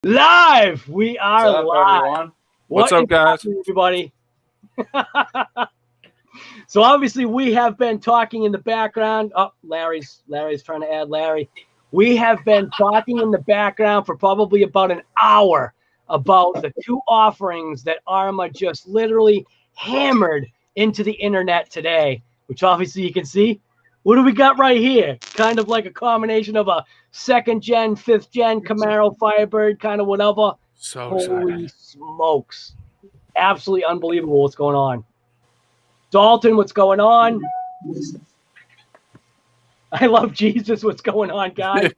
Live! We are What's up, live. everyone? What's up, guys? Everybody. So obviously we have been talking in the background. Oh, Larry's trying to add Larry. We have been talking in the background for probably about an hour about the two offerings that ARRMA just literally hammered into the internet today, which obviously you can see. What do we got right here? Kind of like a combination of a 2nd gen, 5th gen Camaro Firebird, kind of whatever. So Holy excited. smokes. Absolutely unbelievable what's going on. Dalton, what's going on? I love Jesus. What's going on, guys?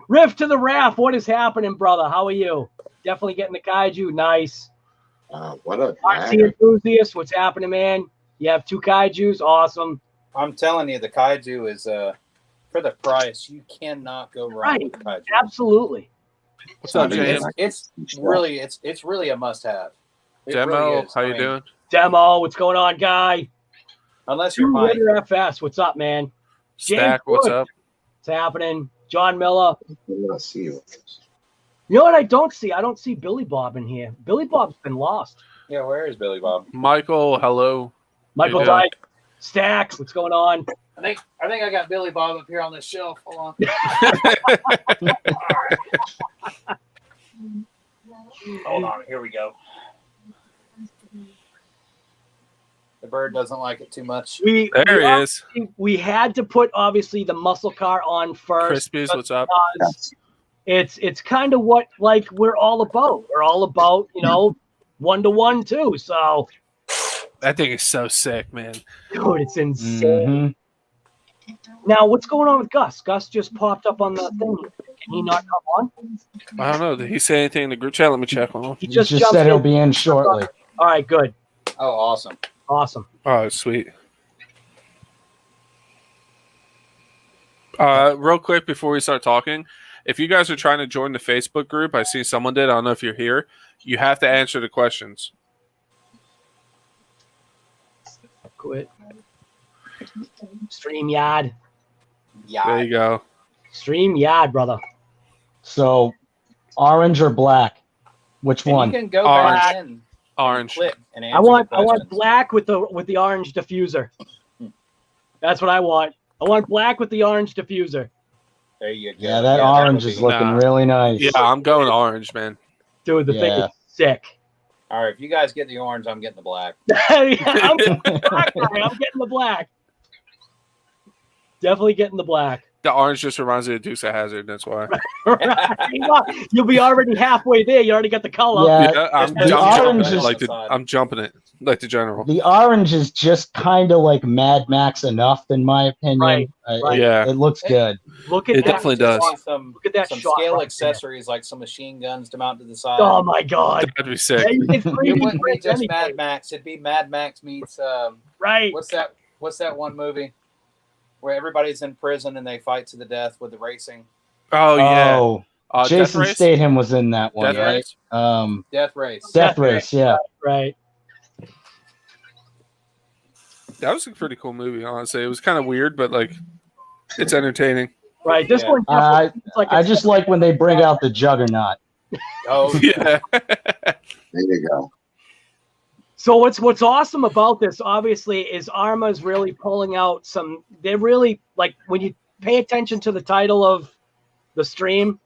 Riff to the Raft. What is happening, brother? How are you? Definitely getting the kaiju. Nice. What up, RC enthusiast. What's happening, man? You have 2 kaijus. Awesome. I'm telling you, the kaiju is for the price. You cannot go wrong with the kaiju. Absolutely. What's up, James? It's really a must-have. It Demo, really is. how you doing? Demo, what's going on, guy? Unless you're Ritter buying. FS, what's up, man? Stack, what's Wood, up? what's happening? John Miller. Let's see you. You know what I don't see? I don't see Billy Bob in here. Billy Bob's been lost. Yeah, where is Billy Bob? Michael, hello. Michael Yeah. Dyke. Stacks, what's going on? I think I got Billy Bob up here on this shelf. Hold on. Hold on. Here we go. The bird doesn't like it too much. There he is. We had to put obviously the muscle car on first. Crispies, what's up? It's kind of what like we're all about. We're all about, 1-to-1 too. So That thing is so sick, man. dude, it's insane. Now, what's going on with Gus? Gus just popped up on the thing. Can he not come on? I don't know. Did he say anything in the group chat? Let me check on him. He Just jumped said in. he'll be in shortly. All right, good. Oh, awesome. Awesome. Oh, sweet. Real quick before we start talking, if you guys are trying to join the Facebook group, I see someone did. I don't know if you're here. You have to answer the questions. Quit. StreamYard. Yeah. There you go. StreamYard, brother. So, orange or black? Which And one? you can go Orange. back in and Orange. click and answer I want the questions. black with the orange diffuser. That's what I want. I want black with the orange diffuser. There you go. Yeah, that orange would is be- looking Nah. really nice. Yeah, I'm going orange, man. Dude, the thing Yeah. is sick. All right, if you guys get the orange, I'm getting the black. I'm getting the black guy. I'm getting the black. Definitely getting the black. The orange just reminds me of Dukes of Hazzard. That's why. You'll be already halfway there. You already got the color. Yeah, Yeah, I'm the jumping orange it is- like I'm jumping it like the general. The orange is just kind of like Mad Max enough, in my opinion. Right, right. Yeah. It looks good. Look at It that. definitely Just does. want some Look at that some shot scale right there. accessories like some machine guns to mount to the side. Oh my God. That'd be sick. It's It 3D wouldn't be print just anything. Mad Max. It'd be Mad Max meets Right. what's that one movie where everybody's in prison and they fight to the death with the racing? Oh, yeah. Oh, Death Jason Race? Statham was in that one, Death right? Race? Death Race. Death Race, yeah. Right. That was a pretty cool movie, honestly. It was kind of weird, but like, it's entertaining. Right. This Yeah. one definitely looks like I it's- just like when they bring out the Juggernaut. Oh, Yeah. There you go. So what's awesome about this, obviously, is ARRMA's really pulling out some. They're really like when you pay attention to the title of the stream,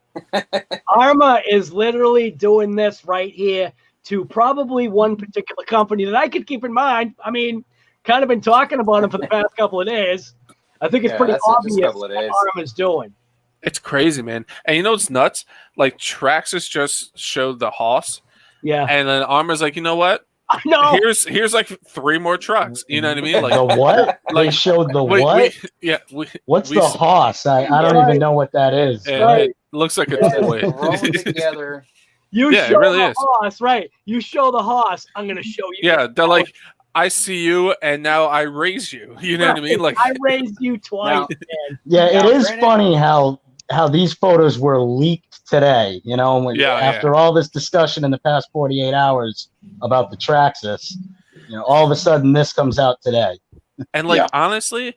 ARRMA is literally doing this right here to probably one particular company that I could keep in mind. I mean, kind of been talking about them for the past couple of days. I think it's Yeah, pretty that's it, just a obvious couple of what days. ARRMA's doing. It's crazy, man. And you know what's nuts? Like, Traxxas just showed the Hoss, Yeah, and then ARRMA's like, you know what? I know. Here's like 3 more trucks. You know what I mean? Like, The what? They like, showed the what? What's we the s- Hoss? I don't even know what that is. and Right. it looks like a it's toy. thrown together. You Yeah, it show really the is. Hoss, right? You show the Hoss. I'm gonna show you. Yeah, they're like, I see you, and now I raise you. You know what I mean? Like, I raised you twice, Now- man. Yeah, it Now, is granted- funny how these photos were leaked today. You know, when, Yeah, after all this discussion in the past 48 hours about the Traxxas, all of a sudden this comes out today. and like Yeah. honestly,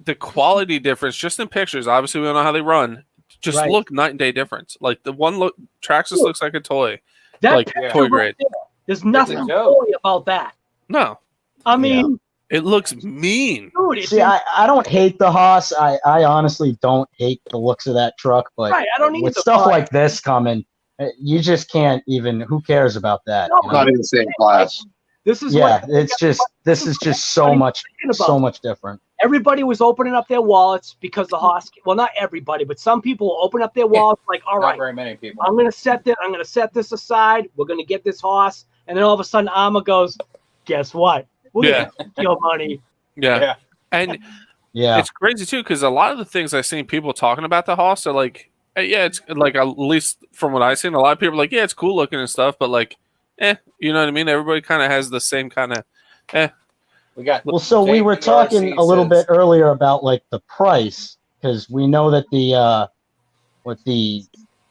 the quality difference just in pictures. Obviously, we don't know how they run. just Right. look night and day difference. Like the one look, Traxxas looks like a toy. That Like picture toy right grade. there, there's nothing It's a joke. silly about that. No, I mean, it looks mean. dude, it's See, I don't hate the Haas. I honestly don't hate the looks of that truck, but right. I don't need with the stuff fun. like this coming, you just can't even. Who cares about that? No, you know? Not in the same class. This is Yeah, what it's just this is just so much different. everybody was opening up their wallets because the Haas. Well, not everybody, but some people will open up their wallets like, all Not right, very many people. I'm gonna set this aside. We're gonna get this Haas, and then all of a sudden, ARRMA goes, guess what? We're Yeah. gonna take your money. Yeah, and Yeah, it's crazy too because a lot of the things I've seen people talking about the Haas are like, hey, yeah, it's like at least from what I've seen, a lot of people are like, yeah, it's cool looking and stuff, but like, you know what I mean? Everybody kind of has the same kind of, We got well, so we were JPRC talking a little says- bit earlier about like the price because we know that the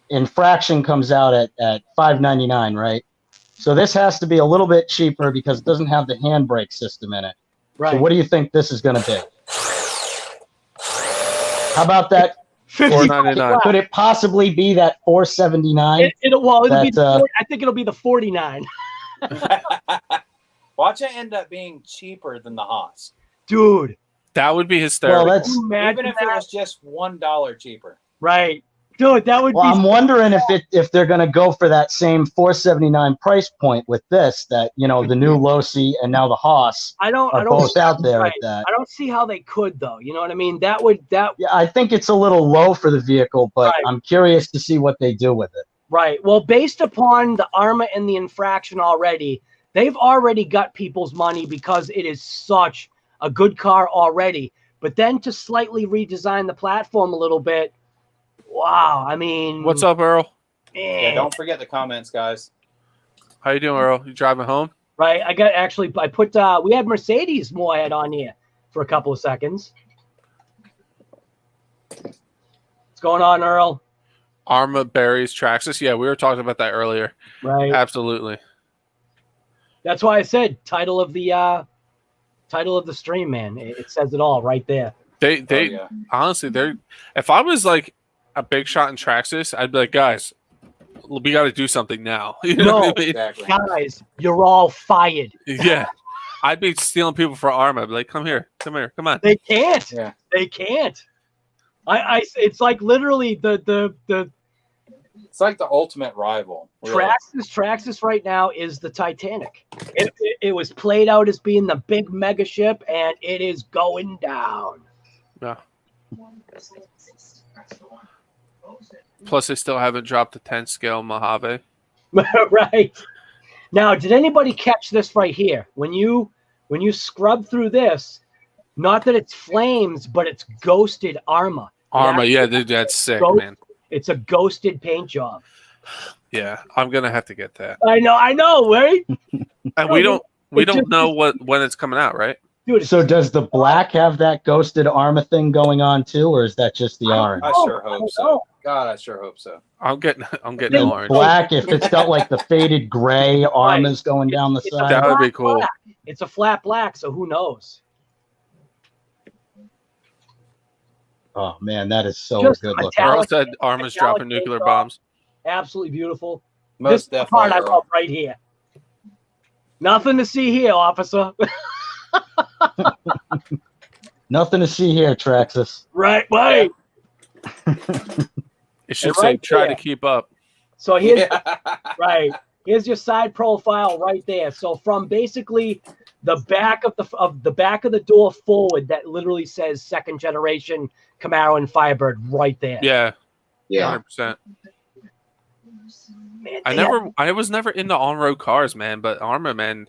infraction comes out at $599, right? So this has to be a little bit cheaper because it doesn't have the handbrake system in it. Right. So what do you think this is going to be? How about that? $4.99. Could it possibly be that $479? It'll be. That, I think it'll be the 49, Watch it end up being cheaper than the Haas. dude. That would be hysterical. Well, that's Imagine Even if that. it was just $1 cheaper. Right, dude. That would well. be. I'm wondering if they're going to go for that same $479 price point with this. That the new LOSI and now the Haas I don't are both out there right. at that. I don't see how they could though. You know what I mean? That would. Yeah, I think it's a little low for the vehicle, but Right. I'm curious to see what they do with it. Right. Well, based upon the ARRMA and the infraction already, they've already got people's money because it is such a good car already. But then to slightly redesign the platform a little bit, wow. I mean, What's up, Earl? Yeah, don't forget the comments, guys. How you doing, Earl? You driving home? Right. I put, we had Mercedes Moorhead on here for a couple of seconds. What's going on, Earl? ARRMA berries Traxxas. Yeah, we were talking about that earlier. Right. Absolutely. That's why I said title of the stream, man. It says it all right there. They honestly, they're. If I was like a big shot in Traxxas, I'd be like, guys, we got to do something now. You know what I mean? Exactly. Guys, you're all fired. Yeah, I'd be stealing people for ARRMA. I'd be like, come here, come on. They can't. Yeah. They can't. It's like literally the It's like the ultimate rival. Really. Traxxas right now is the Titanic. It was played out as being the big mega ship, and it is going down. Yeah. Plus, they still haven't dropped the 10 scale Mojave. Right. Now, did anybody catch this right here? When you scrub through this, not that it's flames, but it's ghosted ARRMA. ARRMA, yeah, dude, that's sick, man. It's a ghosted paint job. Yeah, I'm gonna have to get that. I know, right? And we don't know when it's coming out, right? Dude, So does the black have that ghosted ARRMA thing going on too, or is that just the orange? I sure hope so. God, I sure hope so. I'm getting Yeah. orange. Black, if it's got like the faded gray ARMAs going down the It's a side. That would be flat cool. black. It's a flat black, so who knows? Oh man, that is so Just good looking. metallic. Earl said ARRMA's dropping Metallic nuclear paint bombs. Absolutely beautiful. Most This is the part definitely. I love right here. Nothing to see here, officer. Nothing to see here, Traxxas. right. It should And say right try there. to keep up. So here's Yeah. right. Here's your side profile right there. So from basically the back of the door forward, that literally says second generation Camaro and Firebird right there. Yeah, Yeah. 100%. Man, I was never into on-road cars, man, but ARRMA, man,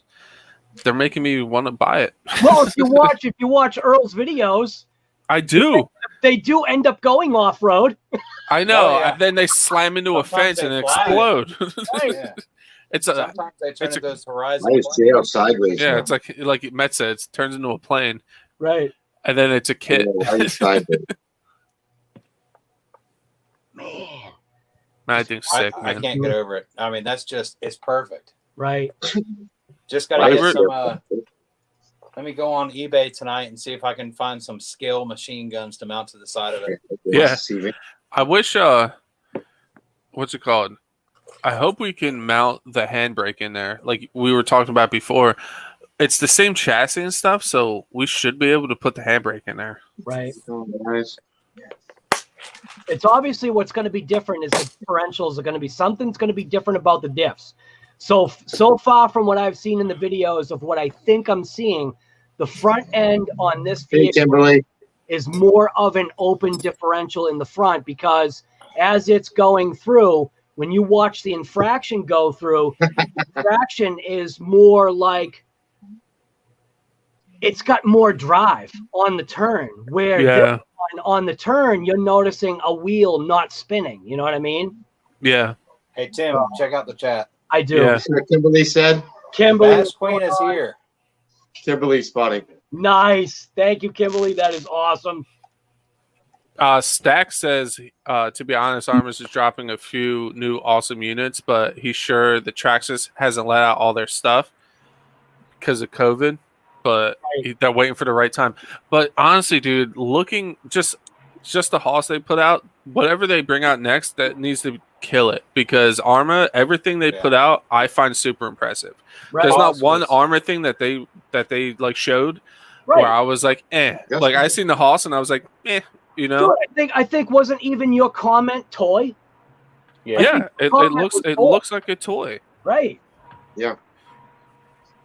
they're making me want to buy it. well, if you watch Earl's videos, I do. they do end up going off road. I know. Oh, yeah. And then they slam into Sometimes a fence and they fly. explode. Yeah. It's a Sometimes they turn it's a- into those horizon. Nice jail sideways. yeah. now. It's like Met said. It turns into a plane, Right. and then it's a kit. Right sideways. Man. Man, I think I, sick, I man. can't get over it. I mean, it's perfect. Right. Just got to Right. get some. Let me go on eBay tonight and see if I can find some scale machine guns to mount to the side of it. Yeah. I wish what's it called? I hope we can mount the handbrake in there, like we were talking about before. It's the same chassis and stuff, so we should be able to put the handbrake in there. Right. Oh, nice. It's obviously what's going to be different is the differentials are going to be something's going to be different about the diffs. So far from what I've seen in the videos of what I think I'm seeing, the front end on this Hey, vehicle Kimberly. is more of an open differential in the front, because as it's going through, when you watch the infraction go through, infraction is more like it's got more drive on the turn, where Yeah. on the turn you're noticing a wheel not spinning. You know what I mean? Yeah. Hey Tim, check out the chat. I do. Yeah. See what Kimberly said? Kimberly, Bass Queen is here. Kimberly's funny. nice. Thank you, Kimberly. That is awesome. Stack says, to be honest, ARRMA's is dropping a few new awesome units, but he's sure the Traxxas hasn't let out all their stuff because of COVID, but they're waiting for the right time. But honestly, dude, looking just the hoss they put out, whatever they bring out next, that needs to kill it, because ARRMA, everything they put out, I find super impressive. Right. There's not Hoss one was- ARRMA thing that they like showed Right. where I was like, eh. Yes. Like I seen the hoss and I was like, eh. You know, Dude, I think wasn't even your comment toy, yeah, it looks like a toy. right?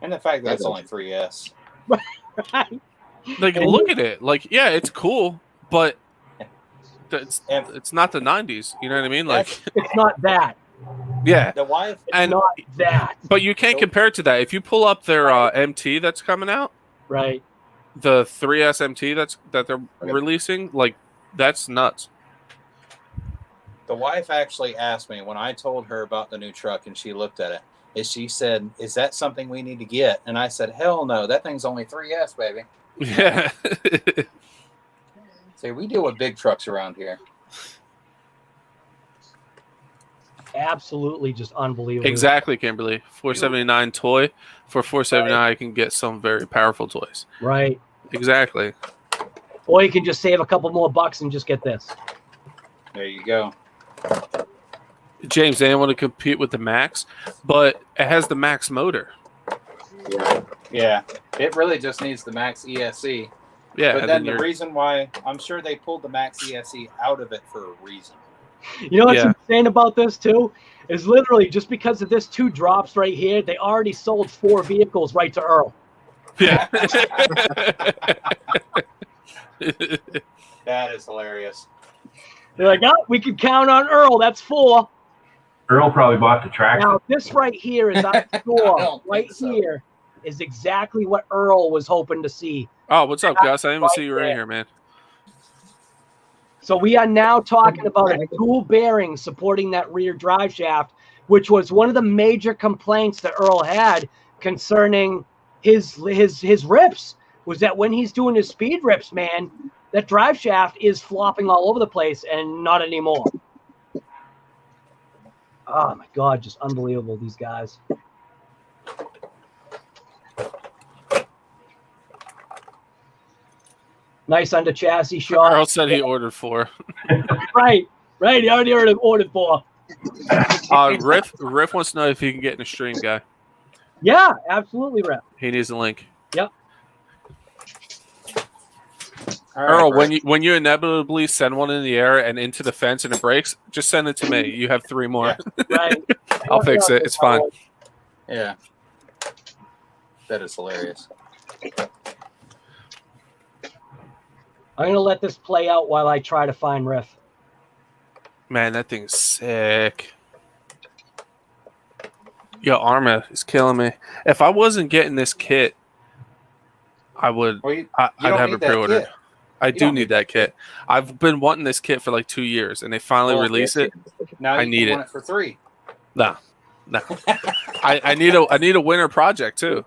And the fact that it's only 3S. Right. Like, And look at it. Like, yeah, it's cool, but And it's not the '90s. You know what I mean? Like, It's not that. yeah, the wife, and Not that. but you can't compare it to that. If you pull up their MT that's coming out, Right. the 3S MT that they're releasing, like, that's nuts. the wife actually asked me when I told her about the new truck, and she looked at it, and she said, "Is that something we need to get?" And I said, "Hell no, that thing's only 3S, baby." Yeah. See, we deal with big trucks around here. Absolutely, just unbelievable. Exactly, Kimberly. 479 toy. For 479, I can get some very powerful toys. Right. Exactly. Or you can just save a couple more bucks and just get this. There you go. James, they want to compete with the Max, but it has the Max motor. Yeah. Yeah, it really just needs the Max ESC. Yeah, But and then then the reason why, I'm sure they pulled the Max ESC out of it for a reason. You know what's Yeah. insane about this too? Is literally just because of this 2 drops right here, they already sold 4 vehicles right to Earl. yeah. That is hilarious. They're like, oh, we can count on Earl. That's 4. Earl probably bought the tractor. Now, this right here is our I score. don't Right think so. here is exactly what Earl was hoping to see. Oh, what's up, Gus? I didn't even Right see you right there. here, man. So we are now talking about a dual bearing supporting that rear drive shaft, which was one of the major complaints that Earl had concerning his rips, was that when he's doing his speed rips, man, that drive shaft is flopping all over the place, and not anymore. Oh my God, just unbelievable, these guys. Nice under chassis shot. Earl said he ordered 4. Right. He already ordered 4. Riff wants to know if he can get in a stream, guy. Yeah, absolutely, Rep. He needs a link. Yep. All right, Earl, Rick. when you inevitably send one in the air and into the fence and it breaks, just send it to me. You have 3 more. Right. I'll fix it. It's fine. Yeah. That is hilarious. I'm going to let this play out while I try to find Riff. Man, that thing's sick. Yo, ARRMA is killing me. If I wasn't getting this kit, I would. Well, you I'd don't have need it that pre-ordered. kit. I do don't need need that kit. I've been wanting this kit for like 2 years, and they finally Well, release it. Now I you need can want it. it for 3. No. I need a winter project too.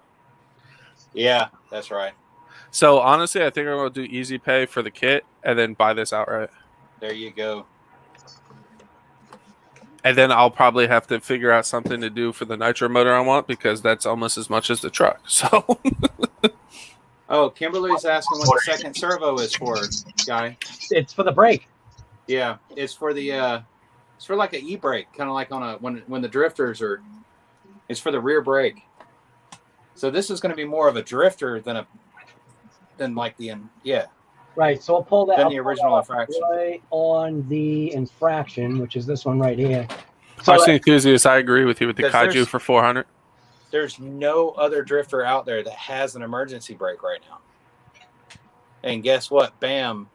Yeah, that's right. So honestly, I think I'm gonna do easy pay for the kit and then buy this outright. There you go. And then I'll probably have to figure out something to do for the nitro motor I want, because that's almost as much as the truck. So Oh, Kimberly's asking what the second servo is for, guy. It's for the brake. Yeah, it's for the it's for like an e-brake, kind of like on a when the drifters are. It's for the rear brake. So this is going to be more of a drifter than like the Right. So I'll pull that. Than I'll the pull original that up Infraction. right on the Infraction, which is this one right here. So I've seen enthusiasts. I agree with you with the 'Cause Kaiju there's- for 400. There's no other drifter out there that has an emergency brake right now. And guess what? Bam,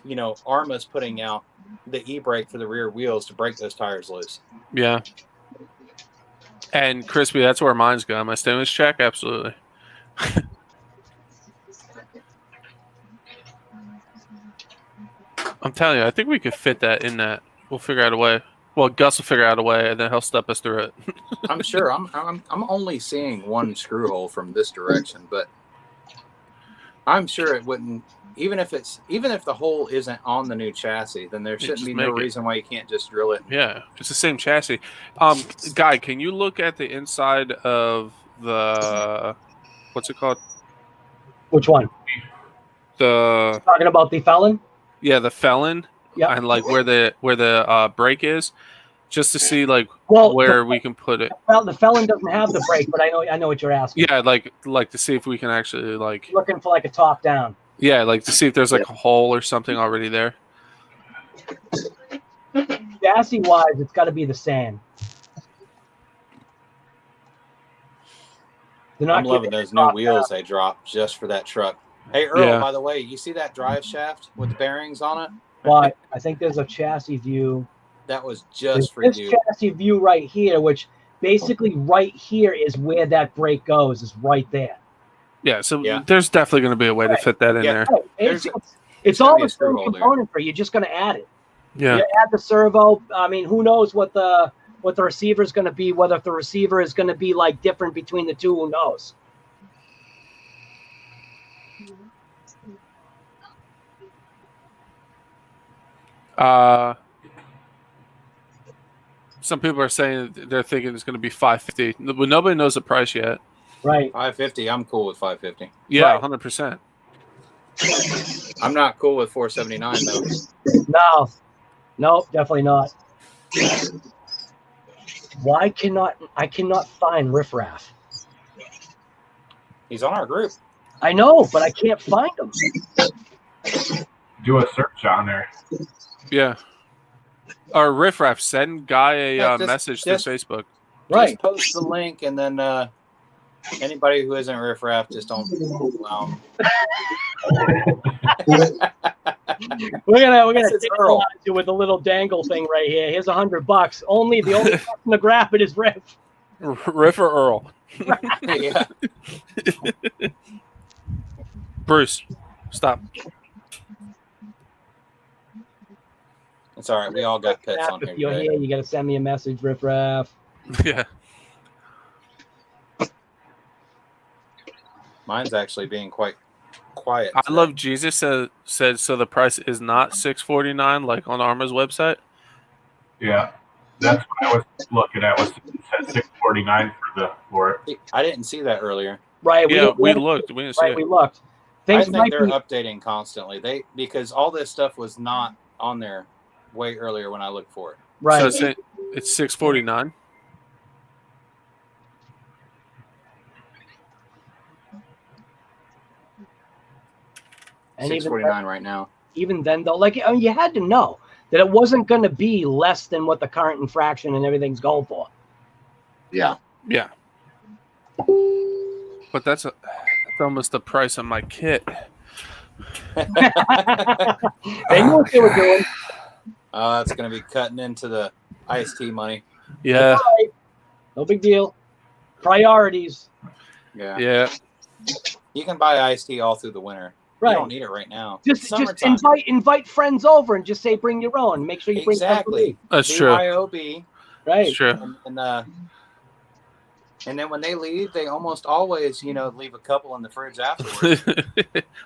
ARRMA's putting out the e-brake for the rear wheels to break those tires loose. Yeah. And Crispy, that's where mine's going. My stimulus check, absolutely. I'm telling you, I think we could fit that in that. We'll figure out a way. Well, Gus will figure out a way, and then he'll step us through it. I'm sure. I'm only seeing one screw hole from this direction, but I'm sure it wouldn't. Even if the hole isn't on the new chassis, then there shouldn't just be no make it. reason why you can't just drill it. Yeah, it's the same chassis. Guy, can you look at the inside of the what's it called? which one? The Talking about the FELON? the FELON. Yeah. And like where the brake is, just to see like Well, where we can put it. Well, the FELON doesn't have the brake, but I know what you're asking. Yeah, like to see if we can actually like Looking for like a top down. like to see if there's like a hole or something already there. Chassis wise, it's got to be the same. They're not I'm loving giving those it new top wheels down. they dropped just for that truck. Hey, Earl, Yeah. by the way, you see that drive shaft with the bearings on it? But I think there's a chassis view. That was There's just for this you. chassis view right here, which basically right here is where that brake goes. Is right there. Yeah, so Yeah. there's definitely going to be a way to fit that in Yeah. there. Right. There's It's gotta all be a the screw same hole there. componentry. You're just going to add it. Yeah. You add the servo. I mean, who knows what the receiver is going to be? Whether the receiver is going to be like different between the two, who knows? Some people are saying they're thinking it's going to be $550, but nobody knows the price yet. Right. 550. I'm cool with 550. Yeah, Right. 100%. I'm not cool with 479 though. No, definitely not. Why I cannot find Riffraff? He's on our group. I know, but I can't find him. Do a search on there. Yeah. Or Riffraff, send Guy a Yeah, message just- through Facebook. Right. Just post the link, and then anybody who isn't riffraff, just don't allow 'em. We're gonna It's Earl. tantalize you with a little dangle thing right here. Here's $100. Only the only person to grab it is Riff. Riff or Earl? Yeah. Bruce, stop. It's all right. We all got pets on If here you're today. here, you gotta send me a message, Riff Raff. Yeah. Mine's actually being quite quiet. I today. love Jesus said so the price is not $649 like on ARRMA's website. Yeah, that's what I was looking at. Was it said $649 for it? I didn't see that earlier. Right. Yeah, we didn't- looked. We didn't see Right, it. we looked. I Things think might they're be updating constantly. Because all this stuff was not on there way earlier when I looked for it. right. So it's $649. And even 649 right now. then, though, like you had to know that it wasn't going to be less than what the current infraction and everything's going for. Yeah. Yeah. But that's almost the price of my kit. They knew what they were doing. It's going to be cutting into the iced tea money. Yeah. All right. No big deal. Priorities. Yeah. Yeah. You can buy iced tea all through the winter. Right. You don't need it right now. Just Summertime. invite friends over and just say bring your own. Make sure you bring Exactly. That's true. BYOB. Right. That's true. And then when they leave, they almost always, leave a couple in the fridge afterwards.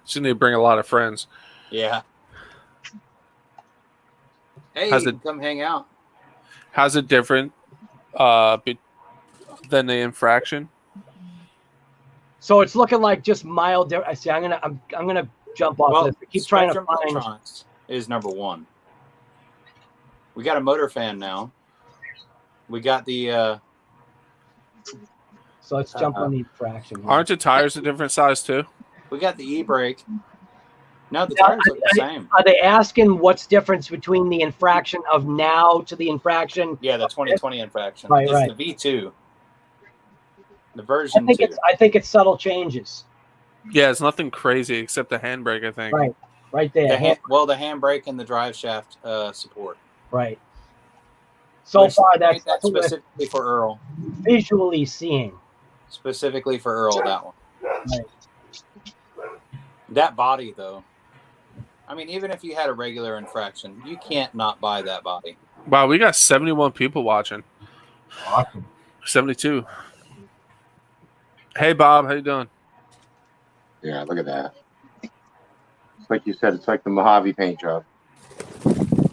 Just need to bring a lot of friends. Yeah. Hey, How's you it- can come hang out. How's it different than the infraction? So it's looking like just mild. I see. I'm gonna jump off Well, this. I keep trying to Spectrum find. Electronics is number one. We got a motor fan now. We got the. So let's jump on the infraction. here. Aren't the tires a different size too? We got the e-brake. No, the tires look the same. Are they asking what's difference between the infraction of now to the infraction? Yeah, the 2020 infraction. Right, it's right. the V2. The version 2. I think it's subtle changes. Yeah, it's nothing crazy except the handbrake, I think. Right, right there. The handbrake and the drive shaft support. Right. So far, that's that's what we're specifically for Earl. visually seeing. Specifically for Earl, that one. Right. That body, though. I mean, even if you had a regular infraction, you can't not buy that body. Wow, we got 71 people watching. Awesome. 72. Hey, Bob, how you doing? Yeah, look at that. Like you said, it's like the Mojave paint job.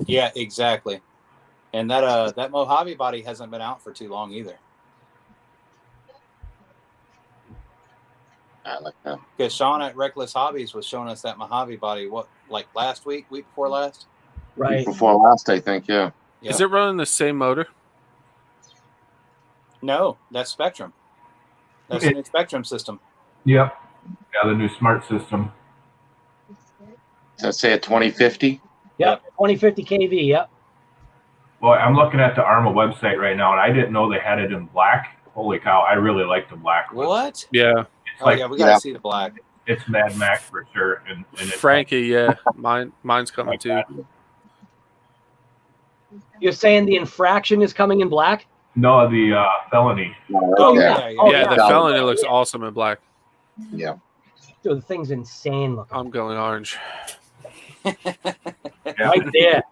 Yeah, exactly. And that Mojave body hasn't been out for too long either. I like that. Because Sean at Reckless Hobbies was showing us that Mojave body, like last week before last? Right. Week before last, I think, yeah. Yeah. Is it running the same motor? No, that's Spectrum. That's the new Spectrum system. Yep. Yeah, the new smart system. Does that say a 2050? Yep. 2050 kV. Yep. Well, I'm looking at the ARRMA website right now, and I didn't know they had it in black. Holy cow, I really like the black one. What? Yeah. It's Oh, yeah, we got to see the black. It's Mad Max for sure. And it's Frankie, yeah. Mine's coming too. You're saying the infraction is coming in black? No, the felony. Oh, yeah. yeah. Oh, Yeah, the yeah. felony looks awesome in black. Yeah. Dude, the thing's insane looking. I'm going orange. Yeah. Right there.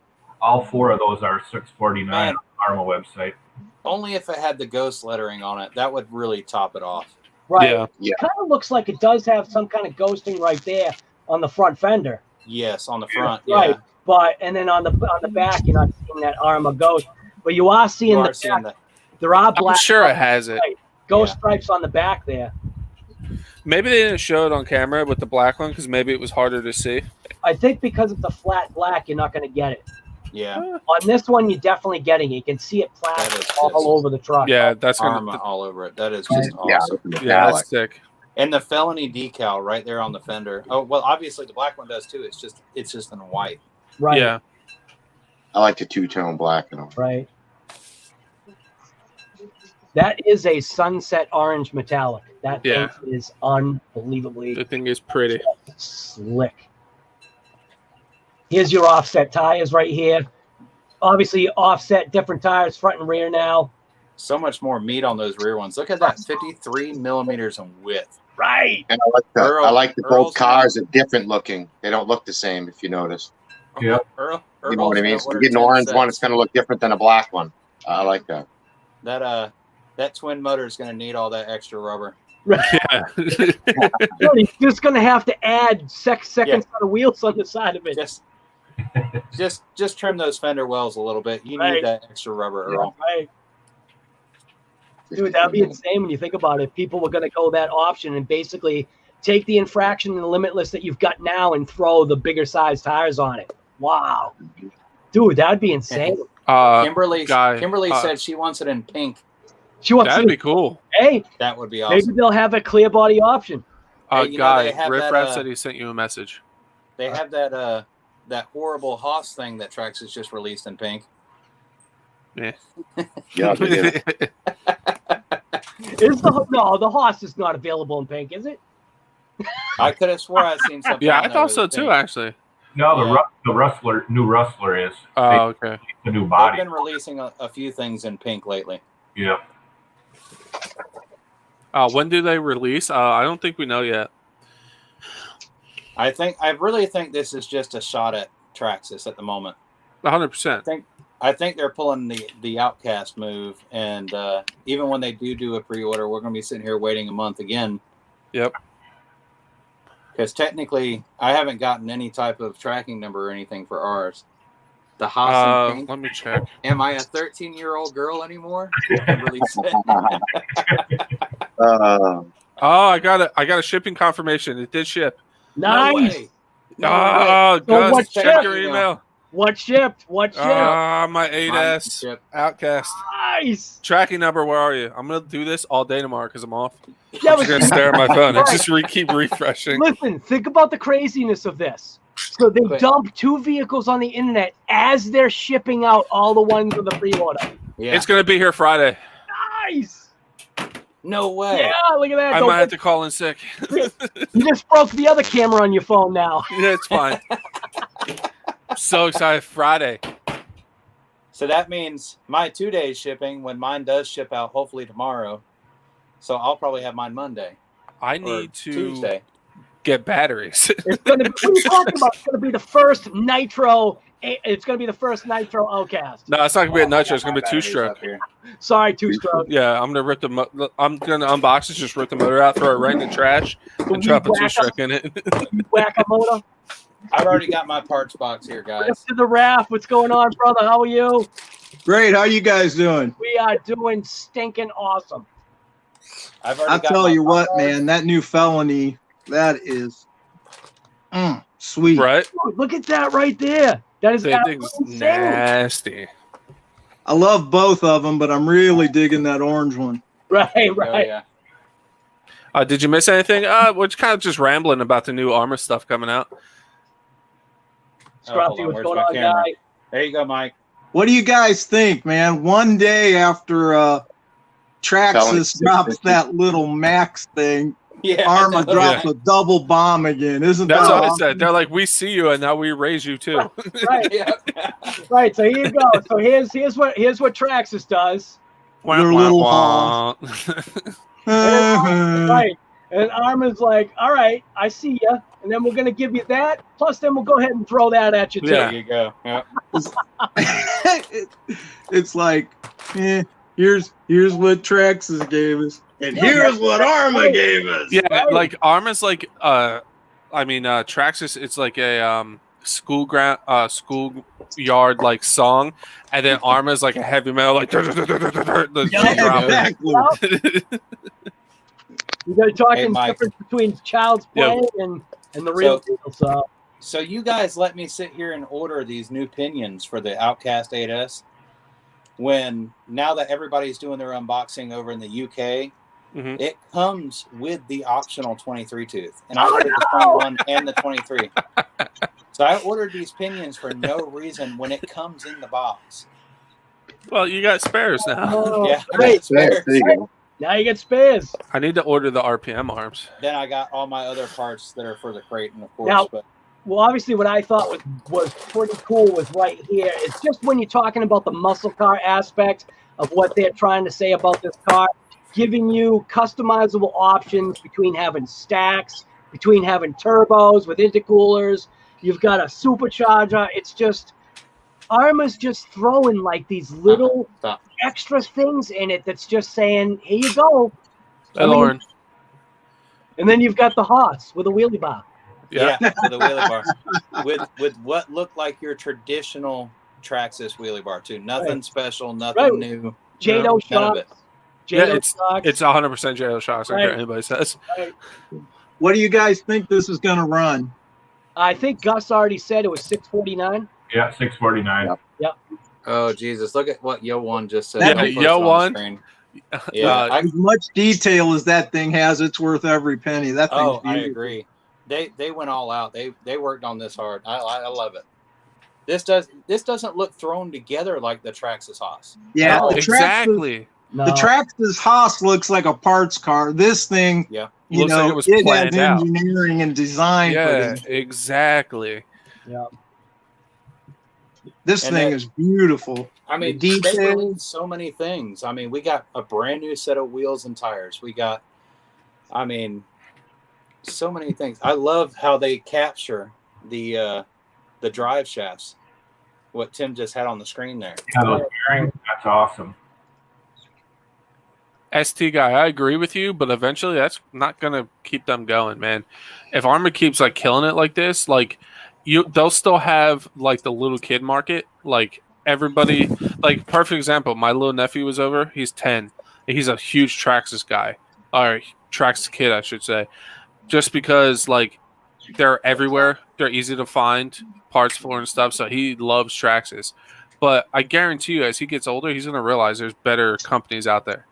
All 4 of those are $649 Man. on the ARRMA website. Only if it had the ghost lettering on it. That would really top it off. Right. Yeah. It kind of looks like it does have some kind of ghosting right there on the front fender. Yes, on the front. Yeah. Right. But and then on the back, you're not seeing that ARRMA ghost. But you are seeing You are the seeing back. that. There are I'm black sure it has it. ghost stripes on the back there. Maybe they didn't show it on camera with the black one because maybe it was harder to see. I think because it's a flat black, you're not going to get it. Yeah. On this one, you're definitely getting it. You can see it That plastered is all just- over the truck. Yeah, that's ARRMA gonna. all over it. That is just Yeah. awesome. Yeah, that's sick. And the felony decal right there on the fender. Oh, well, obviously the black one does too. It's just in white. Right. Yeah. I like the two-tone black. Right. That is a sunset orange metallic. That Yeah. thing is unbelievably The thing is pretty. slick. Here's your offset tires right here. Obviously, offset different tires, front and rear now. So much more meat on those rear ones. Look at that, 53 millimeters in width. Right. And Earl- I like the Earl's both cars are different looking. They don't look the same, if you notice. Yeah. Earl, You know what I mean? Earl's So gonna you get an order 10 orange one, sets. it's going to look different than a black one. I like that. That twin motor is going to need all that extra rubber. Yeah. Dude, he's just going to have to add second set of wheels on the side of it. Just trim those fender wells a little bit. You Right. need that extra rubber, Earl. Right. Dude, that'd be insane when you think about it. People were going to go that option and basically take the infraction and the limitless that you've got now and throw the bigger size tires on it. Wow. Dude, that'd be insane. Kimberly guy, said she wants it in pink. She wants That'd to be cool. Hey, That would be maybe awesome. they'll have a clear body option. Hey, you know, Guy, they have Riff that, Raff said he sent you a message. They have that horrible Haas thing that Traxxas just released in pink. Yeah. Yeah, they do. The Haas is not available in pink, is it? I could have swore I'd seen something. Yeah, on I there thought with so pink. too, actually. No, Yeah. the new Rustler is. Oh, okay. The new They've body. been releasing a few things in pink lately. Yeah. When do they release? I don't think we know yet. I really think this is just a shot at Traxxas at the moment. 100%. I think they're pulling the Outcast move, and even when they do a pre-order, we're going to be sitting here waiting a month again. Yep. Because technically, I haven't gotten any type of tracking number or anything for ours. The Haas in pink. Let me check. Am I a 13-year-old girl anymore? Kimberly said. Oh, I got a shipping confirmation. It did ship. No Nice. way. No way. Oh, So Gus, what check ship? your email. What shipped? What shipped? My Mine 8S shipped. Outcast. Nice. Tracking number, where are you? I'm going to do this all day tomorrow because I'm off. Yeah, I'm just going to stare at my phone and Right. just keep refreshing. Listen, think about the craziness of this. So they Quick. dump 2 vehicles on the internet as they're shipping out all the ones with the pre-order. Yeah. It's going to be here Friday. Nice. No way. Yeah, look at that. I Don't might have to call in sick. You just broke the other camera on your phone now. Yeah, it's fine. I'm so excited. Friday. So that means my 2 days shipping when mine does ship out, hopefully tomorrow. So I'll probably have mine Monday. I or need to Tuesday. get batteries. It's going to be, what are you talking about? It's going to be the first Nitro. It's going to be the first Nitro Outcast. No, it's not going to be a nitro. It's going to be Batteries 2-stroke. up here. Sorry, 2-stroke. Yeah, I'm going to I'm going to unbox it, just rip the motor out, throw it right in the trash, and drop a 2-stroke in it. Whack a motor. I've already got my parts box here, guys. Rip to the raft. What's going on, brother? How are you? Great. How you guys doing? We are doing stinking awesome. I've already I'll got tell my you what, parts. man, that new felony, that is sweet. Right? Dude, look at that right there. That is That thing's absolutely insane. nasty. I love both of them, but I'm really digging that orange one. Right, Oh, right. yeah. Did you miss anything? We're kind of just rambling about the new ARRMA stuff coming out. Oh, hold Scruffy, on. what's Where's going my on, camera? guy? There you go, Mike. What do you guys think, man? One day after Traxxas drops that little Max thing, Yeah. ARRMA I know. drops a double bomb again. Isn't That's that what I awesome? said. They're like, we see you, and now we raise you too. Right, Yeah. right. So here you go. So here's what Traxxas does. Wah, Their wah, little wah. Right. And ARRMA's like, all right, I see you. And then we're going to give you that. Plus, then we'll go ahead and throw that at you, too. Yeah. There you go. Yeah. It's like, here's what Traxxas gave us, and here's what ARRMA gave us. Yeah, Right. like ARRMA's like Traxxas, it's like a schoolyard like song, and then ARRMA's like a heavy metal like the Yeah, drop. Exactly. You're talking Hey, Mike. difference between child's Yeah. play and the real deal. So So you guys let me sit here and order these new pinions for the Outcast 8S. When now that everybody's doing their unboxing over in the UK, Mhm. it comes with the optional 23 tooth, and I ordered the 21 and the 23. So I ordered these pinions for no reason when it comes in the box. Well, you got spares now. Yeah, great. There you go. Now you get spares. I need to order the RPM arms. Then I got all my other parts that are for the Creighton, of course. Now- but Well, obviously, what I thought was pretty cool was right here. It's just when you're talking about the muscle car aspect of what they're trying to say about this car, giving you customizable options between having stacks, between having turbos with intercoolers. You've got a supercharger. It's just ARRMA's just throwing like these little stop. extra things in it that's just saying, here you go. Hey, Lauren. And then you've got the Haas with a wheelie bar. Yeah. with a wheelie bar, with what looked like your traditional Traxxas wheelie bar too. Nothing special, nothing Right. new. Jado None of shocks. it. Yeah, Jado it's shocks. 100% JL shocks. I don't care what anybody says. What do you guys think this is going to run? I think Gus already said it was 649. Yeah, 649. Oh Jesus! Look at what Yo One just said. That- I'll post Yo it on the One? screen. Yeah, As much detail as that thing has, it's worth every penny. That thing's I beautiful. agree. They went all out. They worked on this hard. I love it. This doesn't look thrown together like the Traxxas Haas. Yeah, Oh, the Traxxas, Exactly. No. the Traxxas Haas looks like a parts car. This thing, Yeah. you Looks know, like it was it planned has out. engineering and design. Yeah, For exactly. this And thing that- is beautiful. I mean, The they details. released so many things. I mean, we got a brand new set of wheels and tires. We got, I mean, so many things. I love how they capture the drive shafts. What Tim just had on the screen there. Yeah, those bearings, that's awesome. ST guy, I agree with you, but eventually that's not gonna keep them going, man. If ARRMA keeps like killing it like this, like they'll still have like the little kid market. Like everybody, like perfect example. My little nephew was over. He's 10. He's a huge Traxxas guy, or Traxxas kid, I should say. Just because like they're everywhere. They're easy to find parts for and stuff. So he loves Traxxas. But I guarantee you, as he gets older, he's going to realize there's better companies out there.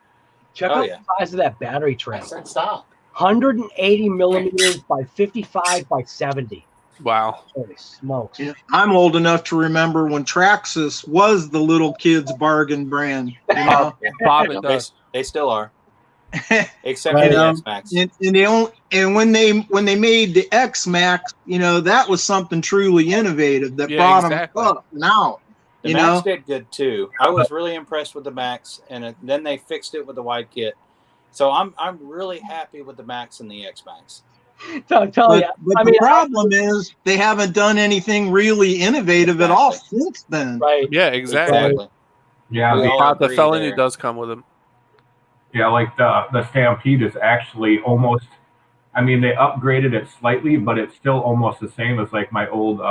Check out the size of that battery tray. I said stop. 180 millimeters by 55 by 70. Wow. Holy smokes. Yeah, I'm old enough to remember when Traxxas was the little kid's bargain brand. You know? Bob, it does. They still are. Except for You the know, XMAXX. and when they made the XMAXX, you know, that was something truly innovative that brought them up and out. The Max did good too. I was really impressed with the Max, and then they fixed it with the wide kit. So I'm really happy with the Max and the XMAXX. But the problem is they haven't done anything really innovative at all since then. Right. Yeah, exactly. Yeah, the felony does come with them. Yeah, like the Stampede is actually almost, I mean, they upgraded it slightly, but it's still almost the same as like my old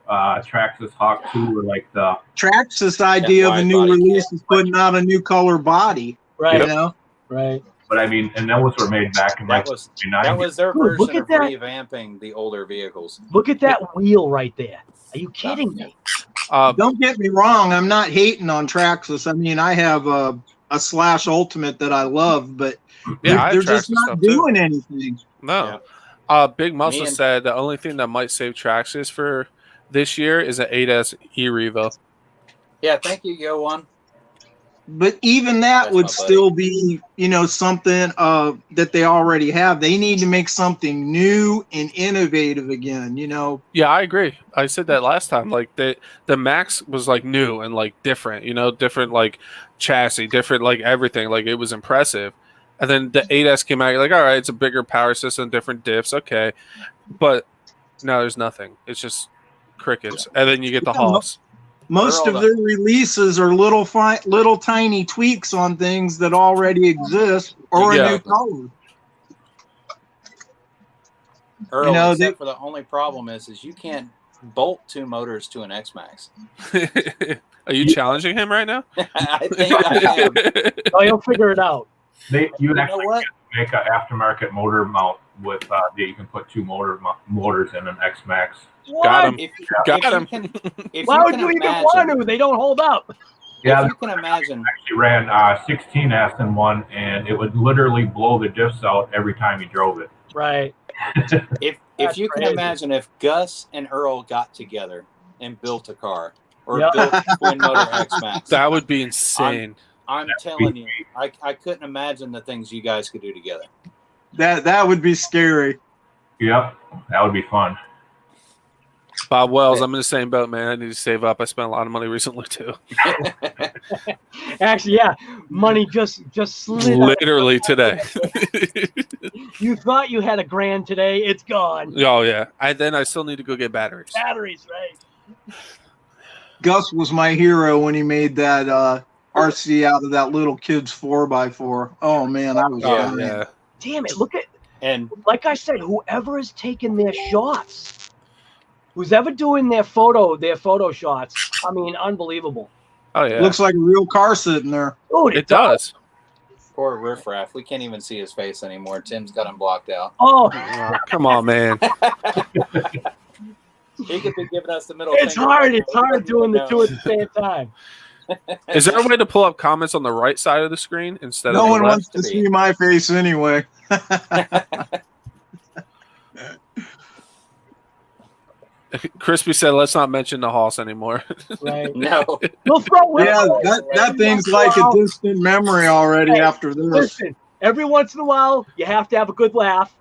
Traxxas Hawk 2 or like the Traxxas idea of a new release is putting out a new color body. Right. You know? Right. But I mean, and those were made back in like that was their version of revamping the older vehicles. Look at that wheel right there. Are you kidding me? Don't get me wrong. I'm not hating on Traxxas. I mean, I have a Slash Ultimate that I love, but they're just not doing anything. No. Big Muscle said the only thing that might save Traxxas for this year is an 8S E-Revo. Yeah, thank you, Yo One. But even that would still be, you know, something that they already have. They need to make something new and innovative again, you know. Yeah, I agree. I said that last time. Like the Max was like new and like different, you know, different like chassis, different like everything. Like it was impressive. And then the 8S came out. You're like, all right, it's a bigger power system, different diffs, okay. But now there's nothing. It's just crickets. And then you get the Hawks. Most of their releases are little tiny tweaks on things that already exist or a new color. Earl, you know, except for the only problem is you can't bolt two motors to an XMAXX. Are you challenging him right now? I think I am. Oh, he'll figure it out. You actually can make an aftermarket motor mount with that you can put two motors in an XMAXX. Got him. Got him. Why would you even want to? They don't hold up. Yeah, if you can imagine. I actually ran 16S in one, and it would literally blow the diffs out every time you drove it. Right. If you can imagine if Gus and Earl got together and built a car or built twin motor XMAXX, that would be insane. I'm telling you, I couldn't imagine the things you guys could do together. That would be scary. Yep, that would be fun. Bob Wells, I'm in the same boat, man. I need to save up. I spent a lot of money recently too. Actually, yeah, money just slid. Literally today. You thought you had $1,000 today. It's gone. Oh yeah. Then I still need to go get batteries. Batteries, right? Gus was my hero when he made that RC out of that little kid's 4x4. Oh man, I was yeah. Damn it! Look at and like I said, whoever is taking their shots, who's ever doing their photo shots. I mean, unbelievable. Oh yeah, looks like a real car sitting there. Dude, it does. Poor riffraff. We can't even see his face anymore. Tim's got him blocked out. Oh, come on, man. He could be giving us the middle. It's hard. It's hard doing the two at the same time. Is there a way to pull up comments on the right side of the screen instead of no the one left? wants to see my face anyway. Crispy said, "Let's not mention the Hoss anymore." Right? No. We'll throw that thing's like a distant memory already after this. Listen, every once in a while, you have to have a good laugh.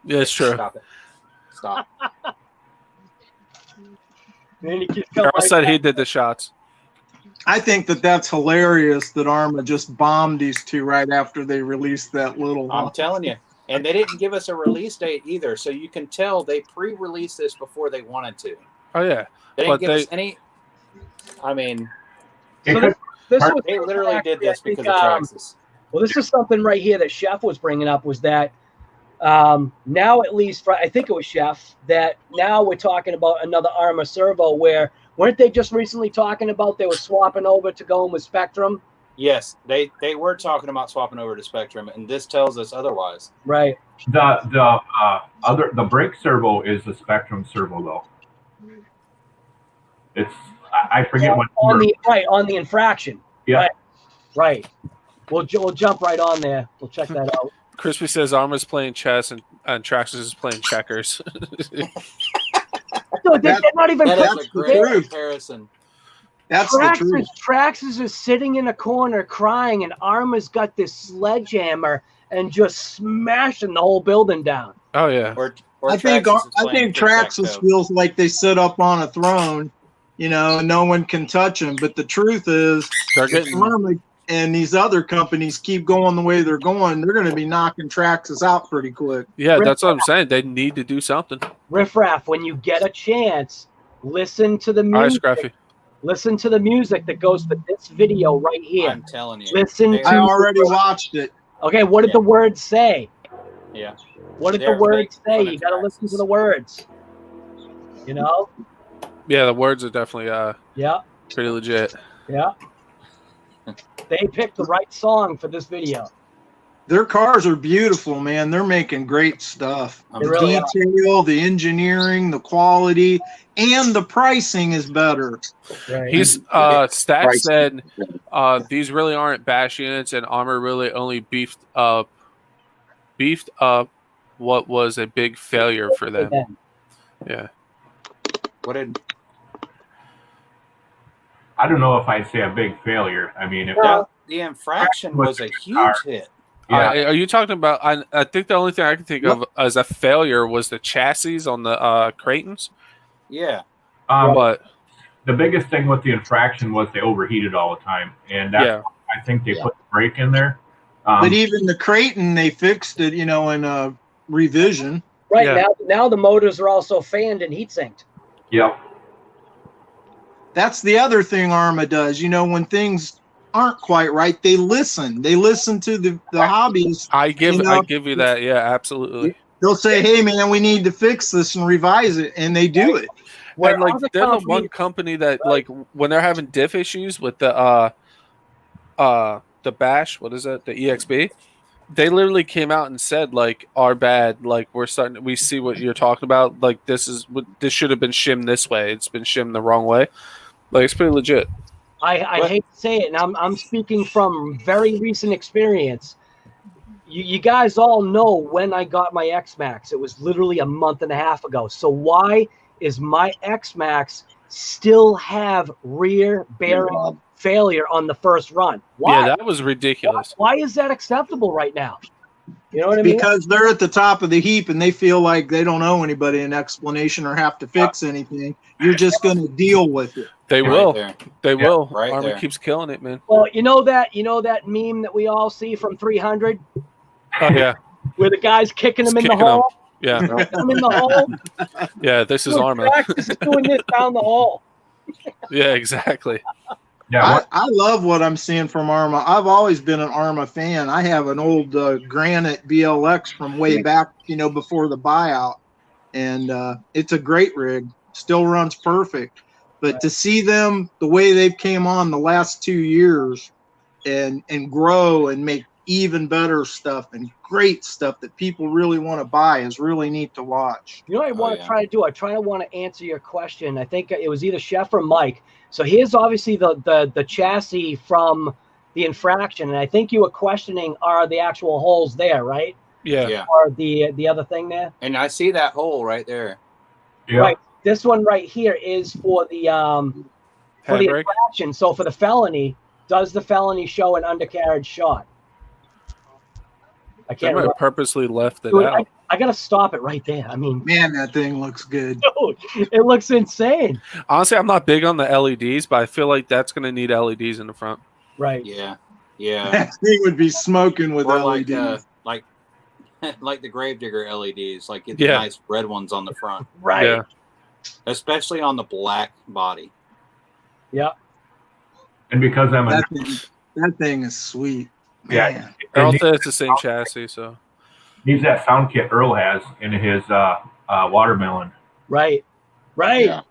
Yeah, it's true. Stop it. Stop. Carl said he did the shots. I think that's hilarious that ARRMA just bombed these two right after they released that little. I'm telling you. And they didn't give us a release date either. So you can tell they pre-released this before they wanted to. Oh, yeah. They didn't give us any. I mean, so they literally did this because of Traxxas. Well, this is something right here that Chef was bringing up was that now at least, I think it was Chef, that now we're talking about another ARRMA servo where weren't they just recently talking about they were swapping over to going with Spectrum Yes, they were talking about swapping over to Spectrum, and this tells us otherwise. Right. The brake servo is the Spectrum servo though. It's I forget what on the infraction. Yeah. Right. We'll jump right on there. We'll check that out. Crispy says ARRMA's playing chess and Traxxas is playing checkers. No, they're not even. That is a great comparison. That's the truth. Traxxas is sitting in a corner crying, and ARRMA's got this sledgehammer and just smashing the whole building down. Oh yeah. I think Traxxas feels like they sit up on a throne, you know, and no one can touch them. But the truth is, ARRMA and these other companies keep going the way they're going, they're going to be knocking Traxxas out pretty quick. Yeah, that's what I'm saying. They need to do something. Riffraff, when you get a chance, listen to the music. All right, Scruffy. Listen to the music that goes to this video right here. I'm telling you. I already watched it. Okay, what did the words say? Yeah. What did the words say? You got to listen to the words. You know? Yeah, the words are definitely yeah, pretty legit. Yeah. They picked the right song for this video. Their cars are beautiful, man. They're making great stuff. The really detail, the engineering, the quality, and the pricing is better. Right. He's Stack said these really aren't bash units, and ARRMA really only beefed up what was a big failure for them. Yeah. What did? I don't know if I'd say a big failure. I mean, if the infraction was a huge hit. Yeah. Are you talking about? I think the only thing I can think of as a failure was the chassis on the Creightons. Yeah. But the biggest thing with the infraction was they overheated all the time, and that's I think they put the brake in there. But even the Creighton, they fixed it, you know, in a revision. Right. Now the motors are also fanned and heat sinked. Yep. That's the other thing ARRMA does. You know, when things aren't quite right, they listen. They listen to the hobbies. I give you that. Yeah, absolutely. They'll say, "Hey, man, we need to fix this and revise it," and they do it. And like they're the one company that like when they're having diff issues with the bash, what is it, the EXB? They literally came out and said like, "Our bad. Like we see what you're talking about. Like this should have been shimmed this way. It's been shimmed the wrong way." Like it's pretty legit. I hate to say it, and I'm speaking from very recent experience. You guys all know when I got my XMAXX. It was literally a month and a half ago. So why is my XMAXX still have rear bearing failure on the first run? Why? Yeah, that was ridiculous. Why is that acceptable right now? You know what I mean? Because they're at the top of the heap and they feel like they don't owe anybody an explanation or have to fix anything. You're just going to deal with it. They will. They will. Right ARRMA there. keeps killing it, man. Well, you know that meme that we all see from 300? Oh, yeah. Where the guy's kicking him in the hole? Yeah. Kicking him in the hole? Yeah, this is ARRMA. Traxxas is doing this down the hole. Yeah, exactly. Yeah, I love what I'm seeing from ARRMA. I've always been an ARRMA fan. I have an old Granite BLX from way back, you know, before the buyout. And it's a great rig. Still runs perfect. But to see them the way they've came on the last 2 years and grow and make even better stuff and great stuff that people really want to buy is really neat to watch. You know what I want to try to do? I want to answer your question. I think it was either Chef or Mike. So here's obviously the chassis from the infraction, and I think you were questioning are the actual holes there, right? Yeah. Or the other thing there. And I see that hole right there. Yeah. Right. This one right here is for the infraction. So for the felony, does the felony show an undercarriage shot? I can't. I purposely left it out. I gotta stop it right there. I mean, man, that thing looks good. Dude, it looks insane. Honestly, I'm not big on the LEDs, but I feel like that's going to need LEDs in the front. Right. Yeah. Yeah. That thing would be smoking with or LEDs. like the Gravedigger LEDs, like get the nice red ones on the front. Right. Yeah. Especially on the black body. Yeah. And because I'm that thing is sweet. Yeah. Also, it's the same chassis, so. Needs that sound kit Earl has in his watermelon. Right. Right. Yeah.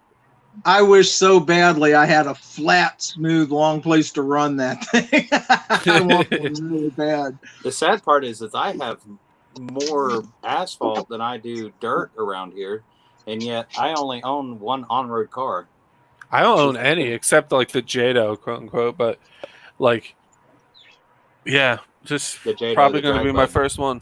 I wish so badly I had a flat, smooth, long place to run that thing. I want one really bad. The sad part is that I have more asphalt than I do dirt around here, and yet I only own one on-road car. I don't own any except like the Jado, quote unquote, but like, yeah, just The Jado, probably the going to drag be my bug. first one.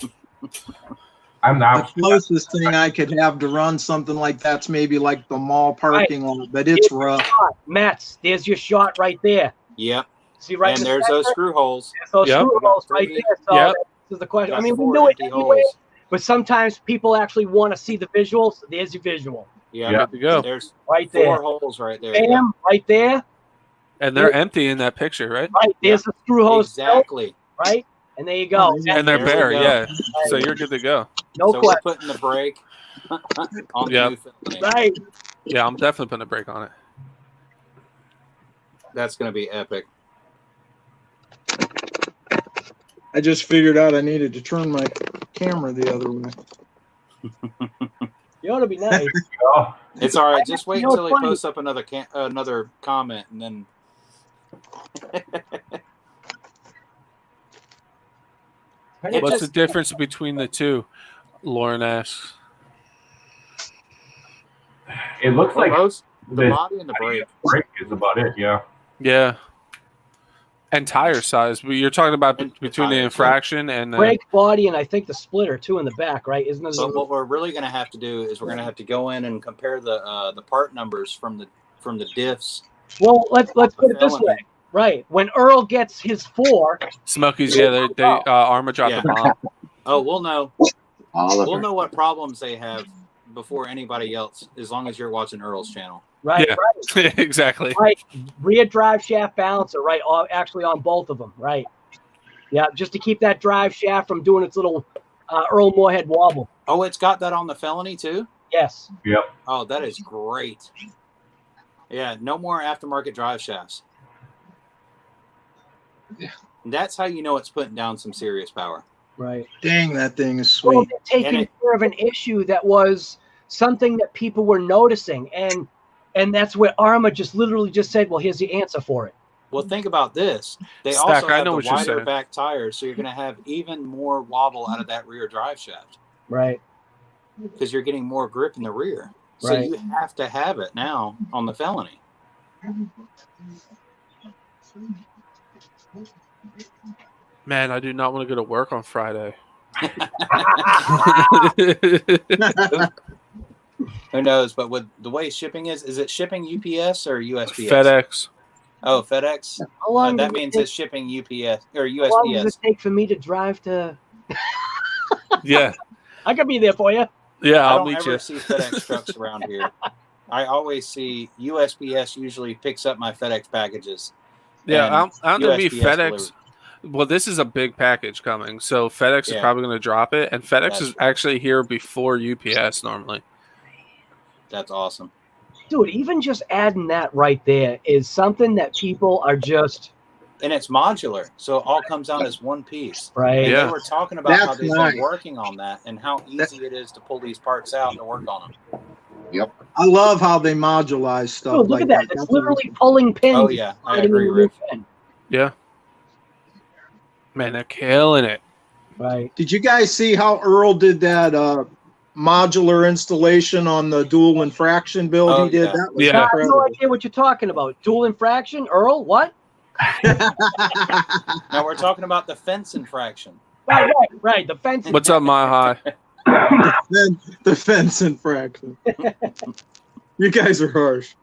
I'm The not. closest thing I could have to run something like that's maybe like the mall parking lot, but it's rough. Mets, there's your shot right there. Yep. See right And in the there's center? those screw holes. There's those Yep. screw holes right there. So Yep. this is the question. I Got mean, we 4 knew it empty anyway, holes. but sometimes people actually want to see the visuals. There's your visual Yeah. Yeah. Good to go. There's right 4 there. holes right there. Bam, right there. And they're empty in that picture, right? Right, there's the screw hose. Exactly. Right, and there you go. And they're There we bare, go. yeah. So you're good to go. No So question. we're putting the brake on the Yep. new Felony. Right. Yeah, I'm definitely putting a brake on it. That's going to be epic. I just figured out I needed to turn my camera the other way. You ought to be nice. Oh, It's all right. Just wait You know, until it's he funny. posts up another comment, and then It What's just- the difference between the two? Lauren asks. it looks like most the the body and the brake. brake is about it. Yeah. Yeah. And tire size. But you're talking about And the between the tires, infraction and the. Brake, body, and I think the splitter too in the back, right? Isn't it? But what we're really going to have to do is we're going to have to go in and compare the part numbers from the diffs. Well, let's put it this Felony. way. Right. When Earl gets his 4, Smokies, yeah, they ARRMA dropped Yeah. the bomb. Oh, we'll know. Oliver. We'll know what problems they have before anybody else, as long as you're watching Earl's channel. right? Yeah. Right. Exactly. Right. Rear drive shaft balancer, right? Actually on both of them, right? Yeah, just to keep that drive shaft from doing its little Earl Moorhead wobble. Oh, it's got that on the Felony too? Yes. Yep. Oh, that is great. Yeah, no more aftermarket drive shafts. Yeah. That's how you know it's putting down some serious power. Right. Dang, that thing is Well, sweet. they're taking care of an issue that was something that people were noticing, and that's where ARRMA just literally just said, "Well, here's the answer for it." Well, think about this. They Stack, also I have know the what you're wider saying. back tires, so you're going to have even more wobble out of that rear drive shaft Right. because you're getting more grip in the rear. So Right. you have to have it now on the Felony. Man, I do not want to go to work on Friday. Who knows? But with the way shipping is it shipping UPS or USPS? FedEx. Oh, FedEx. How long That does it means take- it's shipping UPS or How long does USPS. it take for me to drive to? Yeah. I could be there for you. Yeah, I I'll don't meet ever you. see FedEx trucks around here. I always see USPS usually picks up my FedEx packages. Yeah, and I'm to be USPS FedEx. delivered. Well, this is a big package coming, so FedEx is Yeah. probably going to drop it, and FedEx That's is right. actually here before UPS normally. That's awesome. Dude, even just adding that right there is something that people are just And it's modular, so it all comes out as one piece. right. And Yeah. they were talking about how That's they've nice. been working on that and how easy it is to pull these parts out and work on them. Yep. I love how they modulize stuff. Dude, look like at that. It's literally pulling pins. Oh yeah, I sliding in agree, the Rick. loop end. Yeah. Man, they're killing it. Right. Did you guys see how Earl did that modular installation on the dual infraction build Oh, he did? yeah. That was Yeah. I have no incredible. idea what you're talking about. Dual infraction, Earl? What? Now we're talking about the fence infraction. Right. The fence. What's up, My High? Then the fence infraction. You guys are harsh.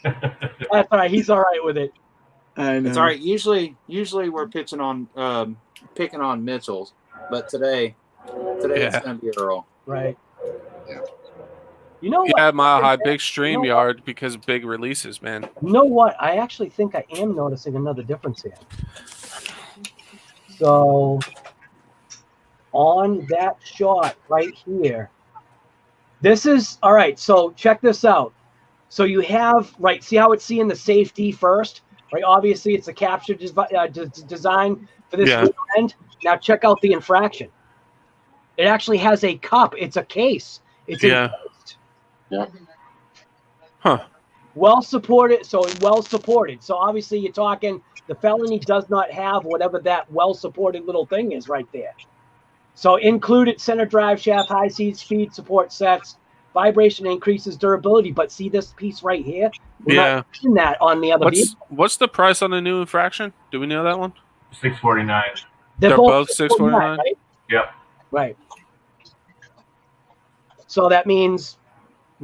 That's all right. He's all right with it. I know. It's all right. Usually we're picking on Mitchell's, but today it's Yeah. gonna be Earl. Right. Yeah. You know what? Yeah, My High, big stream yard because of big releases, man. You know what? I actually think I am noticing another difference here. So on that shot right here, this is all right. So check this out. So you have right. See how it's seeing the safety first, right? Obviously, it's a capture design for this Yeah. rear end. Now check out the infraction. It actually has a cup. It's a case. It's Yeah. encased. Huh. Well supported. So well supported. So obviously you're talking the Felony does not have whatever that well supported little thing is right there. So included center drive shaft, high seat speed support sets, vibration increases durability. But see this piece right here? We're not seeing that on the other vehicle. What's the price on the new Infraction? Do we know that one? $649. They're both $649, right? Yep. Right. So that means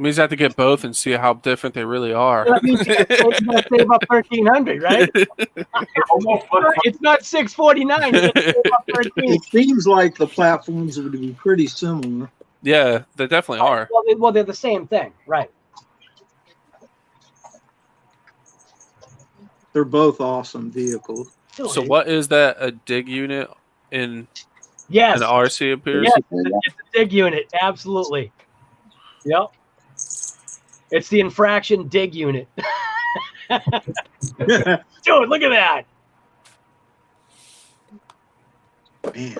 I have to get both and see how different they really are. that means you're gonna save up $1,300, right? It's not $649. You're gonna save up $1,300. It seems like the platforms would be pretty similar. Yeah, they definitely are. Well, they're the same thing, right? They're both awesome vehicles. So what is that? A dig unit in Yes. an RC appears? Yes, it's a dig unit. Absolutely. Yep. It's the Infraction dig unit. Dude, look at that. Man.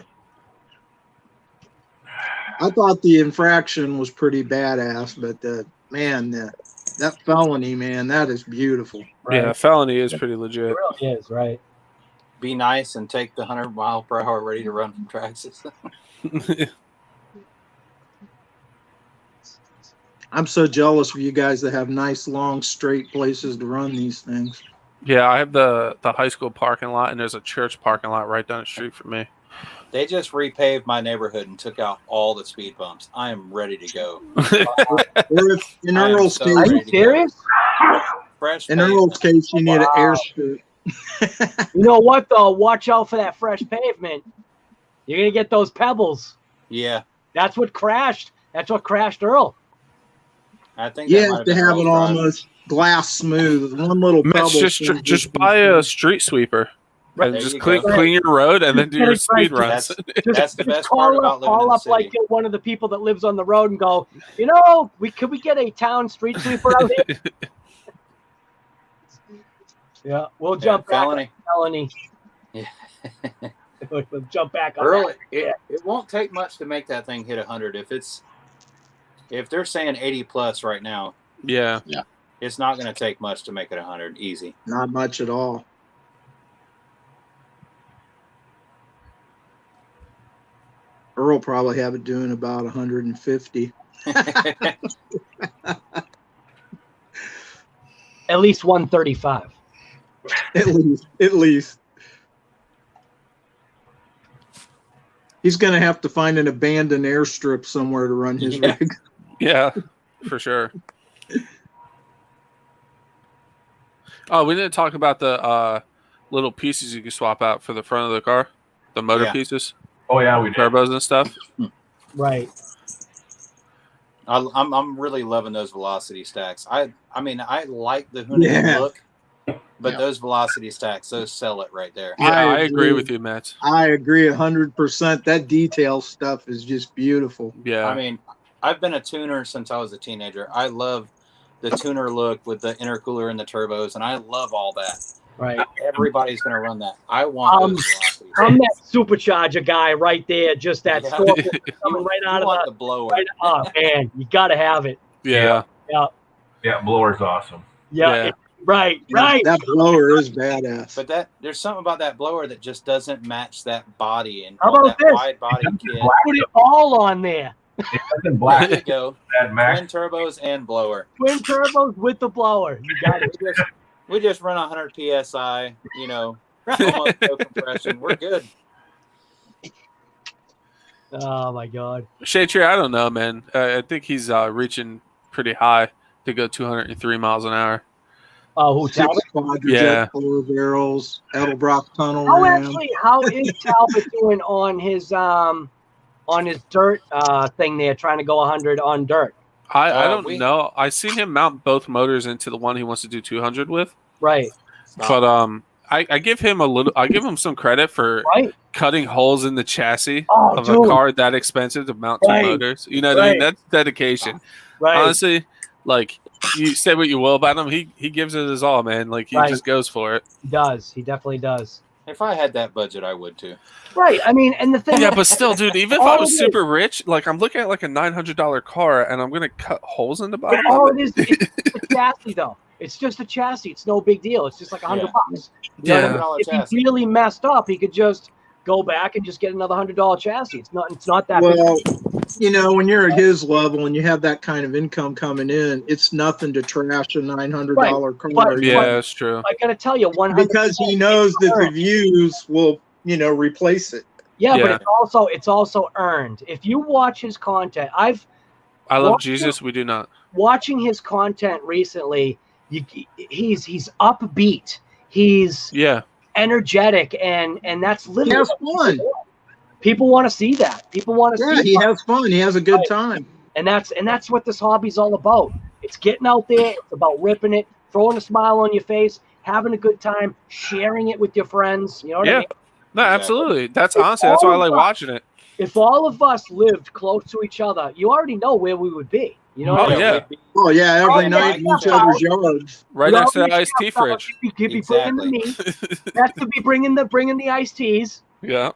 I thought the Infraction was pretty badass, but man, that Felony, man, that is beautiful. Right. Yeah, Felony is pretty It legit. really is, right? Be nice and take the 100-mile-per-hour ready to run from Traxxas. I'm so jealous of you guys that have nice, long, straight places to run these things. Yeah, I have the high school parking lot, and there's a church parking lot right down the street from me. They just repaved my neighborhood and took out all the speed bumps. I am ready to go. Or if in I am Earl's so case, Are you ready to go. serious? Fresh in pavement. Earl's case, you need an Wow. airstrip. You know what, though? Watch out for that fresh pavement. You're going to get those pebbles. Yeah, That's what crashed. That's what crashed Earl. I think You that might have to been have Earl's it drive. almost glass smooth. One little pebble. Mitch, just buy a street sweeper and There just you clean, go. clean your road and then do your Right. speed runs. That's the best part about living in the up city. like you're one of the people that lives on the road and go, you know, could we get a town street sweeper out here? Yeah, we'll jump back Felony. on Felony. Yeah. We'll jump back on Earl, that. it won't take much to make that thing hit 100. If they're saying 80 plus right now, Yeah. it's not going to take much to make it 100 easy. Not much at all. Earl probably have it doing about 150. At least 135. At least. He's going to have to find an abandoned airstrip somewhere to run his Yeah. rig. Yeah, for sure. Oh, we didn't talk about the little pieces you can swap out for the front of the car, the motor Yeah. pieces, Oh yeah, we did. turbos and stuff. Right. I'm really loving those velocity stacks. I mean, I like the Hyundai Yeah. look, but Yeah. those velocity stacks, those sell it right there. Yeah, I agree. agree with you, Matt. I agree 100%. That detail stuff is just beautiful. Yeah, I mean, I've been a tuner since I was a teenager. I love the tuner look with the intercooler and the turbos, and I love all that. Right. Everybody's going to run that. I want those velocities. I'm that supercharger guy right there. Just that Yeah. storm coming right You out want of the blower. right up, man. You got to have it. yeah, Yeah, blower's awesome. Yeah. Yeah. Right. That blower is badass. But there's something about that blower that just doesn't match that body and How all about that this? wide body kit. Put it all on there. It's in There black. you go. That Max. Twin turbos and blower. Twin turbos with the blower. You got it. We just run 100 psi. Almost no compression. We're good. Oh my God. Shade Tree, I don't know, man. I think he's reaching pretty high to go 203 miles an hour. Oh, who 6 Talbot? quadrijet Yeah. 4 barrels, Edelbrock tunnel How ram. actually? How is Talbot doing on his dirt thing there, trying to go 100 on dirt? I don't we- know. I seen him mount both motors into the one he wants to do 200 with, Right. but I give him some credit for Right. cutting holes in the chassis Oh, of dude. a car that expensive to mount two Right. motors. You know what I mean? Right. That's dedication. Right. Honestly, like you say what you will about him, he gives it his all, man. Like he Right. just goes for it. He does. He definitely does. If I had that budget, I would too. Right. I mean, and the thing. Yeah, but still, dude, even if All I it was is- super rich, like I'm looking at like a $900 car and I'm gonna cut holes in the bottom all of it it. is, it's the chassis though. It's just a chassis. It's no big deal. It's just like $100. You know Yeah. what I mean? If he really messed up, he could just go back and just get another $100 chassis. It's not that Well, big. you know, when you're at his level and you have that kind of income coming in, it's nothing to trash a $900 car. But- Yeah, that's true. I gotta tell you, 100 Because he knows that the views will, you know, replace it. Yeah, but Yeah. it's also earned. If you watch his content, I love watching- Jesus. We do not. watching his content recently, he's upbeat. He's Yeah. energetic, and that's He literally has fun. people want to see that. People want to Yeah, see he fun. has fun. He has a good time. And that's what this hobby's all about. It's getting out there. It's about ripping it, throwing a smile on your face, having a good time, sharing it with your friends. You know what I Yeah. mean? No, absolutely. That's honestly, that's why I like watching it. If all of us lived close to each other, you already know where we would be. You know what I mean? yeah. Oh yeah, every Oh, night in yeah. each other's yards. Right We next to the always iced tea have fridge. He'd be bringing the meat. That's to be bringing the iced teas. Yeah.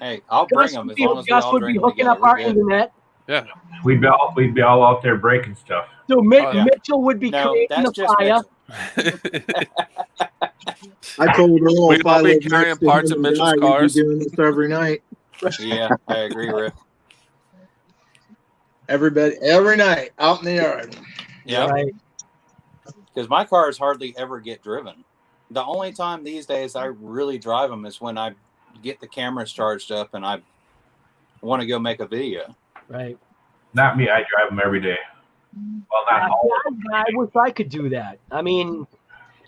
Hey, I'll bring them as long as we Gus all would be drink hooking together. up our We're good. internet. Yeah. We'd be all out there breaking stuff. So Oh, yeah. Mitchell would be No, creating that's the just fire. Mitchell. I told Earl We'd if all I be lived carrying next to parts him of and Mitchell's died, cars. we'd be doing this every night. Yeah, I agree, Rick. Everybody, every night out in the yard. Yeah, Right. because my cars hardly ever get driven. The only time these days I really drive them is when I get the cameras charged up and I want to go make a video. Right. Not me. I drive them every day. Well, not all. I wish I could do that. I mean,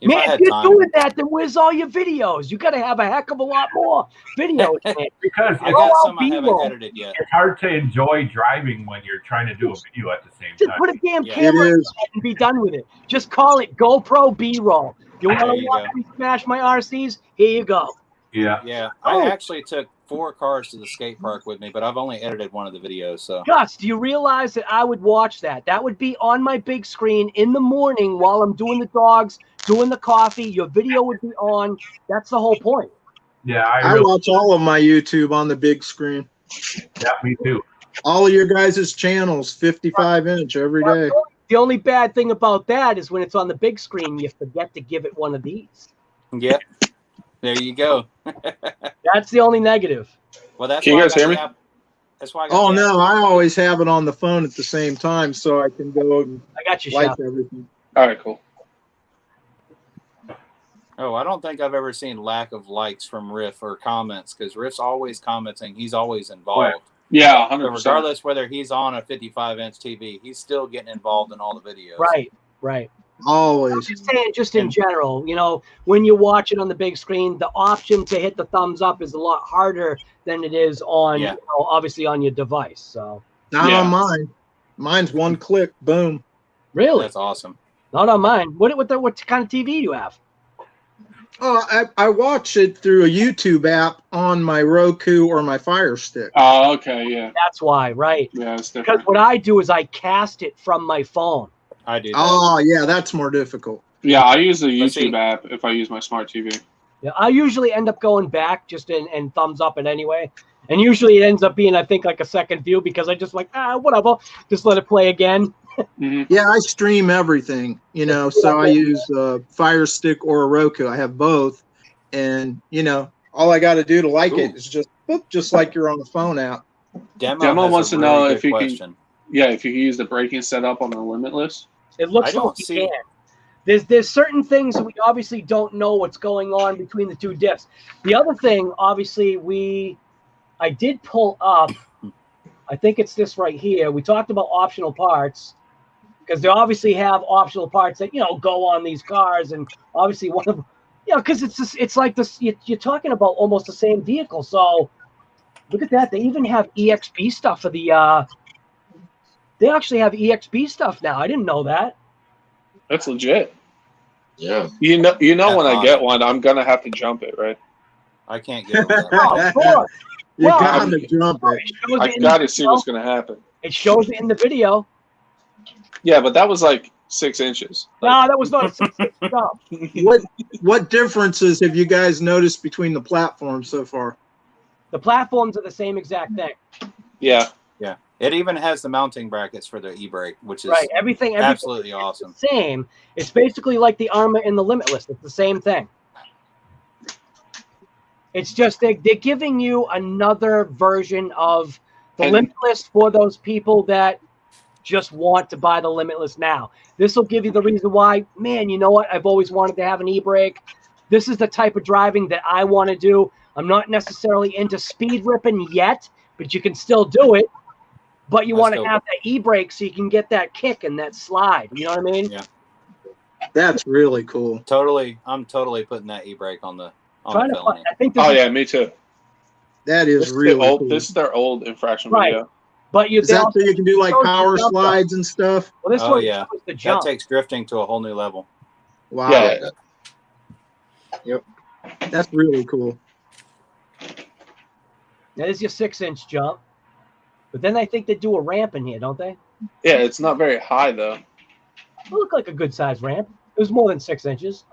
If I man, if had you're time, doing that, then where's all your videos? You got to have a heck of a lot more videos. Man. Because I Roll got out some I haven't B-roll. edited yet. it's hard to enjoy driving when you're trying to do a video at the same Just time. put a damn Yeah. camera It in is. it and be done with it. Just call it GoPro B-roll. You want There to you watch go. me smash my RCs? Here you go. Yeah. Yeah, Oh. I actually took 4 cars to the skate park with me, but I've only edited one of the videos. So Gus, do you realize that I would watch that? That would be on my big screen in the morning while I'm doing the dogs, doing the coffee. Your video would be on. That's the whole point. Yeah, I watch all of my YouTube on the big screen. yeah, me too. All of your guys' channels, 55-inch every day. The only bad thing about that is when it's on the big screen, you forget to give it one of these. yep, there you go. That's the only negative. Well, that's Can you why I guys got hear the me? app- That's why I got Oh the app. no, I always have it on the phone at the same time so I can go and I got you, like Chef. everything. All right, cool. Oh, I don't think I've ever seen lack of likes from Riff or comments because Riff's always commenting. He's always involved. Yeah, So 100%. regardless whether he's on a 55-inch TV, he's still getting involved in all the videos. Right, right. I'm Always. just saying, just in And- general, you know, when you watch it on the big screen, the option to hit the thumbs up is a lot harder than it is on, Yeah. you know, obviously on your device. So, Not Yeah. on mine. Mine's one click, boom. really, That's awesome. not on mine. What kind of TV do you have? Oh, I watch it through a YouTube app on my Roku or my Fire Stick. Oh, okay, yeah. That's why, right? Yeah, it's Because different. what I do is I cast it from my phone. I do that. Oh, yeah, that's more difficult. Yeah, I use the Let's see. YouTube app if I use my smart TV. Yeah, I usually end up going back just and thumbs up it anyway. And usually it ends up being, I think, like a second view because I just like, whatever, just let it play again. Hmm. Yeah, I stream everything, you know, so I use a Fire Stick or a Roku. I have both. And, you know, all I got to do to like Ooh. it is just, boop, just like you're on the phone app. Demo has wants a to know really if good you can- question. Yeah, if you can use the braking setup on the Limitless. It looks I don't like you see- can. There's certain things that we obviously don't know what's going on between the two diffs. The other thing, obviously, I did pull up, I think it's this right here. We talked about optional parts because they obviously have optional parts that, you know, go on these cars. And obviously one of them, you know, because it's like this, you're talking about almost the same vehicle. So look at that. They even have EXP stuff for the, they actually have EXP stuff now. I didn't know that. That's legit. Yeah. You know, That's when I awesome. get one, I'm gonna have to jump it, right? I can't get on that. Oh, of course. You Well, got to jump it. It shows I it in got the to see video. what's gonna happen. It shows it in the video. Yeah, but that was like 6 inches. No, that was not a 6 no. What differences have you guys noticed between the platforms so far? The platforms are the same exact thing. Yeah. It even has the mounting brackets for the e-brake, which is Right, everything absolutely is awesome. the same. It's basically like the ARRMA and the Limitless. It's the same thing. It's just they're giving you another version of the Limitless for those people that just want to buy the Limitless now. This will give you the reason why, man, you know what? I've always wanted to have an e-brake. This is the type of driving that I want to do. I'm not necessarily into speed ripping yet, but you can still do it. But you want to have that e-brake so you can get that kick and that slide. You know what I mean? Yeah. That's really cool. Totally. I'm totally putting that e-brake on the Felony. I think Oh yeah, me too. That is really old. cool. This is their old infraction Right. video. But Is that so you can do like power slides and stuff? Well, this one shows the That jump. takes drifting to a whole new level. Wow. Yeah. Yep. That's really cool. That is your 6-inch jump. But then I think they do a ramp in here, don't they? Yeah, it's not very high though. It looked like a good sized ramp. It was more than 6 inches.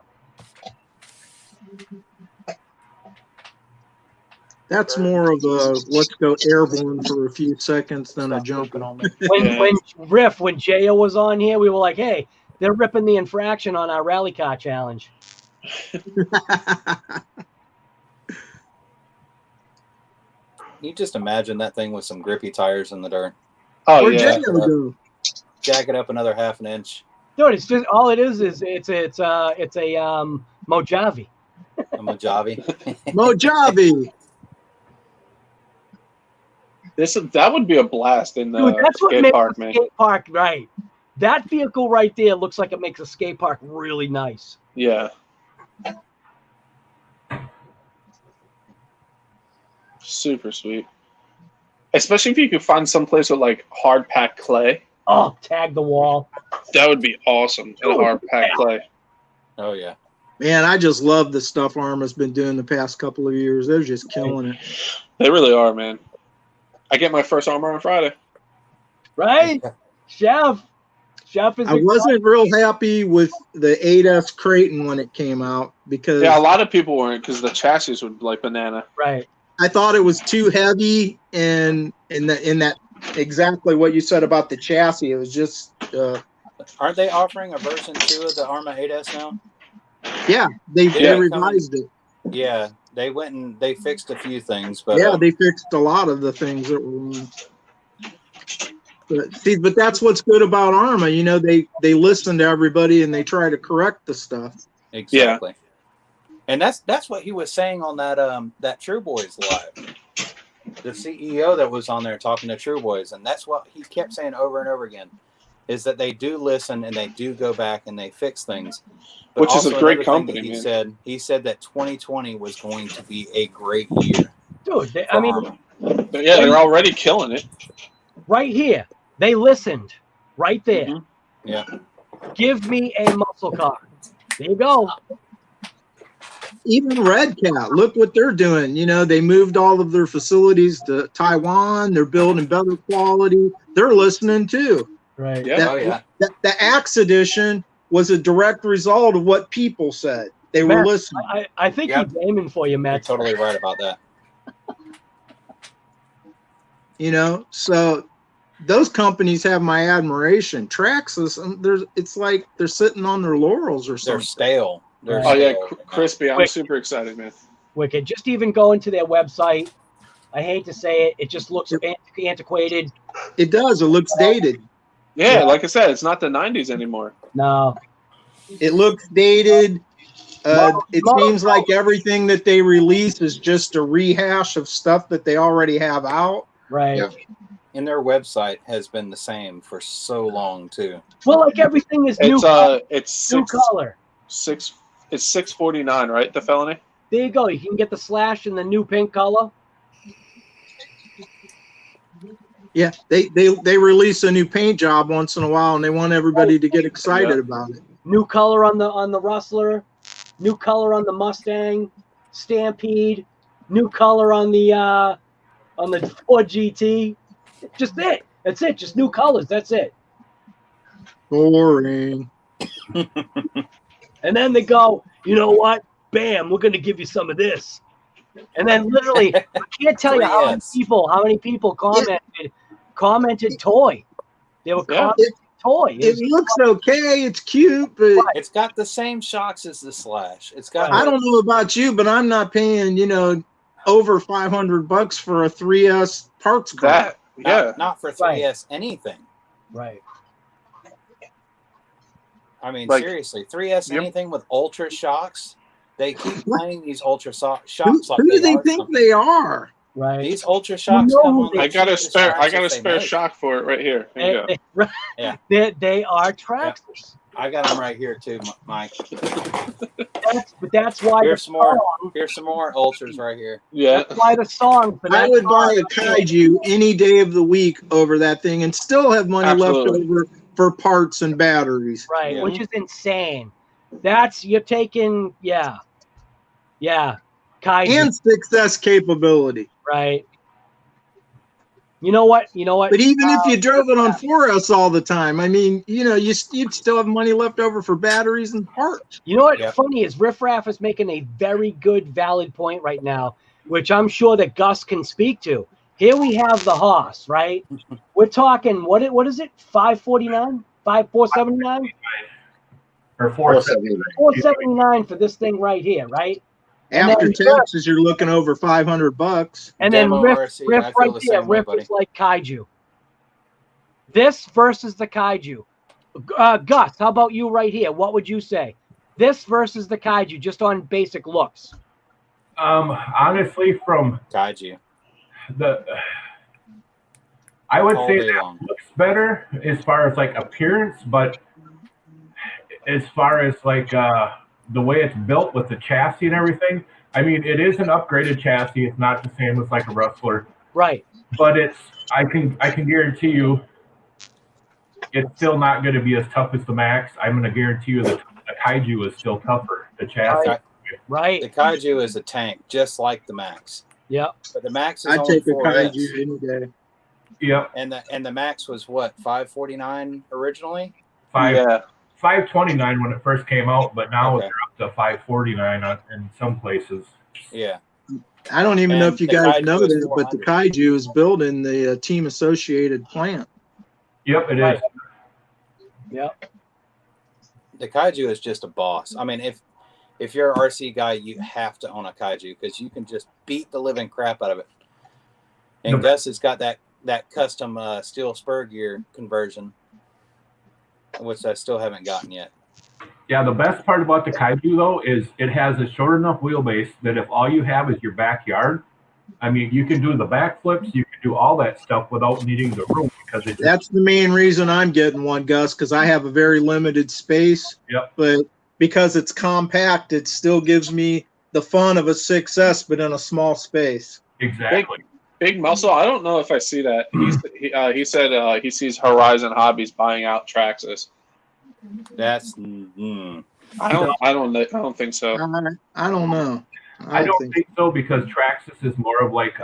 That's more of a let's go airborne for a few seconds than a jump. When J.O. was on here, we were like, hey, they're ripping the infraction on our rally car challenge. You just imagine that thing with some grippy tires in the dirt. Oh Where'd yeah. J.O. go? Jack it up another half an inch. Dude, it's just all it is it's a Mojave. A Mojave. Mojave. That would be a blast in the Dude, that's what skate makes park, a man. skate park, right? That vehicle right there looks like it makes a skate park really nice. Yeah. Super sweet. Especially if you could find some place with like hard packed clay. Oh, tag the wall. That would be awesome. In hard packed clay. Oh yeah. Man, I just love the stuff ARRMA's been doing the past couple of years. They're just killing it. They really are, man. I get my first ARRMA on Friday. Right? Chef is I wasn't real happy with the 8S Creighton when it came out because Yeah, a lot of people weren't because the chassis would like banana. right. I thought it was too heavy and in that exactly what you said about the chassis. It was just Aren't they offering a version 2 of the ARRMA 8S now? yeah, they Yeah, revised it. Yeah, they went and they fixed a few things, but Yeah, they fixed a lot of the things that were wrong. But that's what's good about ARRMA. You know, they listen to everybody and they try to correct the stuff. exactly. Yeah. And that's what he was saying on that True Boys live. The CEO that was on there talking to True Boys, and that's what he kept saying over and over again, is that they do listen and they do go back and they fix things. But Which is a great company, he man. He said that 2020 was going to be a great year. Dude, ARRMA. But yeah, they're already killing it. right here, they listened. Right there. Mm-hmm. Yeah. Give me a muscle car. There you go. Even Redcat, look what they're doing. You know, they moved all of their facilities to Taiwan. They're building better quality. They're listening too. Right. Yeah. The Axe Edition was a direct result of what people said. They were Matt, listening. I think Yep. he's aiming for you, You're Matt. totally right about that. You know, so those companies have my admiration. Traxxas, it's like they're sitting on their laurels or They're something. stale. They're Oh yeah, stale. crispy. I'm Wait. super excited, man. Wicked. Just even going to their website. I hate to say it. It just looks antiquated. It does. It looks dated. Yeah, like I said, it's not the 90s anymore. No. It looks dated. It seems like everything that they release is just a rehash of stuff that they already have out. Right. Yeah. And their website has been the same for so long too. Well, like everything is new. It's New color. It's $649, right? The felony. There you go. You can get the slash in the new pink color. Yeah, they release a new paint job once in a while, and they want everybody to get excited about it. New color on the Rustler. New color on the Mustang. Stampede. New color on the Ford GT. Just it. That's it. Just new colors. That's it. Boring. And then they go, you know what? Bam, we're going to give you some of this. And then literally, I can't tell you how many people commented commented toy. They were Yeah. commented toy. It looks okay. It's cute, but It's got the same shocks as the Slash. It's got. I don't know about you, but I'm not paying, over $500 for a 3S parts cart. Not for 3S anything. Right. I mean, Like, seriously, 3S anything with ultra shocks. They keep playing these ultra shocks Who like do they are think something. they are? Right. These ultra shocks come on. I got a spare. I got a spare shock. shock for it right here. Here you go. Yeah. They are Traxxas. I got them right here too, Mike. That's why Here's some more. Here's some more ultras right here. Yeah. That's why the song. I would buy a kaiju any day of the week over that thing and still have money Absolutely. left over for parts and batteries. Right, Yeah. which is insane. You're taking, yeah, kaiju, And 6S capability. right? You know what? But even if you drove it on 4S all the time, I mean, you'd still have money left over for batteries and parts. You know what? Yeah. Funny is Riff Raff is making a very good, valid point right now, which I'm sure that Gus can speak to. Here we have the Haas, right? We're talking what is it? 549, 479, Or 479. 479 for this thing right here, right? And After then- taxes, you're looking over $500. And then Demo Riff RC, I right feel the there, same way, Riff buddy. is like kaiju. This versus the kaiju. Gus, how about you right here? What would you say? This versus the kaiju, just on basic looks. Honestly, from Kaiju. I would All say day that long. looks better as far as like appearance, but as far as like the way it's built with the chassis and everything, I mean, it is an upgraded chassis. It's not the same as like a Rustler, Right. but I can guarantee you, it's still not going to be as tough as the Max. I'm going to guarantee you that the Kaiju is still tougher. The chassis. Right. The Kaiju is a tank, just like the Max. Yep. But the Max is I'd only take a 4S. kaiju any day. Yep. And the Max was what, 549 originally? 529 when it first came out, but now Okay. they're up to 549 in some places. Yeah. I don't even know And if you the guys kaiju know is that, but the 400. kaiju is built in the Team Associated plant. Yep, it Right. is. Yep. The Kaiju is just a boss. I mean, if you're an RC guy, you have to own a Kaiju because you can just beat the living crap out of it. And Yep. Gus has got that custom steel spur gear conversion, which I still haven't gotten yet. Yeah, the best part about the Kaiju, though, is it has a short enough wheelbase that if all you have is your backyard, I mean, you can do the backflips, you can do all that stuff without needing the room because it That's the main reason I'm getting one, Gus, because I have a very limited space. Yep. But because it's compact, it still gives me the fun of a 6S, but in a small space. exactly. Big Muscle. I don't know if I see that. He said he sees Horizon Hobbies buying out Traxxas. That's I don't think so. I don't know. I don't think so because Traxxas is more of like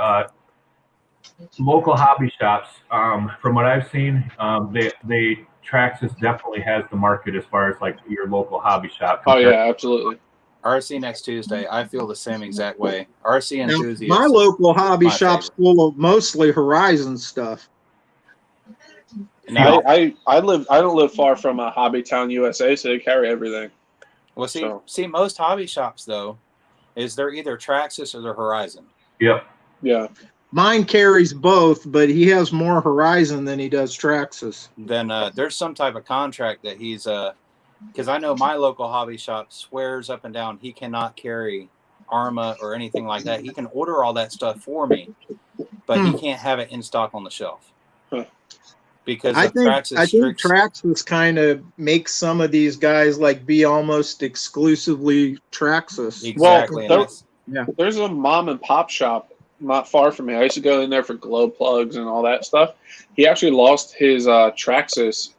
local hobby shops. From what I've seen, Traxxas definitely has the market as far as like your local hobby shop. Oh yeah, absolutely. RC next Tuesday. I feel the same exact way. RC Now, enthusiasts. my local hobby my shop's full of mostly Horizon stuff. No, I don't live far from Hobbytown, USA, so they carry everything. well, So- see, most hobby shops though, is they're either Traxxas or they're Horizon. Yep. Yeah. Mine carries both, but he has more Horizon than he does Traxxas. Then there's some type of contract that he's because I know my local hobby shop swears up and down he cannot carry ARRMA or anything like that. He can order all that stuff for me, but he can't have it in stock on the shelf because I of think Traxxas Traxxas kind of makes some of these guys like be almost exclusively Traxxas. Exactly. Well, and that's- There's a mom and pop shop not far from me. I used to go in there for glow plugs and all that stuff. He actually lost his Traxxas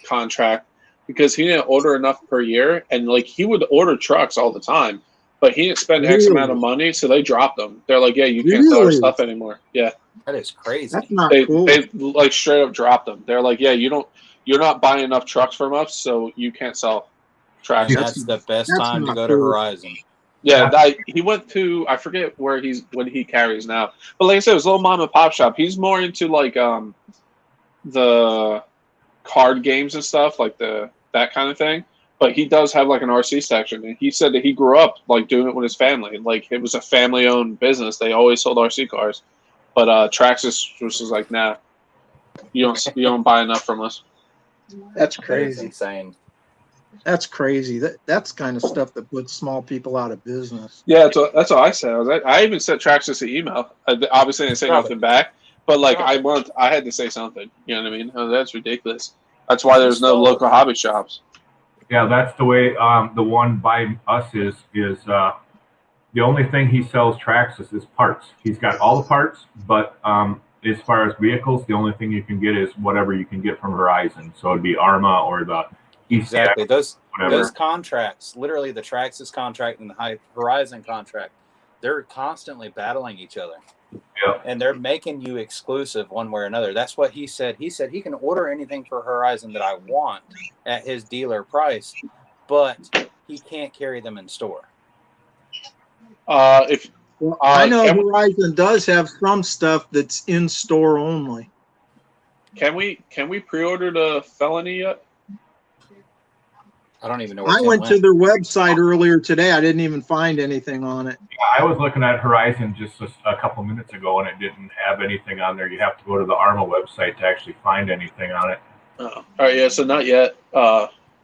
contract because he didn't order enough per year, and like he would order trucks all the time, but he didn't spend X amount of money, so they dropped him. They're like, "Yeah, you can't sell our Really? stuff anymore." Yeah, that is crazy. That's not they cool. like straight up dropped them. They're like, "Yeah, you're not buying enough trucks from us, so you can't sell Traxxas." That's the best That's time to not go to cool. Horizon. Yeah, he went to, I forget what he carries now, but like I said, it was a little mom and pop shop. He's more into like the card games and stuff, like that kind of thing. But he does have like an RC section, and he said that he grew up like doing it with his family. Like it was a family-owned business. They always sold RC cars, but Traxxas was just like, nah, you don't buy enough from us. That's That is crazy. insane. That's crazy. That's kind of stuff that puts small people out of business. Yeah, that's what I said. I even sent Traxxas an email. Obviously, I didn't say nothing back, but like I had to say something. You know what I mean? That's ridiculous. That's why there's no local hobby shops. Yeah, that's the way the one by us is the only thing he sells Traxxas is parts. He's got all the parts, but as far as vehicles, the only thing you can get is whatever you can get from Horizon. So it'd be ARRMA or the Exactly. Those whatever. contracts, literally the Traxxas contract and the Horizon contract, they're constantly battling each other. Yeah. And they're making you exclusive one way or another. That's what he said. He said he can order anything for Horizon that I want at his dealer price, but he can't carry them in store. I know Horizon does have some stuff that's in store only. Can we pre-order the Felony yet? I don't even know where I went to their website earlier today. I didn't even find anything on it. I was looking at Horizon just a couple minutes ago, and it didn't have anything on there. You have to go to the ARRMA website to actually find anything on it. Oh. All right, yeah. So not yet,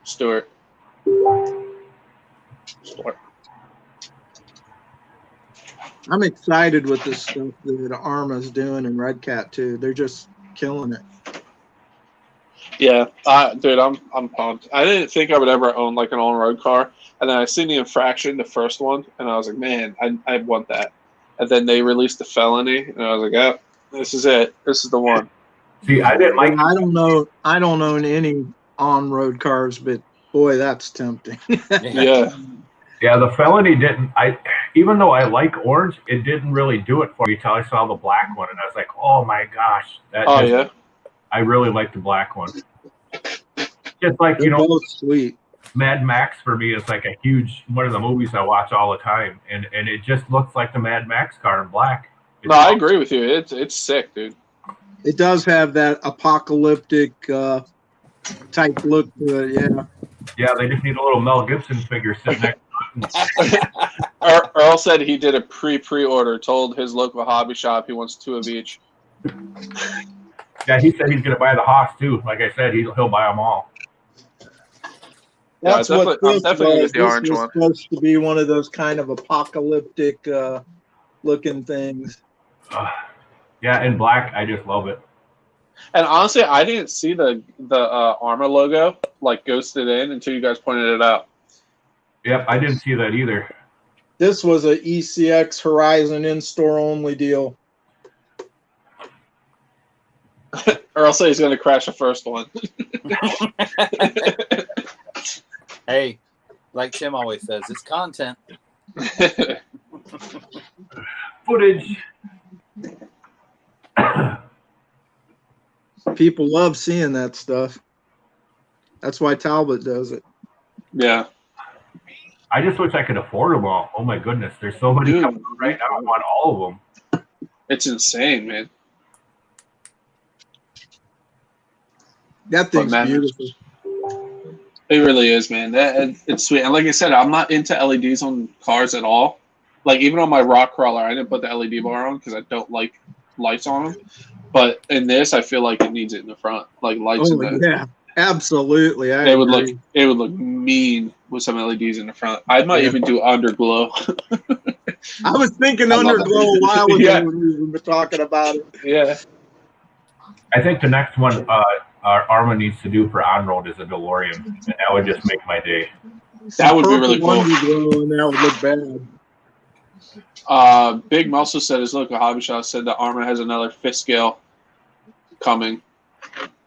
Stuart. I'm excited with this stuff that ARRMA's doing and Redcat too. They're just killing it. Yeah, dude, I'm pumped. I didn't think I would ever own like an on-road car, and then I seen the Infraction, the first one, and I was like, man, I want that. And then they released the Felony, and I was like, yeah, this is it. This is the one. See, I didn't like. I don't own any on-road cars, but boy, that's tempting. Yeah. Yeah, the Felony didn't. Even though I like orange, it didn't really do it for me until I saw the black one, and I was like, oh my gosh, Yeah. I really like the black one. Just like, They're both sweet. Mad Max for me is like a huge one of the movies I watch all the time, and it just looks like the Mad Max car in black. No, I agree with you. It's sick, dude. It does have that apocalyptic type look to it, yeah. Yeah, they just need a little Mel Gibson figure sitting next to it. Earl said he did a pre-order, told his local hobby shop he wants 2 of each. Yeah, he said he's going to buy the Haas too. Like I said, he'll buy them all. That's I'm what definitely with the orange was one. supposed to be one of those kind of apocalyptic looking things. Yeah, in black, I just love it. And honestly, I didn't see the ARRMA logo like ghosted in until you guys pointed it out. Yep, I didn't see that either. This was a ECX Horizon in-store only deal. Earl said he's going to crash the first one. Hey, like Tim always says, it's content. Footage. People love seeing that stuff. That's why Talbot does it. Yeah. I just wish I could afford them all. Oh my goodness, there's so many coming out right now. I want all of them. It's insane, man. That thing's beautiful. It really is, man. It's sweet. And like I said, I'm not into LEDs on cars at all. Like even on my rock crawler, I didn't put the LED bar on because I don't like lights on them. But in this, I feel like it needs it in the front, like lights in the. Yeah, absolutely. It would look mean with some LEDs in the front. I might even do underglow. I was thinking underglow a while ago when we were talking about it. Yeah. I think the next one ARRMA needs to do for on-road is a DeLorean, and that would just make my day. That would be really cool. Underglow, and that would look bad. Big Muscle said his local hobby shop said that ARRMA has another 5th scale coming,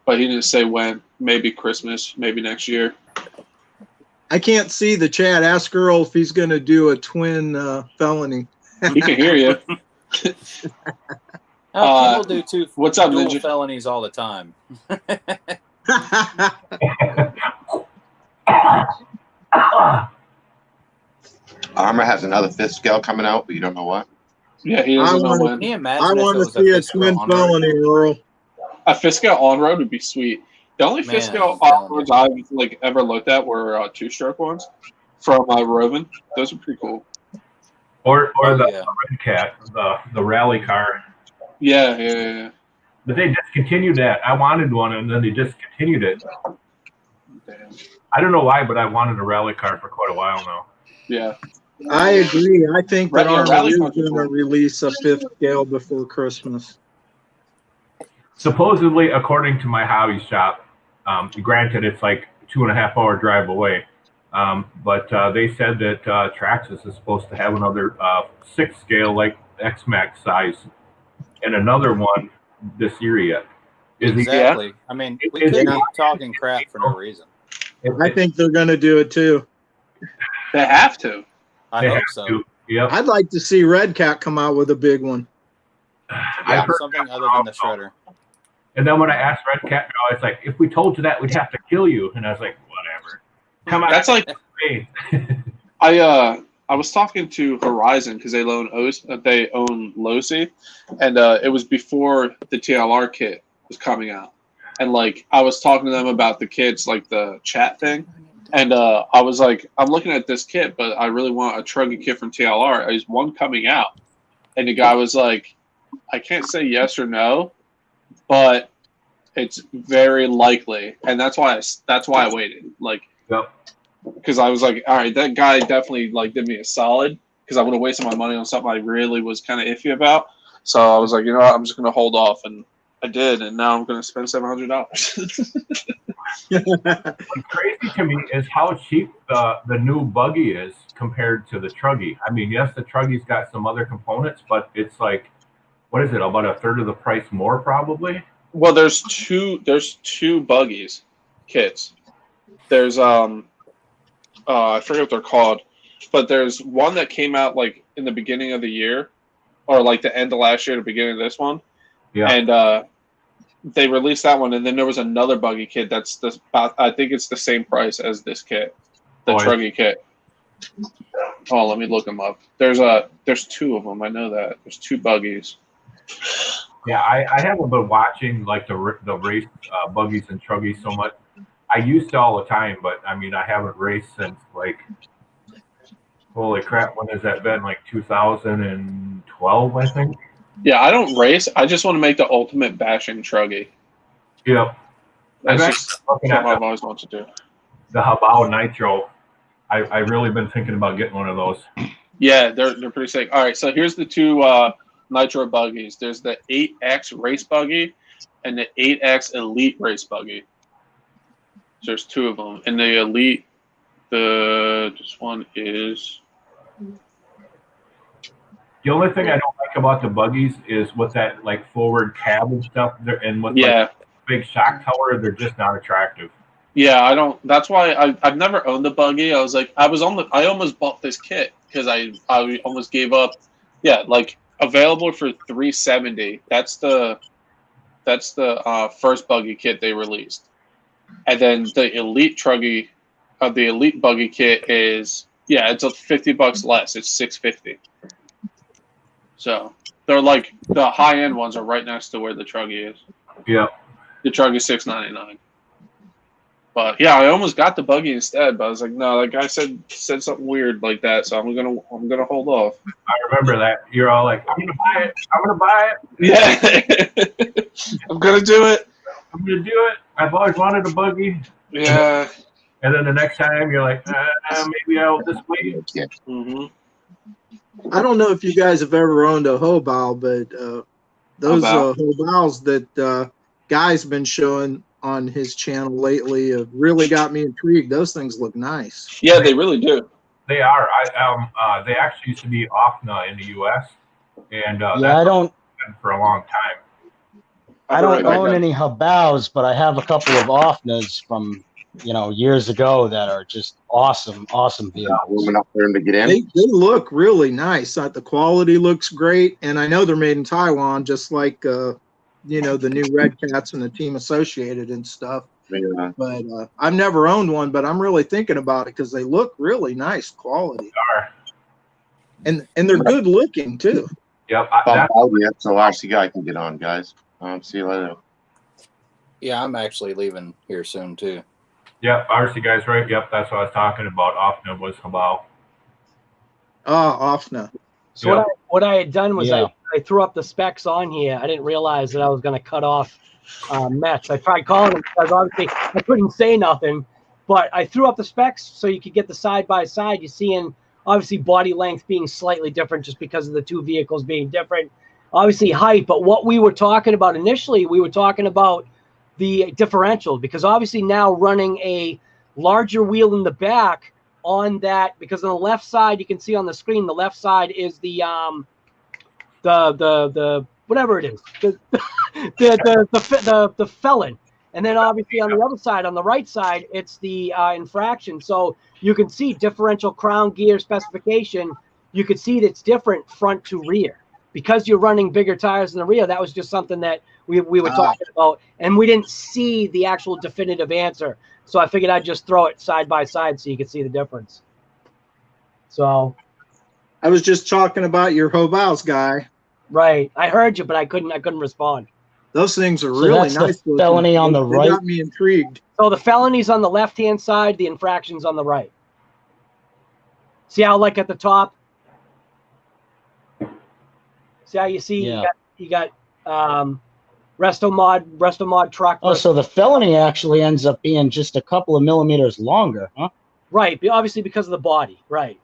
but he didn't say when. Maybe Christmas, maybe next year. I can't see the chat. Ask Earl if he's going to do a twin Felony. He can hear you. People do two. What's up, dual Ninja? felonies all the time. ARRMA has another 5th scale coming out, but you don't know what. Yeah, he doesn't know when. Can you I imagine if it want to was a see a fifth twin scale on road? felony, Earl. A fifth scale on road would be sweet. The only Man, fifth scale I'm on telling roads I've like ever looked at were 2-stroke ones from Roman. Those are pretty cool. Or Oh, the yeah. Redcat, the rally car. Yeah. But they discontinued that. I wanted one, and then they discontinued it. Damn. I don't know why, but I wanted a rally car for quite a while now. Yeah. I agree. I think that Yeah, ARRMA rally is cars are going to cool. release a 5th scale before Christmas. Supposedly, according to my hobby shop, granted it's like 2.5-hour drive away, but they said that Traxxas is supposed to have another 6th scale, like XMAXX size, and another one this year yet. Exactly. I mean, we couldn't be talking crap for no reason. I think they're going to do it too. They have to. I hope so. Yep. I'd like to see Redcat come out with a big one. Yeah, something other than the shredder. And then when I asked Redcat, it's like, if we told you that, we'd have to kill you. And I was like, whatever. Come on. That's like I was talking to Horizon because they own LOSI, and it was before the TLR kit was coming out. And like I was talking to them about the kits, like the chat thing. And I was like, I'm looking at this kit, but I really want a truggy kit from TLR. Is one coming out? And the guy was like, I can't say yes or no, but it's very likely. And that's why I waited. Like, because I was like, all right, that guy definitely like did me a solid because I would have wasted my money on something I really was kind of iffy about. So I was like, you know what, I'm just going to hold off. And I did. And now I'm going to spend $700. What's crazy to me is how cheap the new buggy is compared to the truggy. I mean, yes, the truggy's got some other components, but it's like, what is it, about a third of the price more probably? Well, there's two buggies kits. There's I forget what they're called, but there's one that came out like in the beginning of the year, or like the end of last year, the beginning of this one. Yeah. And they released that one, and then there was another buggy kit that's I think it's the same price as this kit, the truggy kit. Oh, let me look them up. There's two of them. I know that there's two buggies. Yeah, I haven't been watching like the race buggies and truggies so much. I used to all the time, but I mean, I haven't raced since like, holy crap, when has that been? Like 2012, I think. Yeah, I don't race. I just want to make the ultimate bashing truggy. Yep. That's just something I've always wanted to do. The Hobao Nitro. I've really been thinking about getting one of those. Yeah, they're pretty sick. All right, so here's the two Nitro buggies. There's the 8X race buggy and the 8X Elite race buggy. So there's two of them. And the Elite, this one is... The only thing I don't like about the buggies is with that like forward cab and stuff, and with like big shock tower, they're just not attractive. Yeah, I don't. That's why I've never owned a buggy. I was like, I almost bought this kit because I almost gave up. Yeah, like available for $370. That's the first buggy kit they released, and then the Elite truggy, the Elite buggy kit is it's $50 less. It's $650. So they're like the high end ones are right next to where the truggy is. Yeah, the truggy is $699. But yeah, I almost got the buggy instead, but I was like, no, that guy said something weird like that, so I'm gonna hold off. I remember that. You're all like, I'm gonna buy it. Yeah, I'm gonna do it. I've always wanted a buggy. Yeah. And then the next time you're like, maybe I'll just wait. Mm-hmm. I don't know if you guys have ever owned a Hobao, but those Hobaos that Guy's been showing on his channel lately have really got me intrigued. Those things look nice. Yeah, they really do. They are. They actually used to be OFNA in the U.S. and I don't for a long time. I don't own any Hobaos, but I have a couple of OFNAs from years ago that are just awesome vehicles. Moving up for him to get in. They look really nice. The quality looks great, and I know they're made in Taiwan, just like the new Redcats and the Team Associated and stuff. Yeah. But I've never owned one, but I'm really thinking about it because they look really nice quality. and they're good looking too. Yep. I'm out yet, so RC guy can get on, guys. See you later. Yeah, I'm actually leaving here soon too. Yep, RC guys, right? Yep, that's what I was talking about. Offna was Hobao. Offna. So Yep. what I had done was Yeah. I threw up the specs on here. I didn't realize that I was going to cut off Metz. I tried calling him because obviously I couldn't say nothing, but I threw up the specs so you could get the side by side. You're seeing obviously body length being slightly different just because of the two vehicles being different. Obviously height, but what we were talking about initially, we were talking about the differential, because obviously now running a larger wheel in the back on that, because on the left side you can see on the screen, the left side is the whatever it is, the FELON, and then obviously on the other side, on the right side, it's the Infraction. So you can see differential crown gear specification. You could see that it's different front to rear because you're running bigger tires in the rear. That was just something that we were talking about, and we didn't see the actual definitive answer. So I figured I'd just throw it side by side so you could see the difference. So I was just talking about your Hobao's guy. right, I heard you, but I couldn't respond. Those things are So really that's the nice. looking. felony on the They right? got me intrigued. So the felony's on the left-hand side, the Infraction's on the right. See how, like, at the top? See how you see Yeah. you got Resto Mod truck. Oh, so the felony actually ends up being just a couple of millimeters longer, huh? Right, obviously because of the body, right.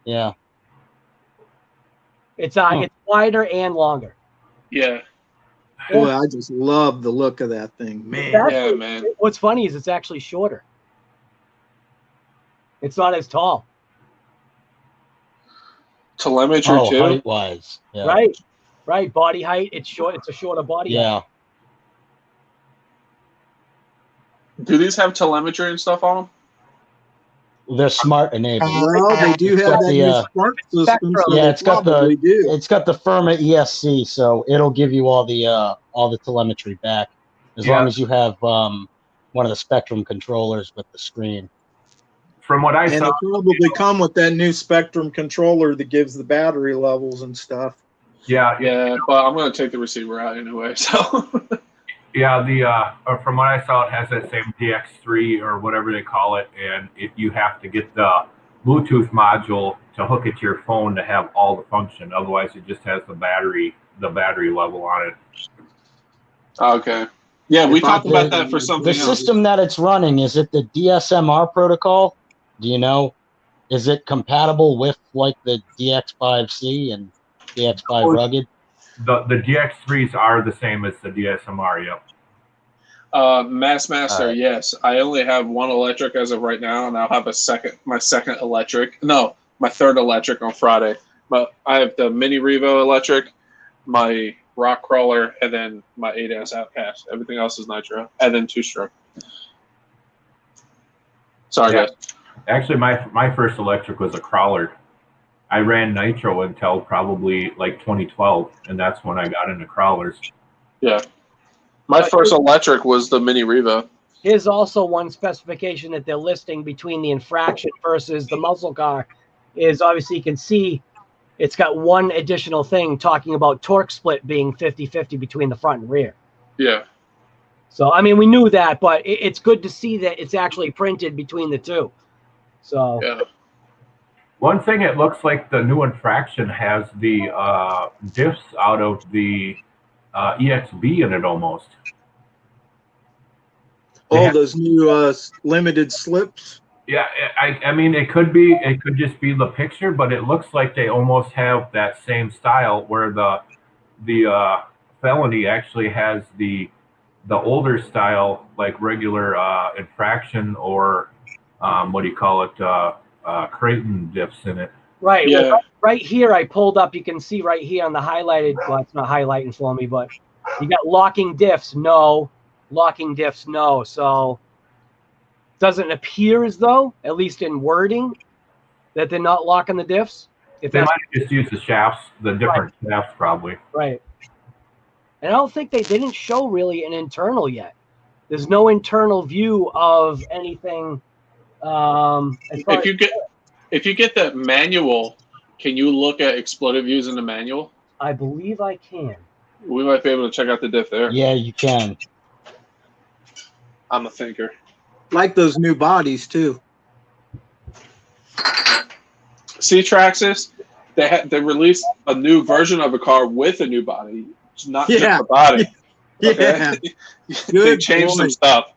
Yeah. It's wider and longer. Yeah. Boy, I just love the look of that thing, man. Yeah, man. What's funny is it's actually shorter. It's not as tall. Telemetry Oh, too. height-wise. Yeah. Right. Body height, it's short. It's a shorter body height. Yeah. Do these have telemetry and stuff on them? They're smart enabled. Well, they do It's have got that the, new smart system. So yeah, they it's got probably do. It's got the Firma ESC, so it'll give you all the telemetry back as Yeah. long as you have one of the Spectrum controllers with the screen. From what I And saw, it probably come with that new Spectrum controller that gives the battery levels and stuff. yeah, Yeah, but I'm gonna take the receiver out anyway. So yeah, from what I saw, it has that same DX3 or whatever they call it, and you have to get the Bluetooth module to hook it to your phone to have all the function. Otherwise, it just has the battery level on it. okay. Yeah, we talked about that for The something else. system that it's running, is it the DSMR protocol? Do you know? Is it compatible with like the DX5C and DX5 Rugged? The DX3s are the same as the DSMR. Yep. Master, Alright. yes. I only have one electric as of right now, and I'll have my second electric. No, my third electric on Friday. But I have the Mini Revo electric, my Rock Crawler, and then my 8S Outcast. Everything else is nitro, and then 2-stroke. Sorry, Yeah. guys. Actually, my first electric was a crawler. I ran nitro until probably like 2012, and that's when I got into crawlers. Yeah. My first electric was the Mini Revo. Here's also one specification that they're listing between the Infraction versus the muscle car is obviously you can see it's got one additional thing talking about torque split being 50-50 between the front and rear. Yeah. So, I mean, we knew that, but it's good to see that it's actually printed between the two. So, Yeah. One thing, it looks like the new Infraction has the diffs out of the EXB in it almost. Oh, those new limited slips. Yeah, I mean, it could just be the picture, but it looks like they almost have that same style where the Felony actually has the older style, like regular Infraction or what do you call it, Creighton diffs in it. right. Yeah. Well, right here, I pulled up. You can see right here on the highlighted. Well, it's not highlighting for me, but you got locking diffs, no. Locking diffs, no. So, doesn't appear as though, at least in wording, that they're not locking the diffs. If They that's might just use the shafts, the different shafts probably. right. And I don't think they didn't show really an internal yet. There's no internal view of anything. As far If you get If you get the manual, can you look at exploded views in the manual? I believe I can. We might be able to check out the diff there. Yeah, you can. I'm a thinker. Like those new bodies too. See, Traxxas, they released a new version of a car with a new body. It's not just Yeah. the body. Yeah. Okay? They Good changed some point. stuff.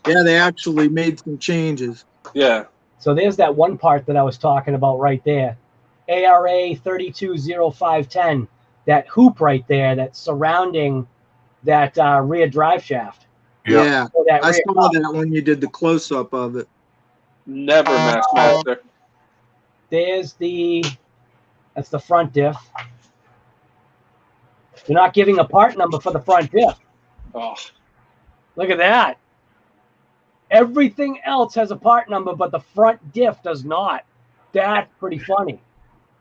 Yeah, they actually made some changes. Yeah. So there's that one part that I was talking about right there. ARA 320510, that hoop right there that's surrounding that rear drive shaft. Yeah. Or that I rear saw that when you did the close up of it. Never Master. That's the front diff. They're not giving a part number for the front diff. Oh, Look at that. Everything else has a part number, but the front diff does not. That's pretty funny.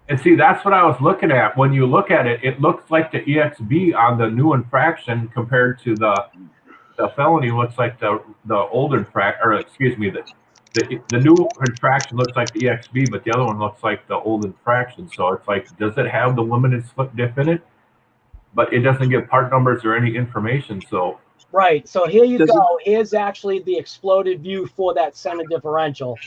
And see, that's what I was looking at. When you look at it, it looks like the EXB on the new infraction compared to the felony looks like the old infraction, or excuse me, the new infraction looks like the EXB, but the other one looks like the old infraction. So it's like, does it have the limited slip diff in it? But it doesn't give part numbers or any information. So Right. So here you go. Here's actually the exploded view for that center differential.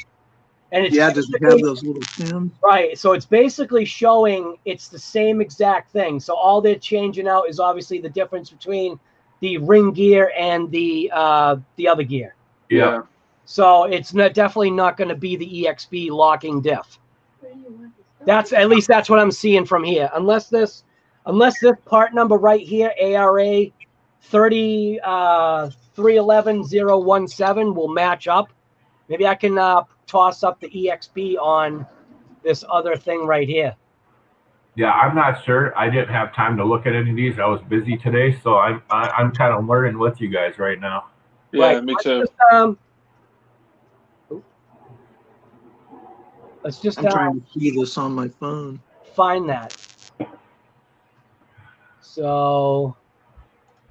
And it's Yeah, does it have those little pins? right. So it's basically showing it's the same exact thing. So all they're changing out is obviously the difference between the ring gear and the other gear. yeah. So it's definitely not going to be the EXB locking diff. That's at least that's what I'm seeing from here. Unless this part number right here, ARA 311-017 will match up. Maybe I can toss up the EXP on this other thing right here. Yeah, I'm not sure. I didn't have time to look at any of these. I was busy today, so I'm kind of learning with you guys right now. yeah, Right. me too. Let's just I'm trying to see this on my phone. find that. So,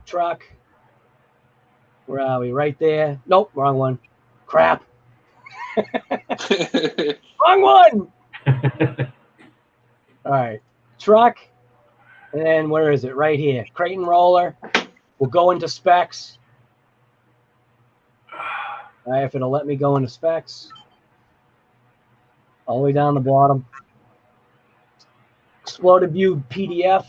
truck. Where are we? Right there. Nope, wrong one. Crap. Wrong one. All right. Truck. And then where is it? Right here. Crate and roller. We'll go into specs. All right, if it'll let me go into specs. All the way down the bottom. Exploded view PDF.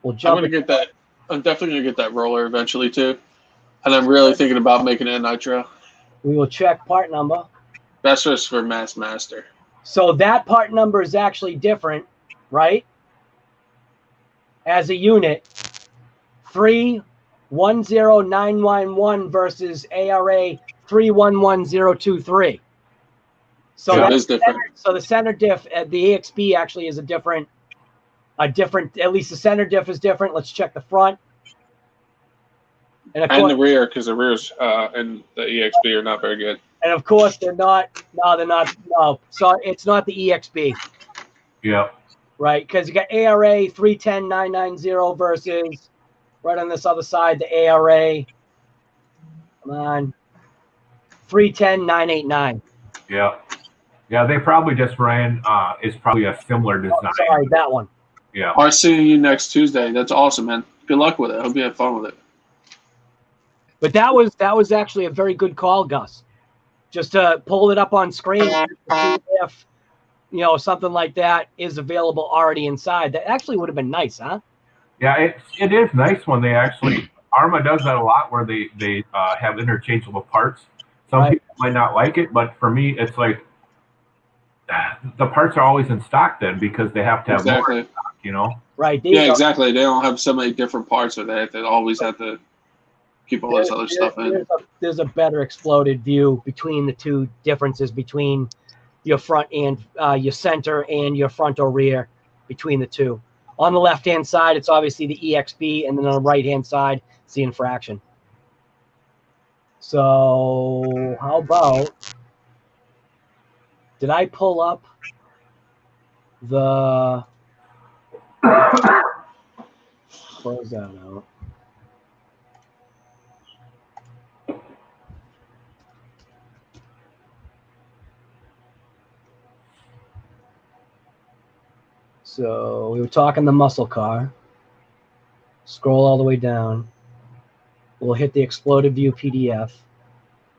We'll jump. I'm gonna get that. I'm definitely gonna get that roller eventually too, and I'm really thinking about making it a nitro. We will check part number. That's just for Master. So that part number is actually different, right? As a unit, 310911 versus ARA 311023. So Yeah, that it is different. so the center diff at the EXP actually is a different. At least the center diff is different. Let's check the front. And, And the rear, because the rears and the EXP are not very good. And of course, they're not. No, they're not. No, so it's not the EXB. Yeah. Right, because you got ARA 310990 versus right on this other side the ARA. Come on, 310989. Yeah. Yeah, they probably just ran. Is probably a similar design. Oh, sorry, that one. Yeah. I'll see you next Tuesday. That's awesome, man. Good luck with it. Hope you have fun with it. But that was actually a very good call, Gus. Just to pull it up on screen to see if something like that is available already inside. That actually would have been nice, huh? Yeah, it is nice when they actually ARRMA does that a lot where they have interchangeable parts. Some people might not like it, but for me, it's like the parts are always in stock then because they have to have more in stock, Right. Yeah, exactly. They don't have so many different parts of that. They always have to keep all this other stuff in. There's a better exploded view between the two differences between your front and your center and your front or rear between the two. On the left-hand side, it's obviously the EXB, and then on the right-hand side, it's the infraction. So how about, did I pull up the, close that out. So we were talking the muscle car. Scroll all the way down. We'll hit the exploded view PDF.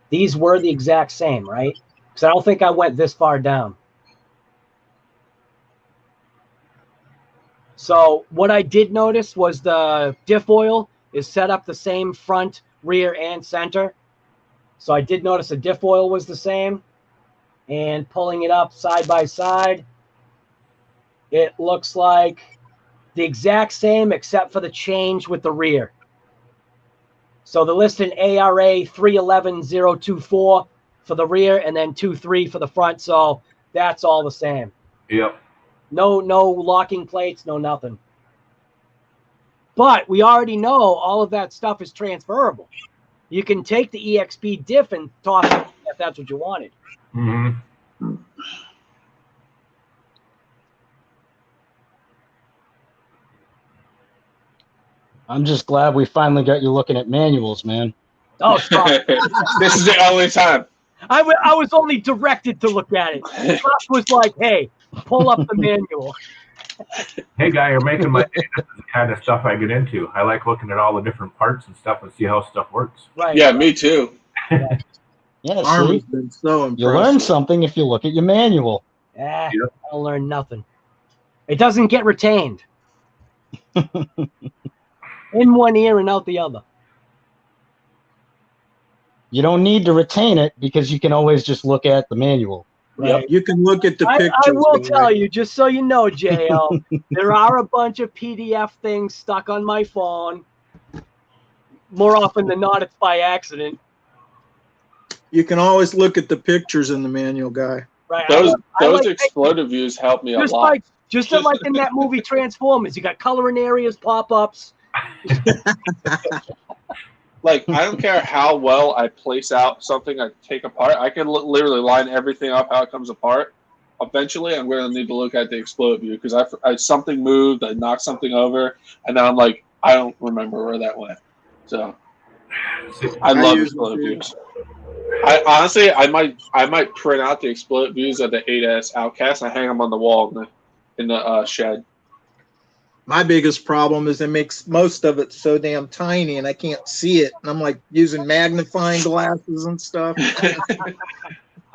These were the exact same, right? Because I don't think I went this far down. So what I did notice was the diff oil is set up the same front, rear, and center. So I did notice the diff oil was the same. And pulling it up side by side, it looks like the exact same except for the change with the rear. So they're listed ARA 311024 for the rear and then 23 for the front. So that's all the same. Yep. No locking plates, no nothing. But we already know all of that stuff is transferable. You can take the EXP diff and toss it if that's what you wanted. Mm-hmm. I'm just glad we finally got you looking at manuals, man. Oh, stop. This is the only time. I was only directed to look at it. Josh was like, hey, pull up the manual. Hey, guy, you're making my day. This is the kind of stuff I get into. I like looking at all the different parts and stuff and see how stuff works. Right. Yeah, me too. Yeah, Arma's see? been so impressive. You learn something if you look at your manual. Yeah, Yep. I'll learn nothing. It doesn't get retained. In one ear and out the other. You don't need to retain it because you can always just look at the manual. Right. You can look at the I pictures. will guys. tell you, just so you know, JL, there are a bunch of PDF things stuck on my phone. More often than not, it's by accident. You can always look at the pictures in the manual, guy. Right. Those I like exploded views help me a just lot. like in that movie Transformers, you got coloring areas, pop-ups. Like, I don't care how well I place out something I take apart. I can literally line everything up how it comes apart. Eventually, I'm going to need to look at the explode view because I something moved, I knocked something over, and now I'm like, I don't remember where that went. So, I love explode views. I honestly, I might print out the explode views of the 8S Outcast and hang them on the wall in the shed. My biggest problem is it makes most of it so damn tiny and I can't see it. And I'm like using magnifying glasses and stuff.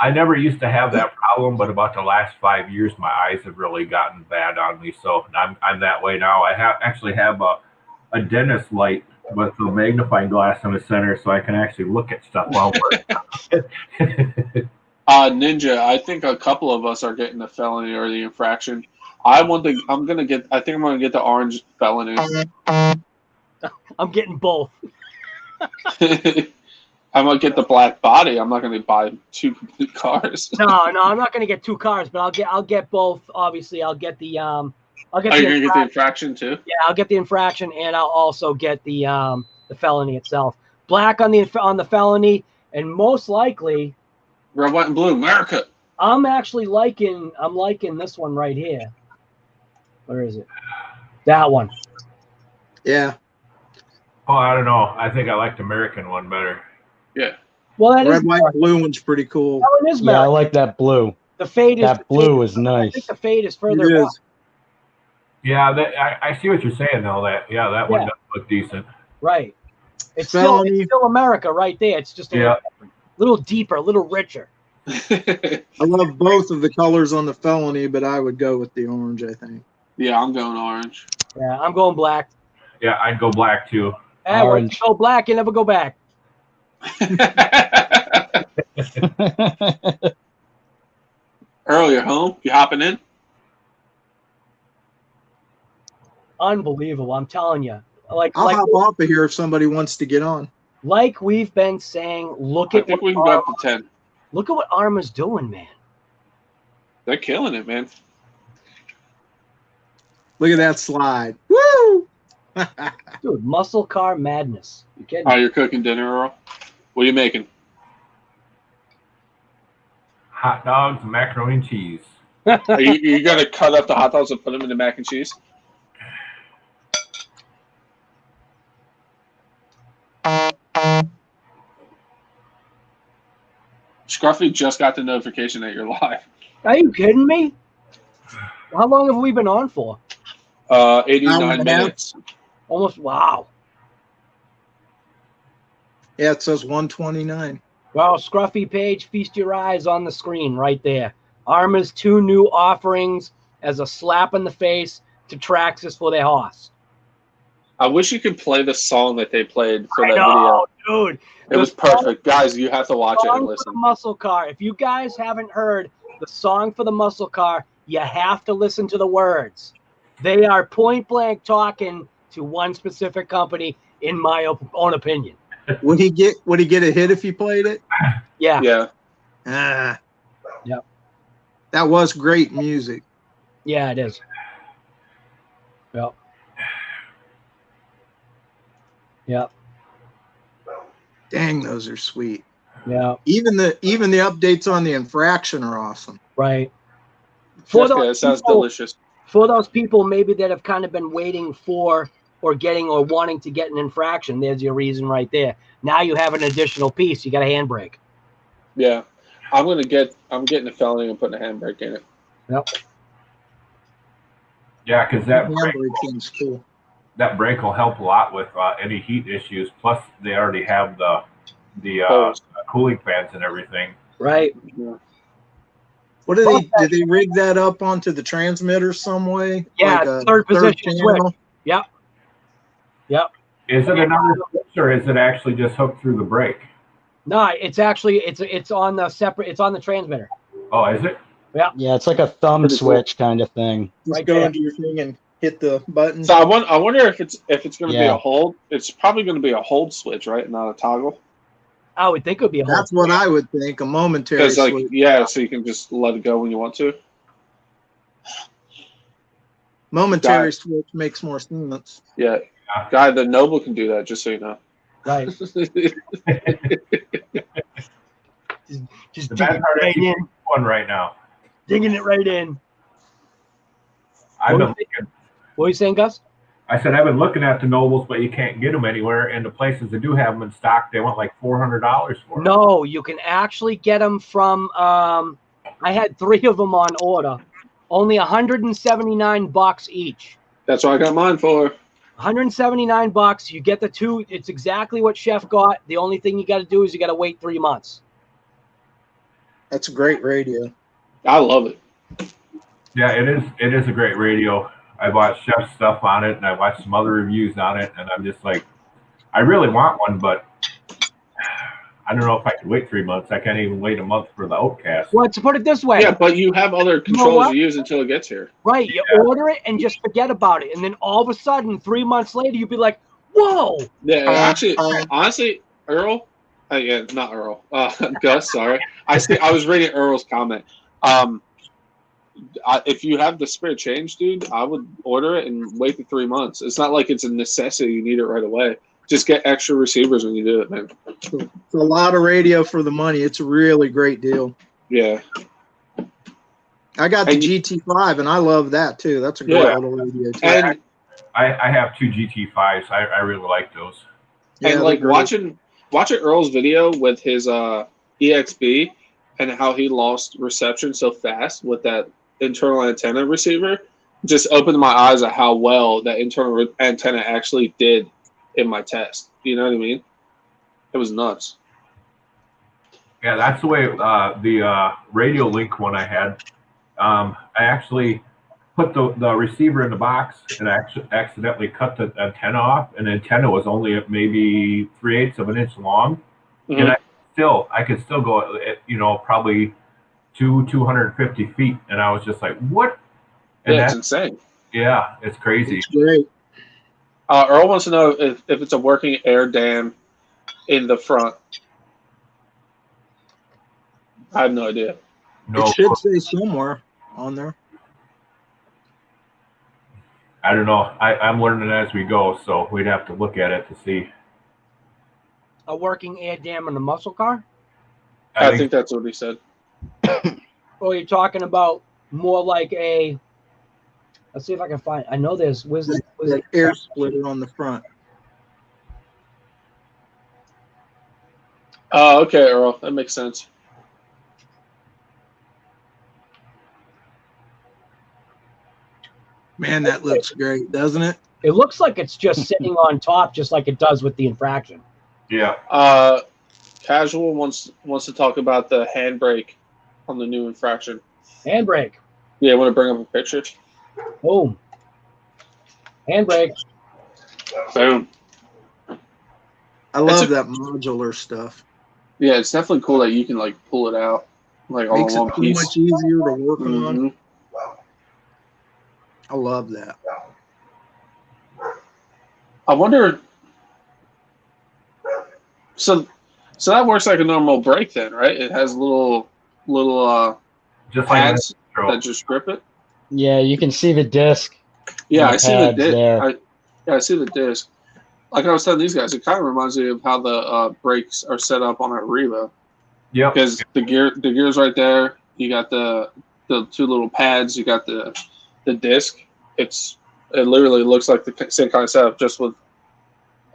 I never used to have that problem, but about the last 5 years, my eyes have really gotten bad on me. So I'm that way now. I actually have a dentist light with a magnifying glass in the center, so I can actually look at stuff while we're. Ninja, I think a couple of us are getting the felony or the infraction. I'm gonna get the orange felony. I'm getting both. I'm gonna get the black body. I'm not gonna buy two complete cars. No, I'm not gonna get two cars, but I'll get both. Obviously, I'll get the You're gonna get the infraction too? Yeah, I'll get the infraction, and I'll also get the felony itself. Black on the felony, and most likely red, white, and blue, America. I'm liking this one right here. Where is it? That one. Yeah. Oh, I don't know. I think I like the American one better. Yeah. Well, that Red, white, and blue one's pretty cool. That one is Yeah, I like that blue. The fade is That blue is I nice. think the fade is further It up. is. Yeah, I see what you're saying though. That one does look decent. Right. It's Felony. still America right there. It's just a little deeper, a little richer. I love both of the colors on the felony, but I would go with the orange, I think. Yeah, I'm going orange. Yeah, I'm going black. Yeah, I'd go black too. Hey, once you go black, you never go back. Earl, you're home? You hopping in? Unbelievable. I'm telling you. I'll hop off of here if somebody wants to get on. Like we've been saying, look I at think what we can go up to 10. Look at what ARRMA's doing, man. They're killing it, man. Look at that slide. Woo! Dude, muscle car madness. You kidding? Oh, you're cooking dinner, Earl? What are you making? Hot dogs, macaroni and cheese. Are you going to cut up the hot dogs and put them in the mac and cheese? Scruffy just got the notification that you're live. Are you kidding me? How long have we been on for? 89 minutes. Almost. Wow. Yeah, it says 129. Well, Scruffy Page, feast your eyes on the screen right there. ARRMA's 2 new offerings as a slap in the face to Traxxas for their horse. I wish you could play the song that they played for that video. video. Dude. It was perfect. Guys, you have to watch it and listen. The muscle car. If you guys haven't heard the song for the muscle car, you have to listen to the words. They are point blank talking to one specific company, in my own opinion. Would he get a hit if he played it? Yeah. Yeah. Yep. That was great music. Yeah, it is. Yep. Yep. Dang, those are sweet. Yeah. Even the updates on the Infraction are awesome. Right. Jessica, it sounds delicious. For those people maybe that have kind of been waiting for or getting or wanting to get an Infraction, there's your reason right there. Now you have an additional piece. You got a handbrake. Yeah. I'm getting a FELON and putting a handbrake in it. Yep. Yeah, because that handbrake seems cool. That brake will help a lot with any heat issues. Plus, they already have the cooling fans and everything. Right. Yeah. What do they? Did they rig that up onto the transmitter some way? Yeah, like a third position channel? switch. Yep. Yep. Is it another switch or is it actually just hooked through the brake? No, it's actually it's on the separate. It's on the transmitter. Oh, is it? Yeah. Yeah, it's like a thumb switch kind of thing. Just Right go there. into your thing and hit the button. So I wonder if it's going to be Yeah. a hold. It's probably going to be a hold switch, right? Not a toggle. I would think it would be a whole. That's what I would think. A momentary Because switch. yeah, so you can just let it go when you want to. Momentary switch makes more sense. Yeah. Guy, the Noble can do that, just so you know. Right. Just The digging bad it part right is in. one right now. Digging it right in. I've been What looking. What are you saying, Gus? I said I've been looking at the Nobles, but you can't get them anywhere. And the places that do have them in stock, they want like $400 for them. No, you can actually get them from. I had 3 of them on order. Only $179 each. That's what I got mine for. $179. You get the 2. It's exactly what Chef got. The only thing you got to do is you got to wait 3 months. That's a great radio. I love it. Yeah, it is. It is a great radio. I watched Chef's stuff on it, and I watched some other reviews on it, and I'm just like, I really want one, but I don't know if I can wait 3 months. I can't even wait a month for the Outcast. Well, to put it this way. Yeah, but you have other know controls what? to use until it gets here. Right. You order it and just forget about it. And then all of a sudden, 3 months later, you'd be like, whoa. Yeah, actually, honestly, Earl, yeah, not Earl, Gus, sorry. I was reading Earl's comment. If you have the spare change, dude, I would order it and wait the 3 months. It's not like it's a necessity. You need it right away. Just get extra receivers when you do it, man. It's a lot of radio for the money. It's a really great deal. Yeah. I got the GT5, and I love that too. That's a great little radio too. And I have 2 GT5s. I really like those. Yeah, and like they're great. watching Earl's video with his EXB and how he lost reception so fast with that internal antenna receiver just opened my eyes at how well that internal antenna actually did in my test. You know what I mean? It was nuts. Yeah, that's the way the Radio Link one I had. I actually put the receiver in the box and accidentally cut the antenna off, and the antenna was only maybe 3/8 of an inch long. Mm-hmm. And I could still go at, probably 250 feet, and I was just like, what? And Yeah, it's insane. Yeah, it's crazy. It's great. Earl wants to know if it's a working air dam in the front. I have no idea. No, It should say somewhere on there. I don't know. I'm learning as we go, so we'd have to look at it to see. A working air dam in the muscle car? I think that's what he said. Or you're talking about more like a. Let's see if I can find. I know there's. Was That air splitter on the front. Oh, okay, Earl. That makes sense. Man, that looks great, doesn't it? It looks like it's just sitting on top, just like it does with the Infraction. Yeah. Casual wants to talk about the handbrake on the new Infraction. Handbrake. Yeah, want to bring up a picture? Boom. Handbrake. Boom. I love that modular stuff. Yeah, it's definitely cool that you can like pull it out, like all Makes in it one too piece. much easier to work on. Mhm. I love that. I wonder. So that works like a normal brake then, right? It has little Just pads like that just grip it. Yeah, you can see the disc. Yeah, the I see the pads disc. there. I see the disc. Like I was telling these guys, it kind of reminds me of how the brakes are set up on a Revo. Yep. Because the gear's right there. You got the two little pads. You got the disc. It literally looks like the same kind of setup, just with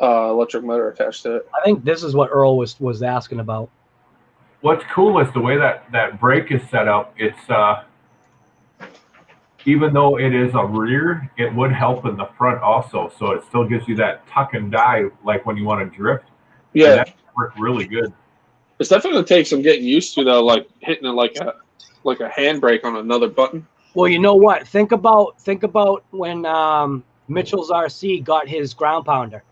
electric motor attached to it. I think this is what Earl was asking about. What's cool is the way that brake is set up. It's even though it is a rear, it would help in the front also. So it still gives you that tuck and dive, like when you want to drift. Yeah, and that worked really good. it's definitely gonna take some getting used to though, like hitting it like a handbrake on another button. Well, you know what? Think about when Mitchell's RC got his ground pounder.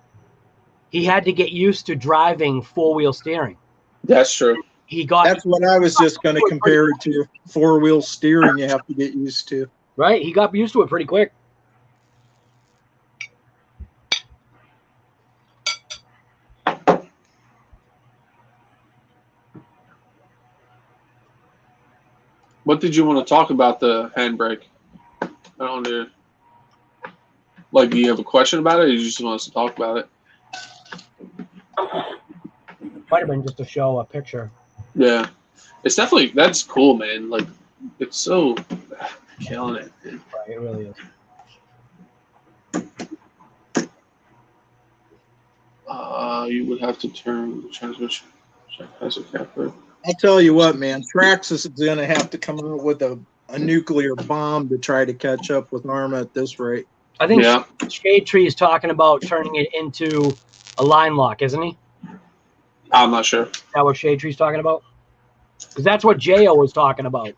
He had to get used to driving four-wheel steering. That's true. That's what I was just going to compare it to. Four-wheel steering you have to get used to. Right, he got used to it pretty quick. What did you want to talk about the handbrake? I don't know. Like, do you have a question about it, or you just want us to talk about it? Might have been just to show a picture. Yeah, it's definitely, that's cool, man. Like, it's so killing it, man. Right, it really is. You would have to turn the transmission. As a capper. I'll tell you what, man. Traxxas is going to have to come out with a nuclear bomb to try to catch up with ARRMA at this rate. I think Shade Tree is talking about turning it into a line lock, isn't he? I'm not sure. Is that what Shade Tree's talking about? Because that's what Jo was talking about.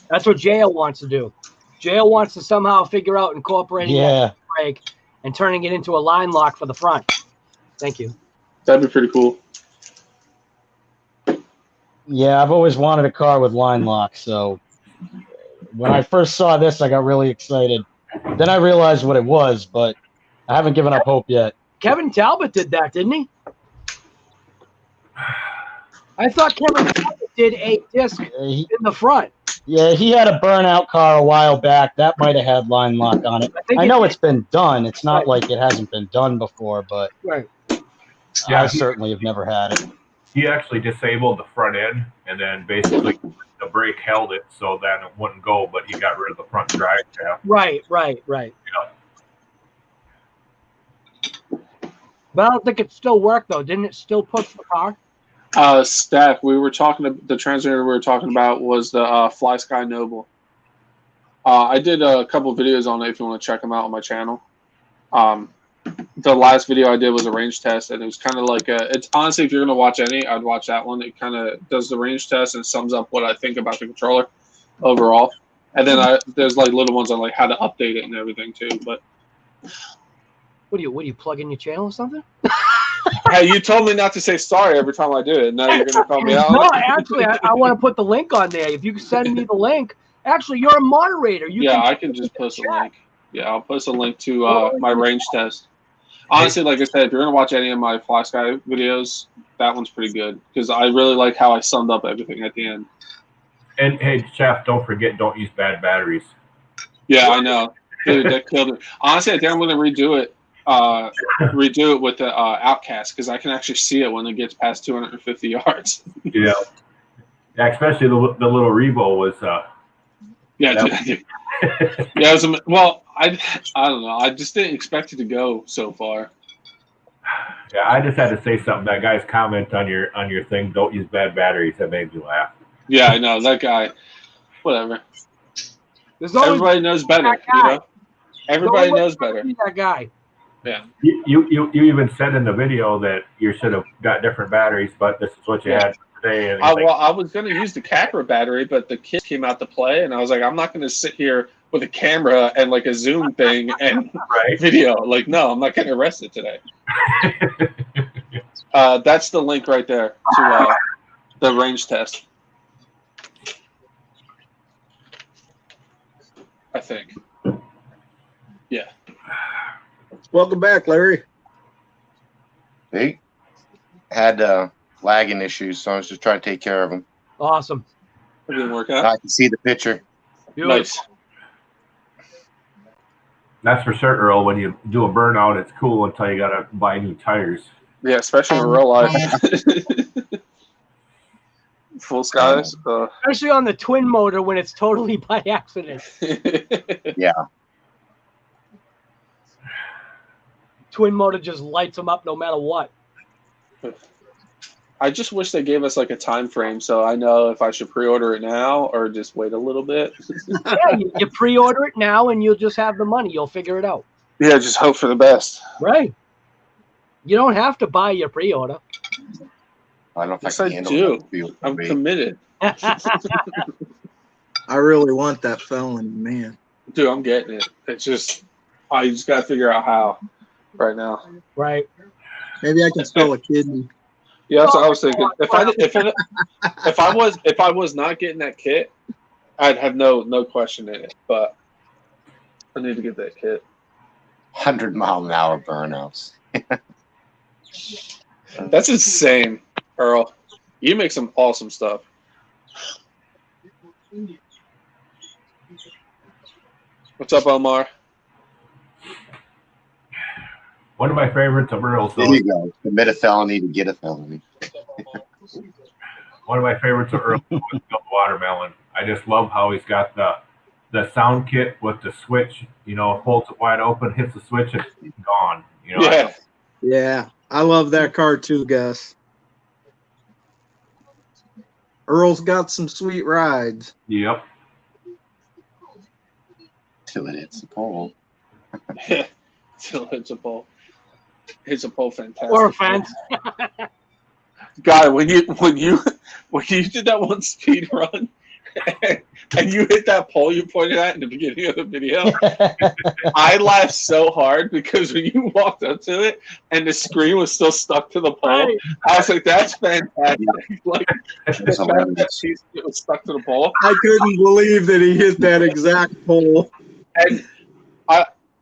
That's what Jo wants to do. Jo wants to somehow figure out incorporating that brake and turning it into a line lock for the front. Thank you. That'd be pretty cool. Yeah, I've always wanted a car with line lock, so when I first saw this, I got really excited. Then I realized what it was, but I haven't given up hope yet. Kevin Talbot did that, didn't he? I thought Kevin Talbot did a disc in the front. Yeah, he had a burnout car a while back. That might have had line lock on it. I know it's been done. It's not like it hasn't been done before, but I certainly have never had it. He actually disabled the front end, and then basically the brake held it so that it wouldn't go, but he got rid of the front drive shaft. Right. Yeah. But I don't think it still worked, though. Didn't it still push the car? Stack, the transmitter we were talking about was the Fly Sky Noble. I did a couple of videos on it if you want to check them out on my channel. The last video I did was a range test, and it was kind of like it's honestly, if you're going to watch any, I'd watch that one. It kind of does the range test and sums up what I think about the controller overall. And then there's like little ones on like how to update it and everything too. But what do you plug in your channel or something? hey, you told me not to say sorry every time I do it. Now you're going to call me out. No, actually, I want to put the link on there. If you can send me the link. Actually, you're a moderator. I can just post a link. Yeah, I'll post a link to my range test. Honestly, like I said, if you're going to watch any of my Fly Sky videos, that one's pretty good because I really like how I summed up everything at the end. And hey, Chef, don't forget, don't use bad batteries. Yeah, I know. Dude, that killed it. Honestly, I think I'm going to redo it with the Outcast because I can actually see it when it gets past 250 yards. Yeah, especially the little Revo was. I don't know. I just didn't expect it to go so far. Yeah, I just had to say something. That guy's comment on your thing, don't use bad batteries, that made me laugh. Yeah, I know that guy. Whatever. Everybody knows better, you know. Everybody Don't let knows better. be that guy. Yeah. You even said in the video that you should have got different batteries, but this is what you had today. And I was going to use the Capra battery, but the kit came out to play, and I was like, I'm not going to sit here with a camera and like a Zoom thing and video. Like, no, I'm not getting arrested today. That's the link right there to the range test. I think. Yeah. Welcome back, Larry. They had lagging issues, so I was just trying to take care of them. Awesome. It didn't work I out. can see the picture. Nice. that's for sure, Earl. When you do a burnout, it's cool until you gotta buy new tires. Yeah, especially in real life. Full skies. Especially on the twin motor when it's totally by accident. Yeah. Twin motor just lights them up no matter what. I just wish they gave us like a time frame so I know if I should pre-order it now or just wait a little bit. Yeah, you pre-order it now and you'll just have the money. You'll figure it out. Yeah, just hope for the best. Right. You don't have to buy your pre-order. I don't know if Yes, I I can handle do. it. I'm committed. I really want that felon, man. Dude, I'm getting it. It's just, I just got to figure out how right now. Right. Maybe I can sell a kidney. Yeah, that's what I was thinking. If I was not getting that kit, I'd have no question in it. But I need to get that kit. 100-mile-an-hour burnouts. That's insane, Earl. You make some awesome stuff. What's up, Omar? One of my favorites of Earl's. There you go. Commit a felony to get a felony. One of my favorites of Earl's was the watermelon. I just love how he's got the sound kit with the switch. You know, holds it wide open, hits the switch, and it's gone. You know. Yeah. Yeah, I love that car too, Gus. Earl's got some sweet rides. Yep. Till it hits the pole. Till hits a pole. Hits a pole, fantastic. Or a fence. Guy, when you did that one speed run and you hit that pole you pointed at in the beginning of the video, I laughed so hard because when you walked up to it and the screen was still stuck to the pole, Right. I was like, "That's fantastic!" Like It's the fact that hilarious. it was stuck to the pole, I couldn't believe that he hit that exact pole. and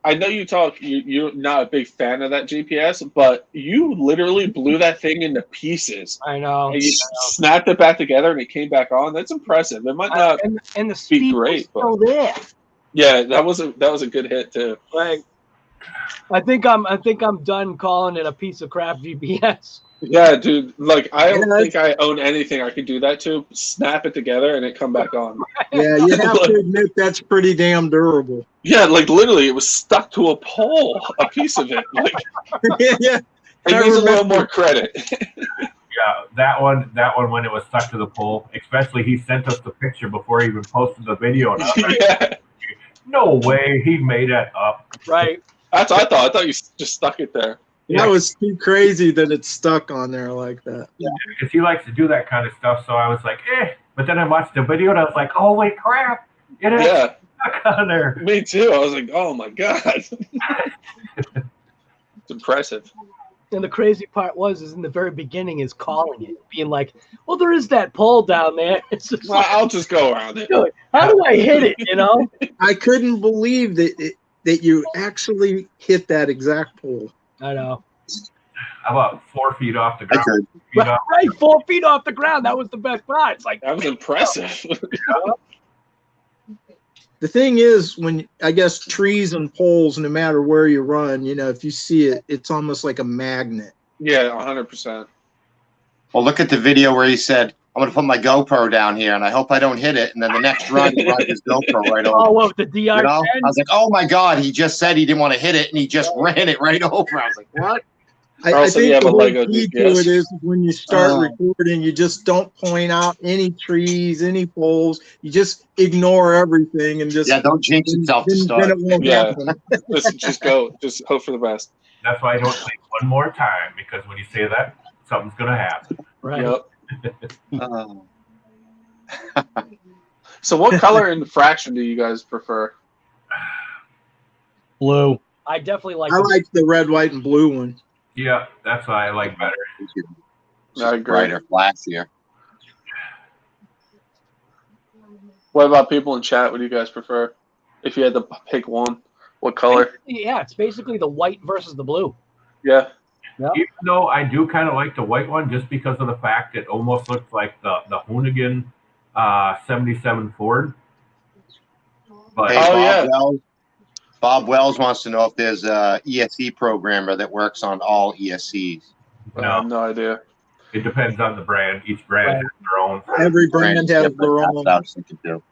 I know you're not a big fan of that GPS, but you literally blew that thing into pieces. I know. And you snapped it back together and it came back on. That's impressive. It might not And the speed great, was still there. Yeah, that was a good hit too. Like, I think I'm done calling it a piece of crap GPS. Yeah, dude. Like I don't Yeah, think I own anything I could do that to. Snap it together and it come back on. Yeah, you have to admit that's pretty damn durable. Yeah, like literally it was stuck to a pole, a piece of it. Like Yeah, it needs a little more credit. Yeah, that one when it was stuck to the pole, especially he sent us the picture before he even posted the video. And I was like, Yeah. no way, he made that up. Right. That's what I thought. I thought you just stuck it there. that was too crazy that it's stuck on there like that. Because he likes to do that kind of stuff, so I was like, eh. But then I watched the video and I was like, holy crap, it is Yeah. stuck on there. Me too. I was like, oh my God. It's impressive. And the crazy part is in the very beginning is calling it, being like, well, there is that pole down there. It's just Well, like, I'll just go around it. dude, how do I hit it, you know? I couldn't believe that you actually hit that exact pole. I know. About 4 feet off the I ground. could. Feet off. Right, 4 feet off the ground. That was the best part. It's like, That was impressive. The thing is, when I guess trees and poles, no matter where you run, you know, if you see it, it's almost like a magnet. Yeah, 100%. Well, look at the video where he said, I'm going to put my GoPro down here, and I hope I don't hit it. And then the next run, he brought his GoPro right over. oh, what, the DR10? You know? I was like, oh, my God, he just said he didn't want to hit it, and he just ran it right over. I was like, what? I Also, you think have the a whole Lego key to GPS. it is when you start Oh. recording, you just don't point out any trees, any poles. You just ignore everything and just Yeah, don't jinx yourself to then start. it won't Yeah. happen. Just go. Just hope for the best. That's why I don't say one more time, because when you say that, something's gonna happen. Right. Yep. Oh. So, what color infraction do you guys prefer? Blue. I definitely like. I like the red, white, and blue one. Yeah, that's what I like better. I agree. Brighter, flashier. What about people in chat? What do you guys prefer? If you had to pick one, what color? Yeah, it's basically the white versus the blue. Yeah. Even though I do kind of like the white one, just because of the fact it almost looks like the Hoonigan 77 Ford. But Hey, Oh, Bob yeah. Wells. Bob Wells wants to know if there's a ESC programmer that works on all ESCs. I have no idea. it depends on the brand. Each brand has their own. Every brand has different. their That's own. what I was thinking too.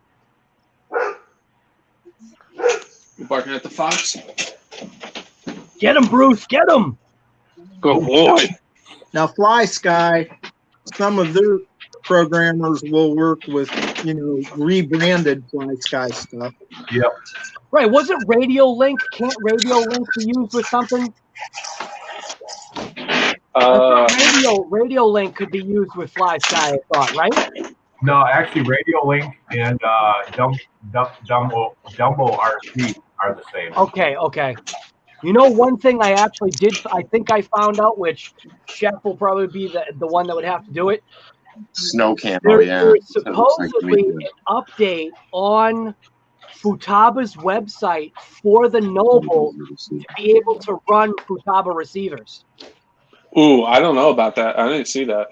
You barking at the fox? Get him, Bruce. Get him. Good boy. Now, Fly Sky, some of their programmers will work with, rebranded Fly Sky stuff. Yep. Right. Wasn't Radio Link? Can't Radio Link be used with something? I thought Radio Link could be used with Fly Sky, I thought, right? No, actually, Radio Link and Dumbo RC are the same. Okay. You know, one thing I actually did, I think I found out, which Chef will probably be the one that would have to do it. Snow camo, There's supposedly an update on Futaba's website for the Noble to be able to run Futaba receivers. Ooh, I don't know about that. I didn't see that.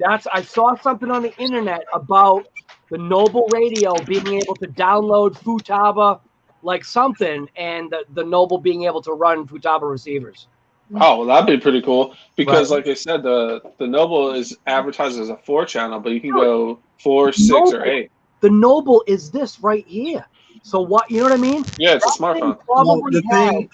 I saw something on the internet about the Noble radio being able to download Futaba like something, and the Noble being able to run Futaba receivers. Oh, well, that'd be pretty cool. Because, Right. like I said, the Noble is advertised as a 4-channel, but you can go 4, 6, or 8. The Noble is this right here. So what? You know what I mean? Yeah, it's a That thing smartphone. probably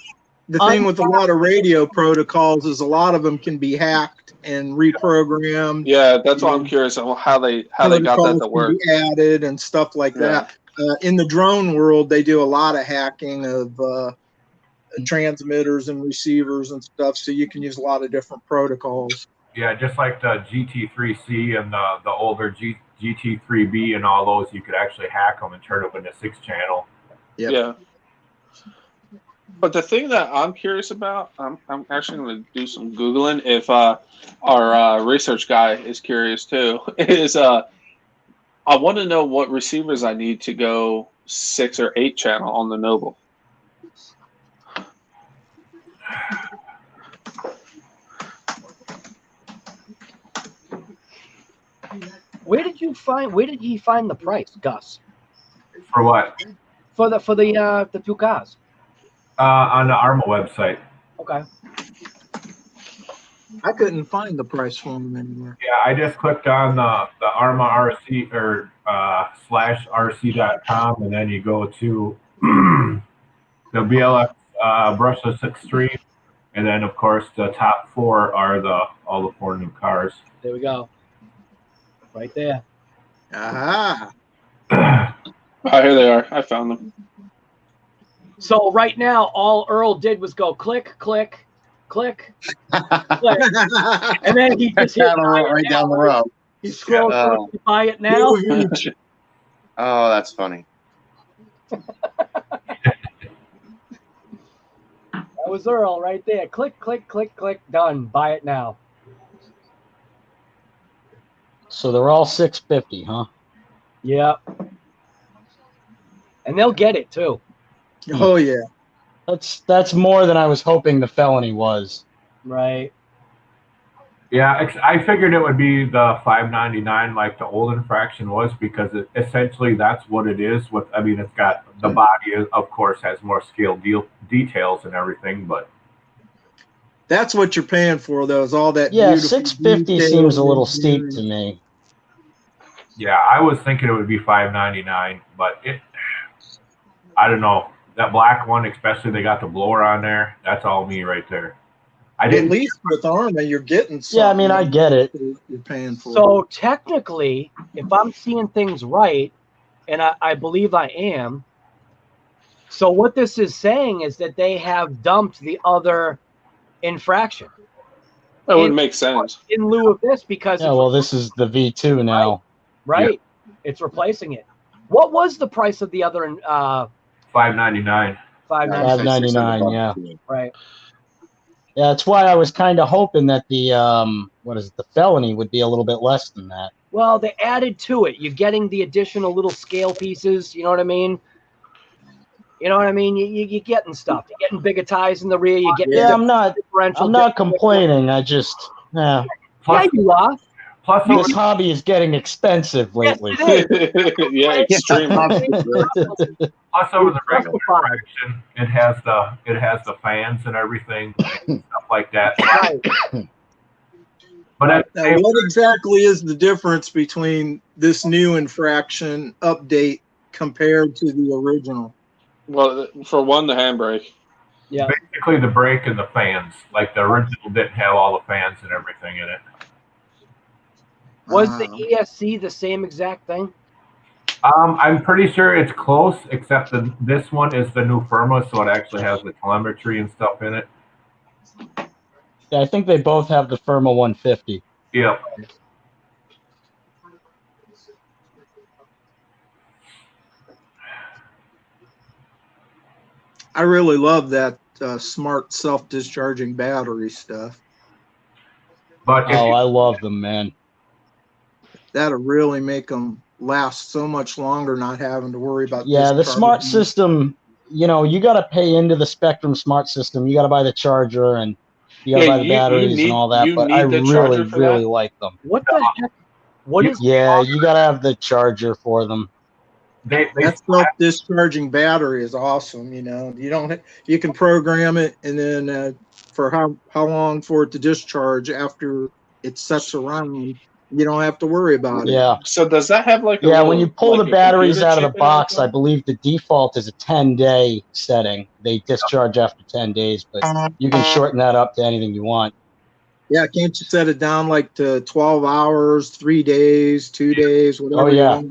The thing with a lot of radio protocols is a lot of them can be hacked and reprogrammed. Yeah, that's why I'm curious on how they got that Protocols to can work. be added and stuff like that. In the drone world, they do a lot of hacking of transmitters and receivers and stuff, so you can use a lot of different protocols. Yeah, just like the GT3C and the older GT3B and all those, you could actually hack them and turn them into 6-channel. Yep. Yeah. But the thing that I'm curious about, I'm actually going to do some Googling if our research guy is curious too, is I want to know what receivers I need to go 6 or 8 channel on the Noble. Where did he find the price, Gus? For what? For the few cars. On the ARRMA website. Okay. I couldn't find the price for them anywhere. Yeah, I just clicked on the ARRMA RC or /rc.com, and then you go to the BLX brushless extreme, and then of course the top 4 are all the 4 new cars. There we go. Right there. Aha. Oh, here they are. I found them. So right now, all Earl did was go click, click, click, click, and then he just hit right down the road. He scrolled through to buy it now. Oh, that's funny. That was Earl right there. Click, click, click, click. Done. Buy it now. So they're all 650, huh? Yeah. And they'll get it too. Oh yeah. That's more than I was hoping the felony was. Right. Yeah, I figured it would be the $5.99 like the old infraction was, because essentially that's what it is. It's got the body, of course, has more scale details and everything, but That's what you're paying for, though, is all that. Yeah, beautiful 650 detail seems a little and- steep to me. yeah, I was thinking it would be $5.99, but I don't know. That black one, especially, they got the blower on there. That's all me right there. I At didn't. least with ARRMA, you're getting something. Yeah, I mean, I get it. You're paying for. So technically, if I'm seeing things right, and I believe I am, so what this is saying is that they have dumped the other infraction. That would make sense. In lieu of this, because Yeah, well, this is the V2 now. right? It's replacing it. What was the price of the other $599. $599, yeah. Right. Yeah, that's why I was kind of hoping that the the felony would be a little bit less than that. Well, they added to it. You're getting the additional little scale pieces. You know what I mean? You know what I mean? You're getting stuff. You're getting bigger tires in the rear. You get I'm not complaining. I just yeah, you are. Plus, this hobby is getting expensive lately. Yeah, extremely. Plus, over the regular infraction, it has the fans and everything, and stuff like that. Right. But now, what exactly is the difference between this new infraction update compared to the original? Well, for one, the handbrake. Yeah. Basically, the brake and the fans. Like the original didn't have all the fans and everything in it. Was the ESC the same exact thing? I'm pretty sure it's close, except this one is the new firma, so it actually has the telemetry and stuff in it. Yeah, I think they both have the Firma 150. Yep. I really love that smart self-discharging battery stuff. But I love them, man. That'll really make them last so much longer, not having to worry about. Yeah, the smart system. You know, you got to pay into the Spectrum smart system. You got to buy the charger and you got to buy the batteries and all that. But I really like them. What the heck? What is? Yeah, you got to have the charger for them. That self-discharging battery is awesome. You know, you can program it, and then for how long for it to discharge after it sets around. You don't have to worry about it. Yeah. So does that have like a when you pull the batteries out of the box, I believe the default is a 10-day setting. They discharge after 10 days, but you can shorten that up to anything you want. Yeah, can't you set it down like to 12 hours, 3 days, 2 days, whatever? Oh yeah.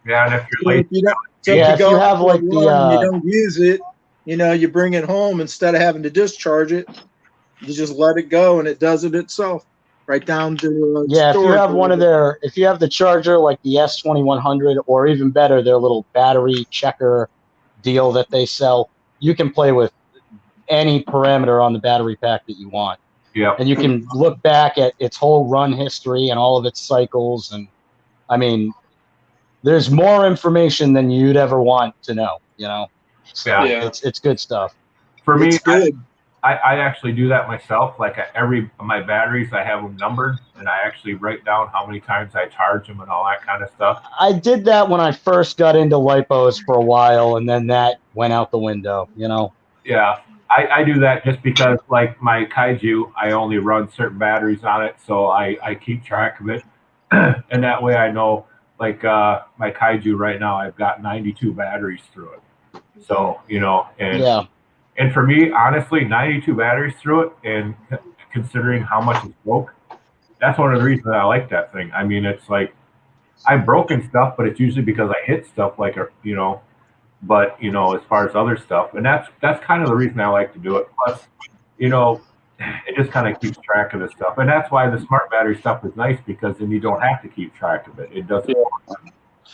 Yeah, and if you're late, if you have like you don't use it, you bring it home instead of having to discharge it. You just let it go, and it does it itself. Right down to if you have if you have the charger like the S2100, or even better, their little battery checker deal that they sell, you can play with any parameter on the battery pack that you want. Yeah, and you can look back at its whole run history and all of its cycles, and I mean, there's more information than you'd ever want to know. So it's good stuff. For me, I actually do that myself. Like my batteries, I have them numbered, and I actually write down how many times I charge them and all that kind of stuff. I did that when I first got into lipos for a while, and then that went out the window. Yeah, I do that just because, like my Kaiju, I only run certain batteries on it, so I keep track of it, and that way I know. Like my Kaiju right now, I've got 92 batteries through it. So And for me, honestly, 92 batteries through it, and considering how much it's broke, that's one of the reasons I like that thing. I mean, it's like I've broken stuff, but it's usually because I hit stuff like, but as far as other stuff, and that's kind of the reason I like to do it. Plus, it just kind of keeps track of the stuff, and that's why the smart battery stuff is nice, because then you don't have to keep track of it. It doesn't. It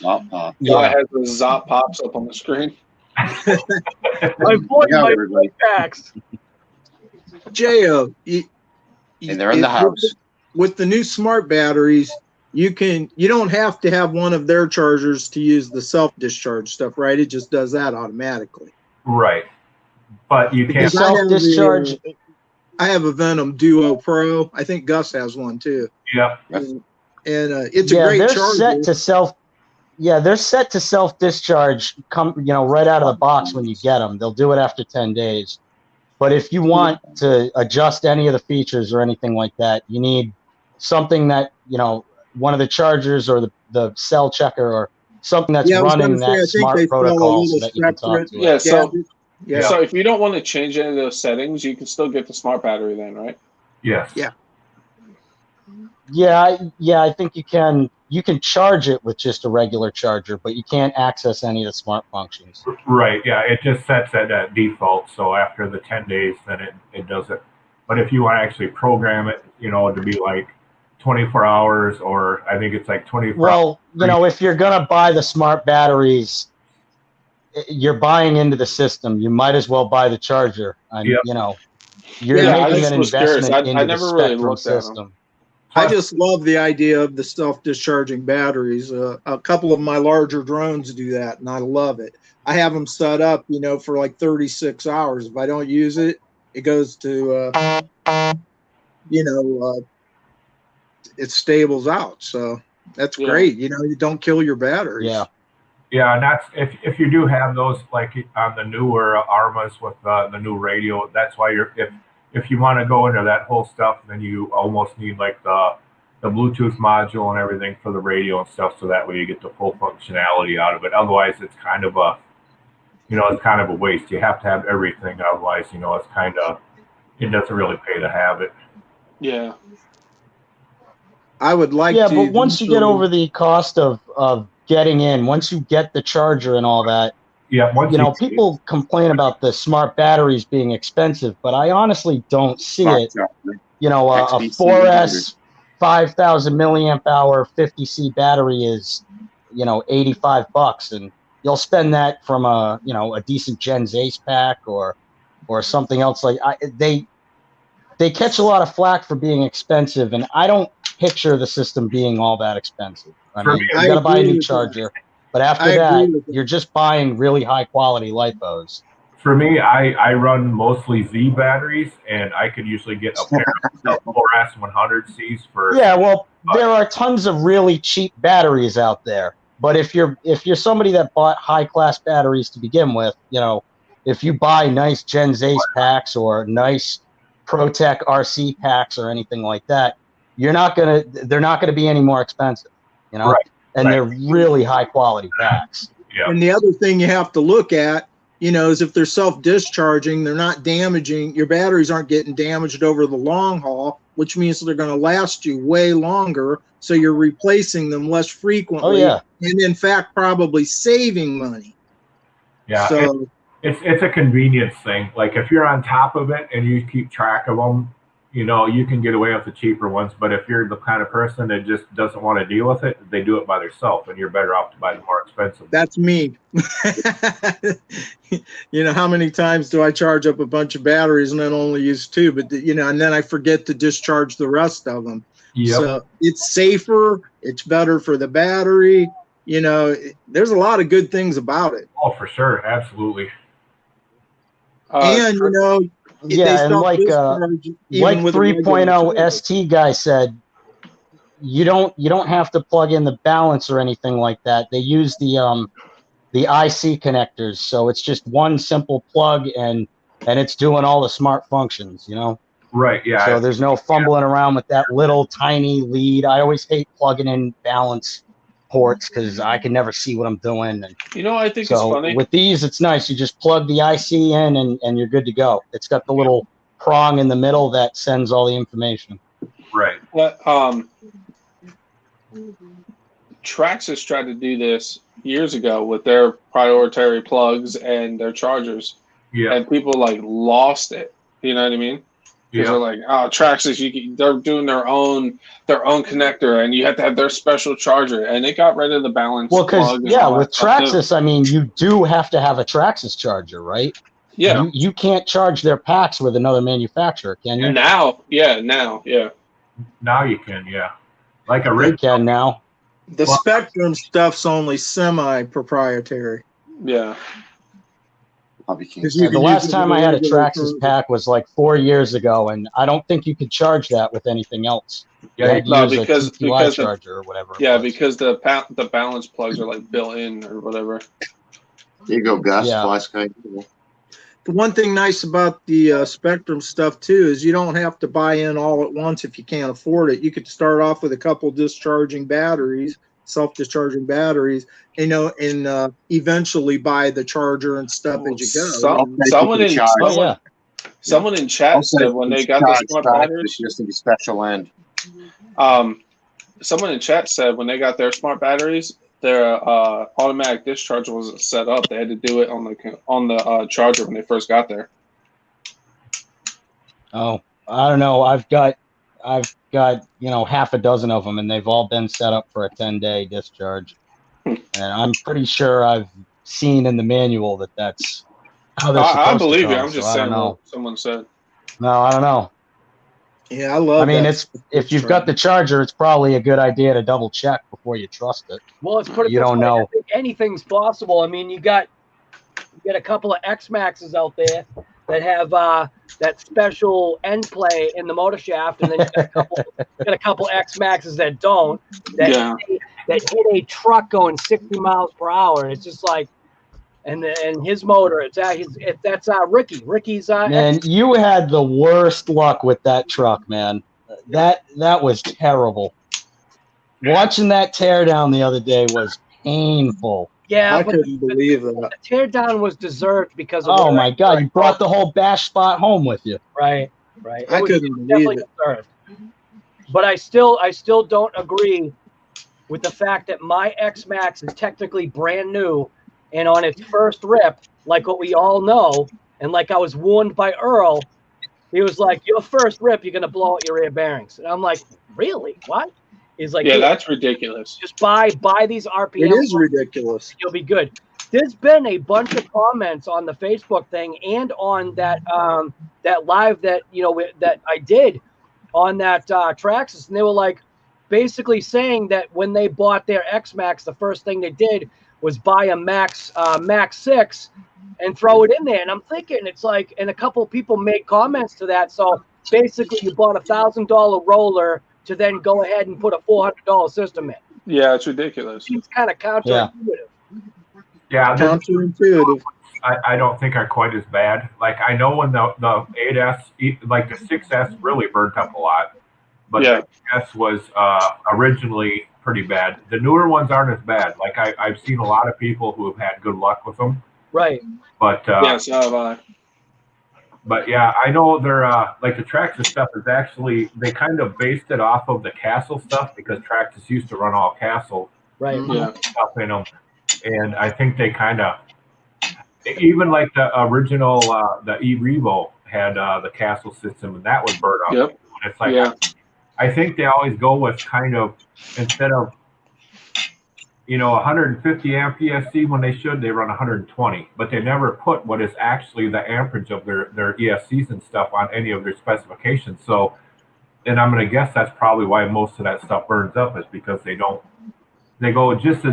has the Zop pops up on the screen. My boy, my packs. J.O., and they're in the house. With the new smart batteries, you don't have to have one of their chargers to use the self-discharge stuff, right? It just does that automatically. Right. But you can't self-discharge. I have a Venom Duo Pro. I think Gus has one too. Yep. And it's a great charger. They're set to self-discharge right out of the box when you get them. They'll do it after 10 days. But if you want to adjust any of the features or anything like that, you need something that, one of the chargers or the cell checker or something that's running that smart protocol so that you can talk to it. Yeah, so Yeah. So if you don't want to change any of those settings, you can still get the smart battery then, right? Yes. Yeah. Yeah, I think you can charge it with just a regular charger, but you can't access any of the smart functions. Right. Yeah. It just sets it at default. So after the 10 days, then it does it. But if you want to actually program it, to be like 24 hours, or I think it's like 24 Well, hours. if you're going to buy the smart batteries, you're buying into the system. You might as well buy the charger. Yep. You're I making just an was curious. investment I into the never really Spectrum looked at 'em. system. I just love the idea of the self-discharging batteries. A couple of my larger drones do that, and I love it. I have them set up, for like 36 hours. If I don't use it, it goes to, it stables out. So that's great. You don't kill your batteries. Yeah. Yeah, and that's if you do have those like on the newer ARRMAs with the new radio. That's why if you want to go into that whole stuff, then you almost need like the Bluetooth module and everything for the radio and stuff, so that way you get the full functionality out of it. Otherwise, it's kind of a waste. You have to have everything. Otherwise, it doesn't really pay to have it. Yeah. I would like to. Yeah, but once you get over the cost of getting in, once you get the charger and all that, people complain about the smart batteries being expensive, but I honestly don't see it. A 4S 5,000 milliamp hour 50C battery is, $85, and you'll spend that from a decent Gens Ace pack or something else. They catch a lot of flack for being expensive, and I don't picture the system being all that expensive. I mean, you got to buy a new charger. But after that, you're just buying really high quality lipos. For me, I run mostly Z batteries, and I could usually get a pair of 4S 100Cs for. Yeah, well, there are tons of really cheap batteries out there. But if you're somebody that bought high class batteries to begin with, if you buy nice Gens Ace packs or nice ProTech RC packs or anything like that, they're not gonna be any more expensive, Right. And they're really high quality packs. Yeah. And the other thing you have to look at, is if they're self-discharging, they're not damaging, your batteries aren't getting damaged over the long haul, which means they're going to last you way longer. So you're replacing them less frequently. Oh, yeah. And in fact, probably saving money. Yeah. So it's a convenience thing. Like if you're on top of it and you keep track of them, you can get away with the cheaper ones. But if you're the kind of person that just doesn't want to deal with it, they do it by themselves, and you're better off to buy the more expensive. That's me. How many times do I charge up a bunch of batteries and then only use two? But and then I forget to discharge the rest of them. Yep. So it's safer. It's better for the battery. There's a lot of good things about it. Oh, for sure, absolutely. And yeah, and like 3.0 ST guy said, you don't have to plug in the balance or anything like that. They use the IC connectors, so it's just one simple plug and it's doing all the smart functions, Right. Yeah. So there's no fumbling around with that little tiny lead. I always hate plugging in balance ports because I can never see what I'm doing. And I think so it's funny. with these, it's nice. You just plug the IC in and you're good to go. It's got the little prong in the middle that sends all the information. Right. But Traxxas tried to do this years ago with their proprietary plugs and their chargers. Yeah. And people lost it. You know what I mean? Because they're like, oh, Traxxas, they're doing their own connector, and you have to have their special charger, and they got rid of the balance. Well, because with Traxxas, too. I mean, you do have to have a Traxxas charger, right? Yeah. You can't charge their packs with another manufacturer, can you? Now you can, yeah. Like a They can now. The Spectrum stuff's only semi-proprietary. Yeah. The last time I had a Traxxas pack was like 4 years ago, and I don't think you could charge that with anything else. Yeah, because the charger or whatever. Yeah, because the balance plugs are built in or whatever. There you go, Gus. Yeah. The one thing nice about the Spectrum stuff too is you don't have to buy in all at once if you can't afford it. You could start off with a couple discharging batteries self-discharging batteries, you know, and eventually buy the charger and stuff as you go. Someone in chat said when they got the smart batteries, just need a special end. Someone in chat said when they got their smart batteries, their automatic discharge wasn't set up. They had to do it on the charger when they first got there. Oh, I don't know. I've got you know, half a dozen of them, and they've all been set up for a 10-day discharge. And I'm pretty sure I've seen in the manual that that's how they're supposed I believe to go. you. I'm just saying what someone said. No, I don't know. Yeah, I love. I mean, if you've got the charger, it's probably a good idea to double check before you trust it. Well, it's pretty. You don't know. I think anything's possible. I mean, you got a couple of XMAXs out there that have that special end play in the motor shaft, and then you got a couple XMAXs that don't. That hit a truck going 60 miles per hour, and it's just like. And his motor, that's Ricky. Ricky's man, you had the worst luck with that truck, man. That was terrible. Watching that tear down the other day was painful. Yeah, I couldn't believe that. The tear down was deserved because of my God, you brought the whole bash spot home with you. Right. I couldn't believe it. Deserved. But I still don't agree with the fact that my XMAXX is technically brand new. And on its first rip, like what we all know, and like I was warned by Earl, he was like, your first rip, you're going to blow out your rear bearings. And I'm like, really? What? He's like, yeah, that's ridiculous. Just buy these RPM. It is ridiculous. You'll be good. There's been a bunch of comments on the Facebook thing and on that that live that, you know, that I did on that Traxxas. And they were like basically saying that when they bought their XMAXX, the first thing they did was buy a Max 6 and throw it in there. And I'm thinking it's like, and a couple of people made comments to that. So basically you bought $1,000 roller to then go ahead and put a $400 system in. Yeah, it's ridiculous. It's kind of counterintuitive. Yeah, counterintuitive. I don't think are quite as bad. Like I know when the 8S, like the 6S really burnt up a lot, but the S was originally pretty bad. The newer ones aren't as bad. Like I've seen a lot of people who have had good luck with them. Right. But yeah, so have I. But yeah, I know they're like the Traxxas stuff is actually they kind of based it off of the Castle stuff because Traxxas used to run all Castle stuff in them, and I think they kind of even like the original the E-Revo had the Castle system and that would burn up. Yep. And it's like I think they always go with kind of instead of 150 amp ESC when they should, they run 120, but they never put what is actually the amperage of their ESCs and stuff on any of their specifications. So, and I'm going to guess that's probably why most of that stuff burns up is because they go just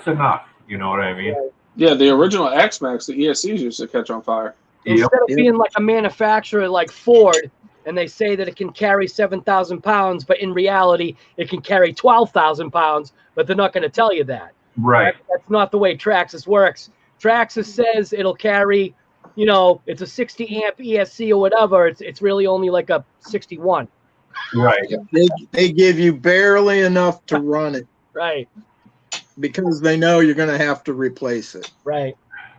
enough. You know what I mean? Yeah, the original XMAXX, the ESCs used to catch on fire. Instead of being like a manufacturer like Ford, and they say that it can carry 7,000 pounds, but in reality, it can carry 12,000 pounds, but they're not going to tell you that. Right. That's not the way Traxxas works. Traxxas says it'll carry, it's a 60 amp ESC or whatever. It's really only like a 61. Right. They give you barely enough to run it. Right. Because they know you're going to have to replace it. Right.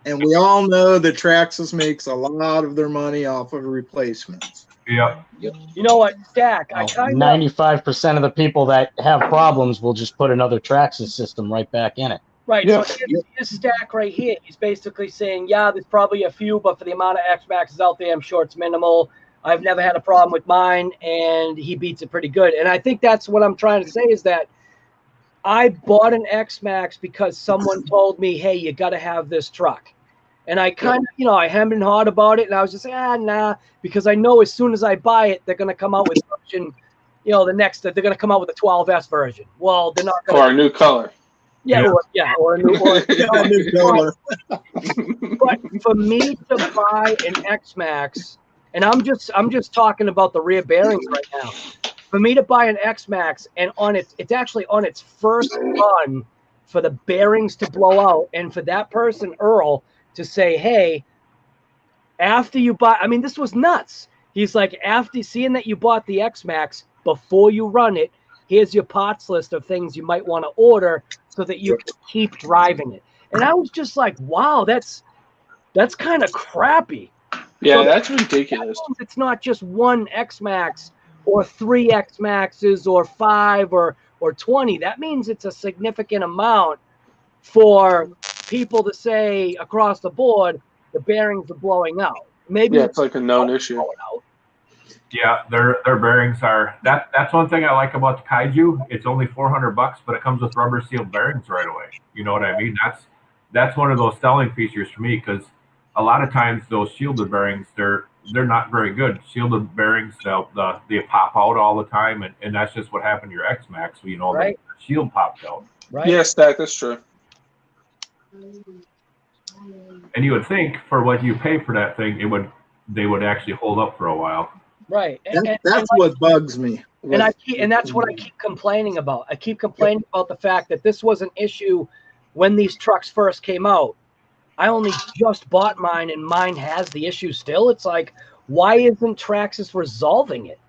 And we all know that Traxxas makes a lot of their money off of replacements. Yep. You know what, Stack? 95% of the people that have problems will just put another Traxxas system right back in it. Right. So here's Stack right here. He's basically saying, yeah, there's probably a few, but for the amount of XMAXs out there, I'm sure it's minimal. I've never had a problem with mine, and he beats it pretty good. And I think that's what I'm trying to say is that I bought an XMAXX because someone told me, hey, you got to have this truck. And I kind of, I hemmed and hawed about it, and I was just nah, because I know as soon as I buy it, they're going to come out with version, they're going to come out with a 12S version. Well, they're not going to. Or a new color. Yeah, or a new color. But for me to buy an XMAXX, and I'm just talking about the rear bearings right now. For me to buy an XMAXX, and it's actually on its first run for the bearings to blow out, and for that person, Earl, to say, hey, after you buy, this was nuts. He's like, after seeing that you bought the XMAXX, before you run it, here's your parts list of things you might want to order so that you can keep driving it. And I was just like, wow, that's kind of crappy. Yeah, So that's ridiculous. that means it's not just one XMAXX or 3 XMAXXs or 5 or 20. That means it's a significant amount for people to say across the board the bearings are blowing out. Maybe Yeah, it's like a known issue. Yeah, their bearings are that's one thing I like about the Kaiju. It's only $400, but it comes with rubber sealed bearings right away. You know what I mean? That's one of those selling features for me, because a lot of times those shielded bearings, they're not very good. Shielded bearings, they pop out all the time, and that's just what happened to your XMAXX. You know, Right. the shield popped out. Right. Yeah, Stack, that's true. And you would think for what you pay for that thing, they would actually hold up for a while. Right. That's what bugs me. And that's what I keep complaining about. I keep complaining about the fact that this was an issue when these trucks first came out. I only just bought mine, and mine has the issue still. It's like, why isn't Traxxas resolving it?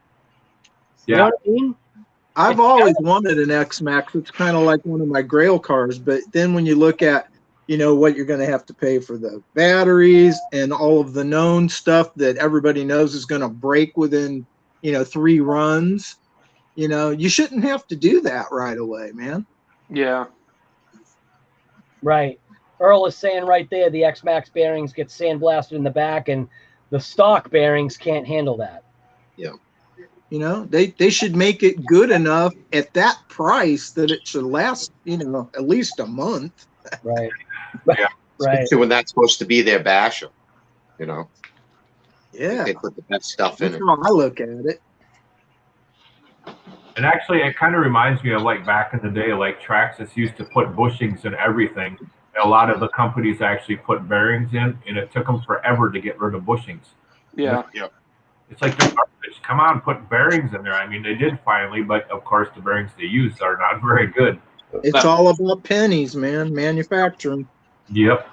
You know what I mean? I've always wanted an XMAXX. It's kind of like one of my Grail cars, but then when you look at, you know, what you're going to have to pay for the batteries and all of the known stuff that everybody knows is going to break within, 3 runs, you shouldn't have to do that right away, man. Yeah. Right. Earl is saying right there, the XMAXX bearings get sandblasted in the back, and the stock bearings can't handle that. Yeah. They should make it good enough at that price that it should last, at least a month. Right. Yeah. Right. Especially when that's supposed to be their basher, Yeah. They put the best stuff in That's it. how I look at it. And actually, it kind of reminds me of like back in the day, like Traxxas used to put bushings in everything. A lot of the companies actually put bearings in, and it took them forever to get rid of bushings. Yeah. It's like they're garbage. Come on, put bearings in there. I mean, they did finally, but of course, the bearings they use are not very good. It's all about pennies, man. Manufacturing. Yep.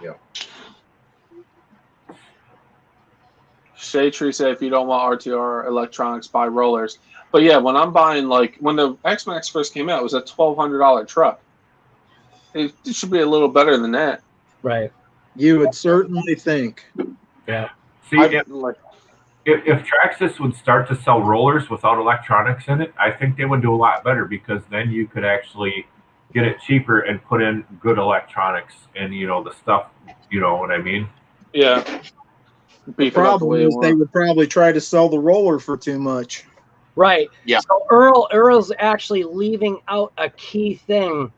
Shay Tree said, if you don't want RTR electronics, buy rollers. But yeah, when I'm buying, like, when the XMAXX first came out, it was a $1,200 truck. It should be a little better than that. Right. You would certainly think. Yeah. See, if Traxxas would start to sell rollers without electronics in it, I think they would do a lot better, because then you could actually get it cheaper and put in good electronics and, the stuff, you know what I mean? Yeah. The problem is they would probably try to sell the roller for too much. Right. Yeah. So Earl's actually leaving out a key thing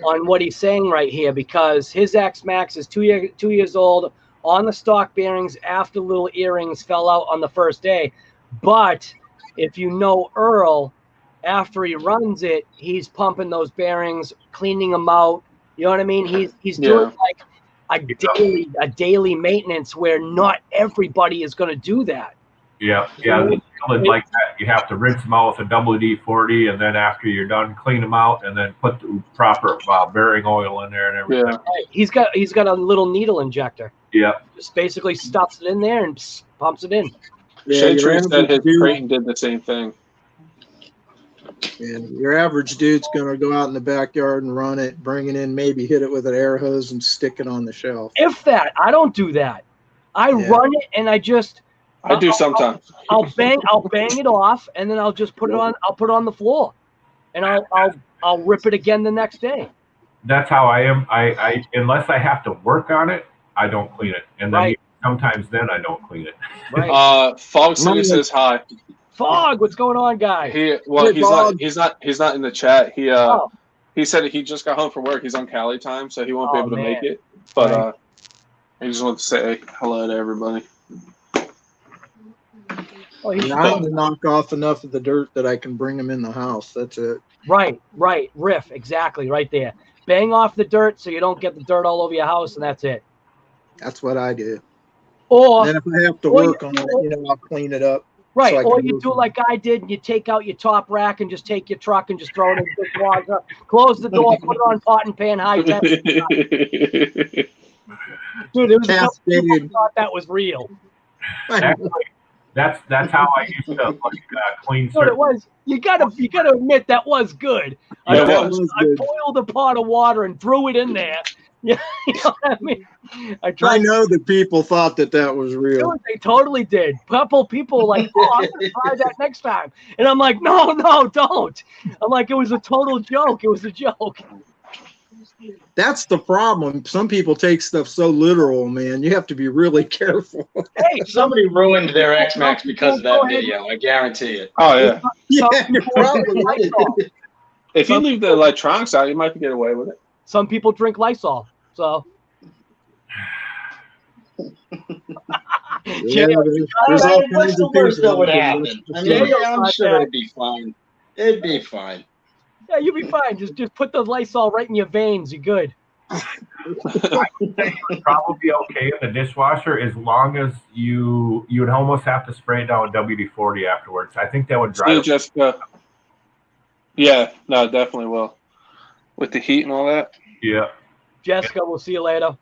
on what he's saying right here, because his XMAXX is 2 years old, on the stock bearings after little earrings fell out on the first day. But if you know Earl, after he runs it, he's pumping those bearings, cleaning them out. You know what I mean? He's doing like a daily maintenance, where not everybody is going to do that. Yeah, like that. You have to rinse them out with a WD-40, and then after you're done, clean them out, and then put the proper bearing oil in there and everything. Yeah. Right. He's got a little needle injector. Yeah. Just basically stuffs it in there and pumps it in. Yeah, Shay Tree said his Creighton did the same thing. Yeah, your average dude's going to go out in the backyard and run it, bring it in, maybe hit it with an air hose and stick it on the shelf. If that, I don't do that. I run it and I do sometimes. I'll bang it off, and then I'll just put it on. I'll put it on the floor, and I'll rip it again the next day. That's how I am. I unless I have to work on it, I don't clean it, and then sometimes I don't clean it. Right. Fog City says hi. Fog, what's going on, guy? He's not in the chat. He said he just got home from work. He's on Cali time, so he won't be able to make it. But he just wanted to say hello to everybody. I'm going to knock off enough of the dirt that I can bring him in the house. That's it. Right. Riff, exactly, right there. Bang off the dirt so you don't get the dirt all over your house, and that's it. That's what I do. Or then if I have to work on it, I'll clean it up. Right, so or you do like I did, and you take out your top rack and just take your truck and just throw it in the dishwasher, close the door, put it on pot and pan high temp. Dude, it was thought that was real. That's how I used to like clean But it certain. was. You gotta admit that was good. I Yeah, it was. I boiled a pot of water and threw it in there. Yeah, you know what I mean. I tried. I know that people thought that was real. They totally did. People were like, "Oh, I'm gonna try that next time," and I'm like, "No, don't." I'm like, "It was a total joke. It was a joke." That's the problem. Some people take stuff so literal, man. You have to be really careful. Hey, Somebody ruined their XMAXX because of that video. I guarantee it. Oh yeah. Yeah, you're probably right. If you leave the electronics out, you might get away with it. Some people drink Lysol, so. Yeah, there's all What's kinds the of worst that would people. happen? I mean, I'm sure it'd be fine. It'd be fine. Yeah, you'll be fine. Just put the Lysol right in your veins. You're good. I would say it would probably be okay in the dishwasher as long as you'd almost have to spray it down with WD-40 afterwards. I think that would dry. See, Jessica. Yeah, no, it definitely will. With the heat and all that. Yeah. Jessica, we'll see you later.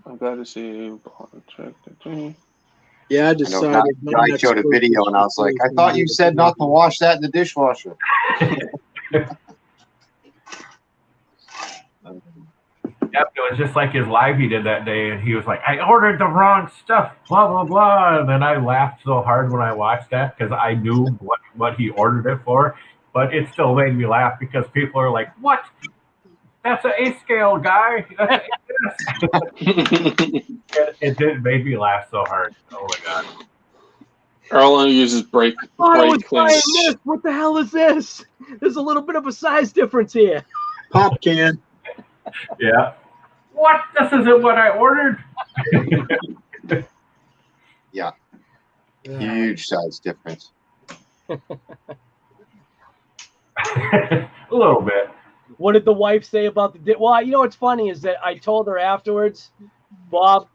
I'm glad to see you. Yeah, I I decided. know my guy next showed a purchase video and I was like, I was thought gonna you be said not to wash that in the dishwasher. Yep, it was just like his live he did that day, and he was like, I ordered the wrong stuff, blah, blah, blah. And then I laughed so hard when I watched that because I knew what he ordered it for, but it still made me laugh because people are like, what? That's an A scale, guy. That's it made me laugh so hard. Oh, my God. Earl only uses brake I was clean. buying this. What the hell is this? There's a little bit of a size difference here. Pop can. Yeah. What? This isn't what I ordered. Yeah. Huge size difference. A little bit. What did the wife say about the? Well, you know what's funny is that I told her afterwards, Bob,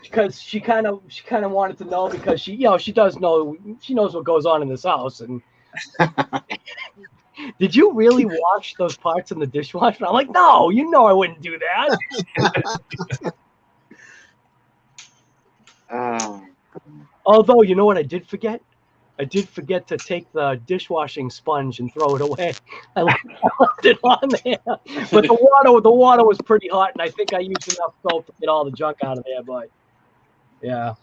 because she kind of wanted to know because she does know, she knows what goes on in this house. And did you really wash those parts in the dishwasher? I'm like, no, I wouldn't do that. Although, you know what I did forget? I did forget to take the dishwashing sponge and throw it away. I left it on there. But the water was pretty hot, and I think I used enough soap to get all the junk out of there. But, yeah.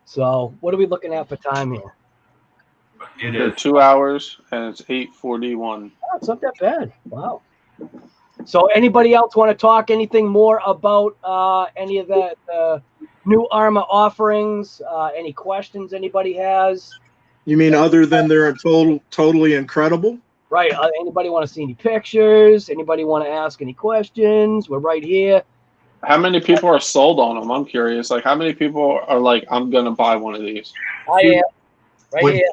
So, what are we looking at for time here? It is 2 hours, and it's 8:41. Oh, it's not that bad. Wow. So, anybody else want to talk anything more about any of the new ARRMA offerings? Any questions anybody has? You mean other than they're totally incredible? Right. Anybody want to see any pictures? Anybody want to ask any questions? We're right here. How many people are sold on them? I'm curious. Like, how many people are like, I'm gonna buy one of these? I am. Right When- here.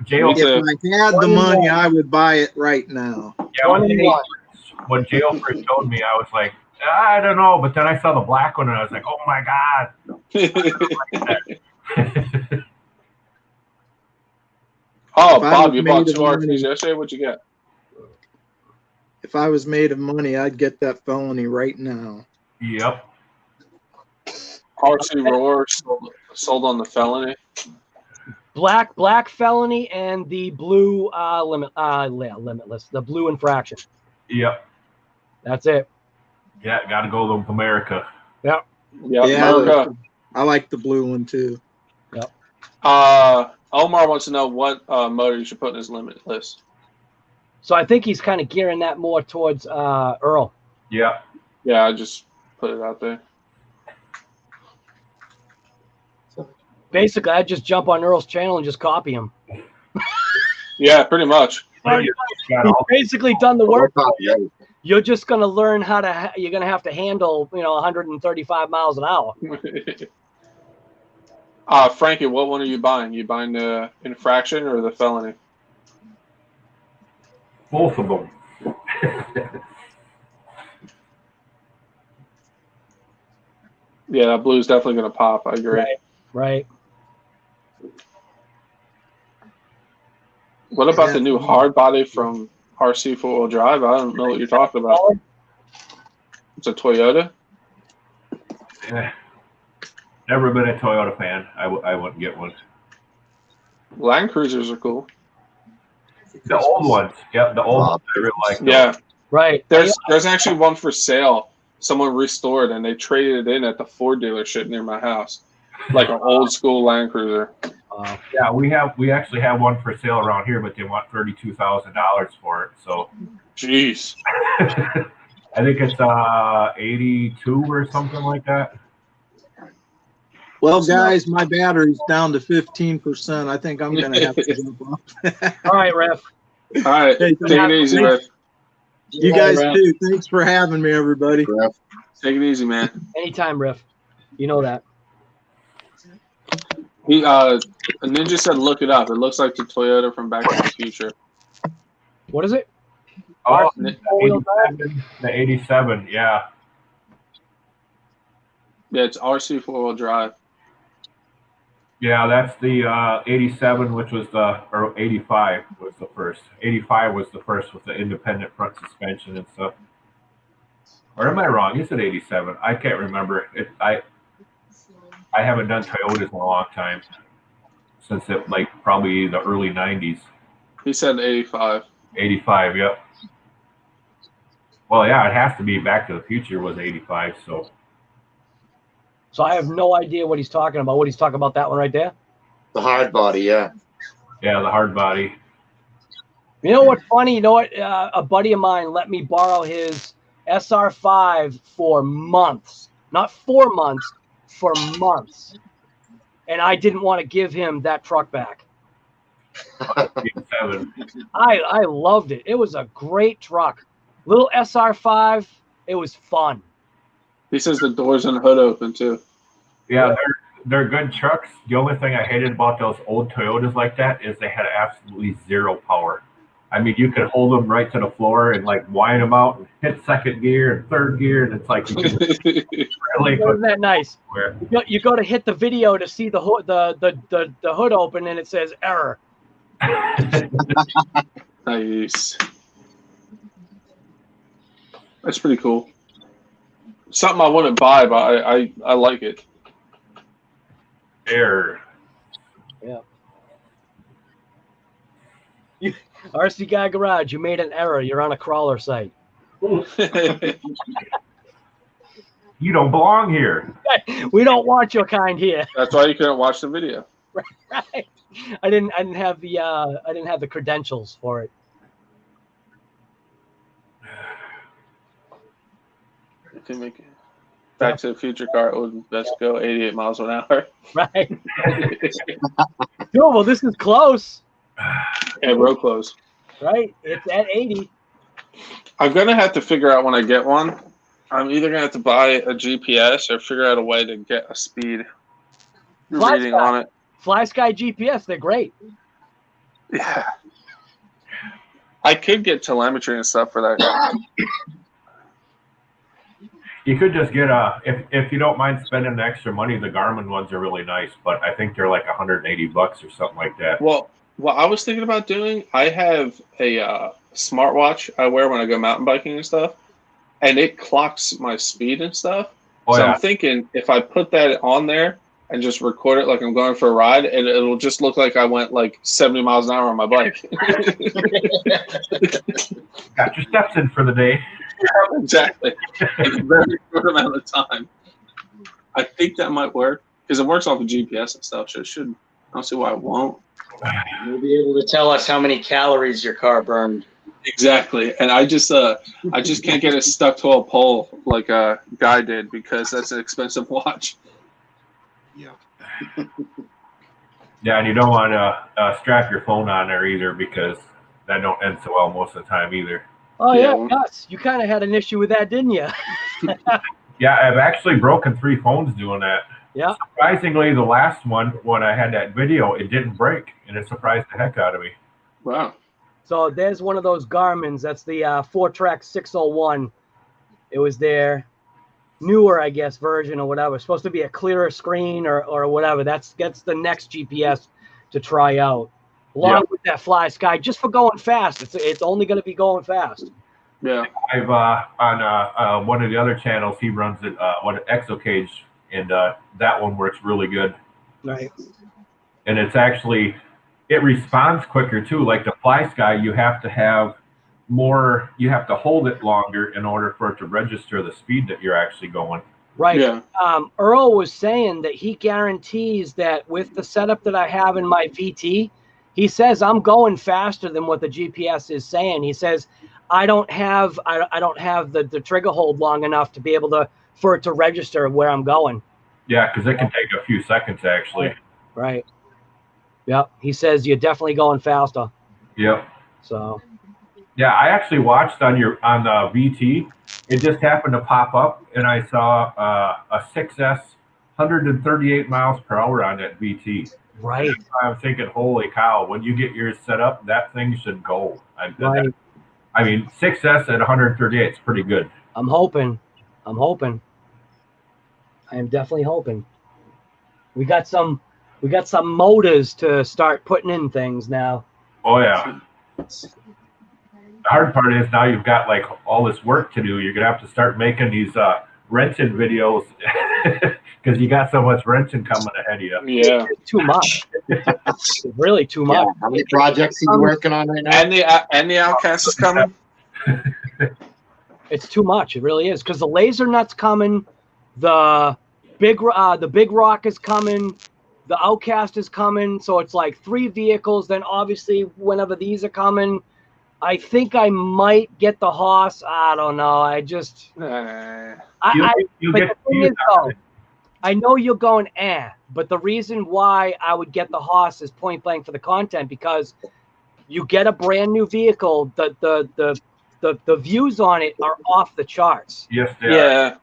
jail. Me too. If I had the money, I would buy it right now. Yeah, when jail first showed me, I was like, I don't know. But then I saw the black one, and I was like, oh my God. Oh, If I Bob, was you bought made 2 of RTs money- yesterday? What'd you get? If I was made of money, I'd get that felony right now. Yep. RC Roar sold on the felony. Black felony and the blue limitless, the blue infraction. Yep. That's it. Yeah, got to go to America. Yep, Yeah, America. I like the blue one too. Omar wants to know what motor you should put in his limitless. So I think he's kind of gearing that more towards Earl. Yeah. Yeah, I just put it out there. Basically, I'd just jump on Earl's channel and just copy him. Yeah, pretty much. He's basically done the work. You're just going to learn how to. You're going to have to handle, 135 miles an hour. Frankie, what one are you buying? You buying the infraction or the felony? Both of them. Yeah, that blue's definitely going to pop. I agree. Right. What about the new hard body from RC 4-wheel drive? I don't know what you're talking about. It's a Toyota. Yeah. Never been a Toyota fan. I wouldn't get one. Land Cruisers are cool. The old ones. Yep, the old ones. I really like those. Yeah. Right. There's actually one for sale. Someone restored and they traded it in at the Ford dealership near my house. Like an old school Land Cruiser. Yeah, we actually have one for sale around here, but they want $32,000 for it. So, jeez. I think it's 82 or something like that. Well, guys, my battery's down to 15%. I think I'm gonna have to jump off. All right, Ref. All right, Hey, take it easy, Ref. You guys too. Thanks for having me, everybody. Take it easy, man. Anytime, Ref. You know that. He Ninja said look it up. It looks like the Toyota from Back to the Future. What is it? Oh, the 87, yeah. Yeah, it's RC 4-wheel drive. Yeah, that's the 87, which was or 85 was the first. 85 was the first with the independent front suspension and stuff. Or am I wrong? Is it 87? I can't remember. I haven't done Toyotas in a long time. Since it, like, probably the early 90s. He said 85. 85, yep. Well, yeah, it has to be. Back to the Future was 85, so. So I have no idea what he's talking about. What he's talking about, that one right there? The hard body, yeah. Yeah, the hard body. You know what's funny? You know what? A buddy of mine let me borrow his SR5 for months. Not 4 months, for months. And I didn't want to give him that truck back. I loved it. It was a great truck. Little SR5. It was fun. He says the doors and the hood open too. Yeah, they're good trucks. The only thing I hated about those old Toyotas like that is they had absolutely zero power. I mean, you could hold them right to the floor and like wind them out and hit second gear and third gear, and it's like you could really Isn't that nice? You go to hit the video to see the hood, the hood open, and it says error. Nice. That's pretty cool. Something I wouldn't buy, but I like it. Error. Yeah. RC Guy Garage, you made an error. You're on a crawler site. You don't belong here. We don't want your kind here. That's why you couldn't watch the video. Right. I didn't have the credentials for it. You can make it. Back to the Future car would best go 88 miles an hour. Right. No, well, this is close. Yeah, real close. Right? It's at 80. I'm going to have to figure out when I get one. I'm either going to have to buy a GPS or figure out a way to get a speed reading on it. Fly Sky GPS, they're great. Yeah. I could get telemetry and stuff for that. You could just get if you don't mind spending the extra money, the Garmin ones are really nice, but I think they're like $180 or something like that. Well, what I was thinking about doing, I have a smartwatch I wear when I go mountain biking and stuff, and it clocks my speed and stuff. Oh, so yeah. I'm thinking if I put that on there and just record it like I'm going for a ride, and it'll just look like I went like 70 miles an hour on my bike. Got your steps in for the day. Exactly. In a very short amount of time. I think that might work because it works off the GPS and stuff. So it should. I don't see why it won't. You'll be able to tell us how many calories your car burned. Exactly, and I just can't get it stuck to a pole like a guy did because that's an expensive watch. Yeah. Yeah, and you don't want to strap your phone on there either because that don't end so well most of the time either. Oh, yeah, Gus, you kind of had an issue with that, didn't you? Yeah, I've actually broken 3 phones doing that. Yeah. Surprisingly, the last one, when I had that video, it didn't break, and it surprised the heck out of me. Wow. So there's one of those Garmin's. That's the 4-track 601. It was their newer, I guess, version or whatever. It's supposed to be a clearer screen or whatever. That's the next GPS to try out. Along with that Fly Sky, just for going fast. It's only going to be going fast. Yeah. I've on one of the other channels, he runs it. What Exocage and that one works really good. Right. And it's actually, it responds quicker too. Like the Fly Sky, you have to have more, you have to hold it longer in order for it to register the speed that you're actually going. Right. Yeah. Earl was saying that he guarantees that with the setup that I have in my VT, he says I'm going faster than what the GPS is saying. He says I don't have the trigger hold long enough to be able for it to register where I'm going. Yeah, because it can take a few seconds actually. Right. Yep. He says you're definitely going faster. Yep. So. Yeah, I actually watched on the VT. It just happened to pop up, and I saw a 6S 138 miles per hour on that VT. Right. I'm thinking, holy cow! When you get yours set up, that thing should go. Right. I mean, 6S at 138 is pretty good. I'm hoping. I am definitely hoping. We got some motors to start putting in things now. Oh yeah. The hard part is now you've got like all this work to do. You're gonna have to start making these renting videos because you got so much renting coming ahead of you. Yeah. It's too much. It's really too much. Yeah, how many projects are you working on right now? And the Outcast is coming. It's too much. It really is, because the laser nut's coming, the big rock is coming, the Outcast is coming. So it's like 3 vehicles. Then obviously whenever these are coming, I think I might get the Haas. I don't know. I just I know you're going but the reason why I would get the Haas is point blank for the content, because you get a brand new vehicle, the views on it are off the charts. Yes, they Yeah. are.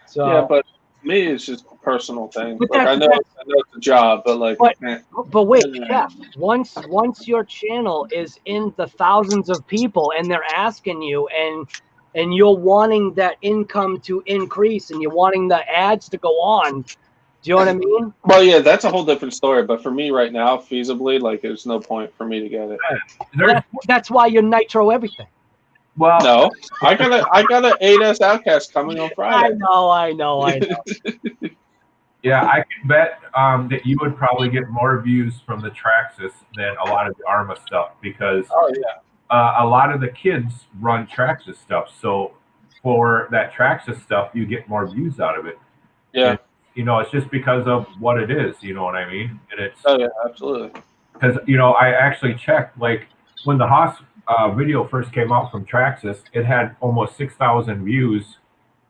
So yeah, but me, it's just a personal thing. But Like, I know it's a job, but like, but wait, Jeff, once your channel is in the thousands of people and they're asking you and you're wanting that income to increase and you're wanting the ads to go on, do you know what I mean? Well, yeah, that's a whole different story. But for me right now, feasibly, like, there's no point for me to get it. That's why you're nitro everything. Well, no, I got an 8S Outcast coming on Friday. I know. Yeah, I can bet that you would probably get more views from the Traxxas than a lot of the ARRMA stuff, because a lot of the kids run Traxxas stuff. So for that Traxxas stuff, you get more views out of it. Yeah. And, you know, it's just because of what it is. You know what I mean? And it's absolutely. Because I actually checked, like when the Haas video first came out from Traxxas, it had almost 6,000 views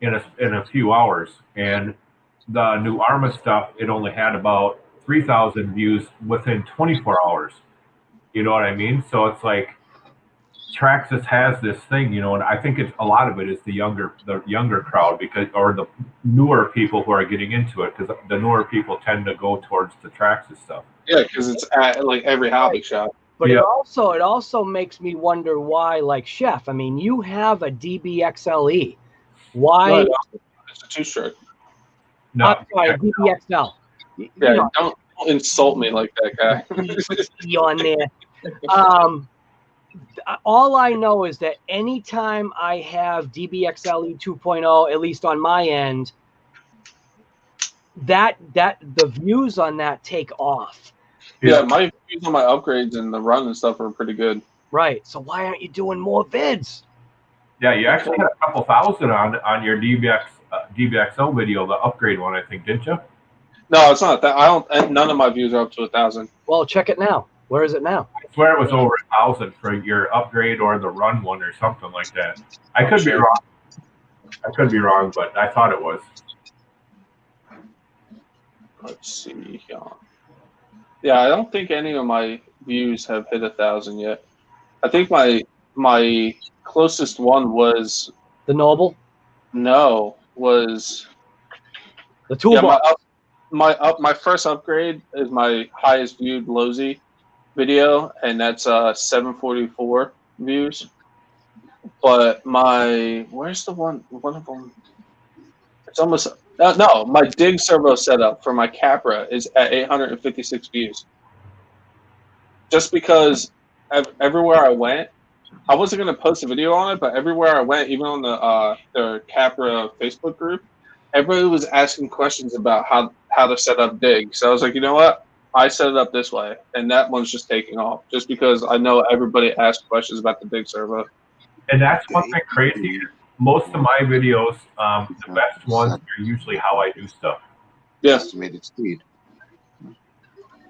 in a few hours, and the new ARRMA stuff, it only had about 3,000 views within 24 hours. You know what I mean? So it's like Traxxas has this thing, and I think a lot of it is the younger crowd, or the newer people who are getting into it, because the newer people tend to go towards the Traxxas stuff. Yeah, because it's at like every hobby shop. But it also makes me wonder why, like, Chef, I mean, you have a DBXL-E. Why? No, it's a 2-stroke. No, I'm sorry, a DBXL. Yeah, don't insult me like that, guy. On there. All I know is that anytime I have DBXL-E 2.0, at least on my end, that the views on that take off. Yeah, my views on my upgrades and the run and stuff are pretty good. Right. So why aren't you doing more vids? Yeah, you actually had a couple thousand on your DBXL video, the upgrade one, I think, didn't you? No, it's not that. None of my views are up to 1,000. Well, check it now. Where is it now? I swear it was over 1,000 for your upgrade or the run one or something like that. I could be wrong, but I thought it was. Let's see. Yeah, I don't think any of my views have hit 1,000 yet. I think my closest one was the Noble. No, was the toolbox. Yeah, my first upgrade is my highest viewed LOSI video, and that's 744 views. But where's the one of them? It's almost no. My dig servo setup for my Capra is at 856 views. Just because everywhere I went, I wasn't gonna post a video on it, but everywhere I went, even on the Capra Facebook group, everybody was asking questions about how to set up dig. So I was like, you know what? I set it up this way, and that one's just taking off, just because I know everybody asked questions about the dig servo. And that's one thing crazy. Most of my videos, the best ones are usually how I do stuff. Yeah. Estimated speed.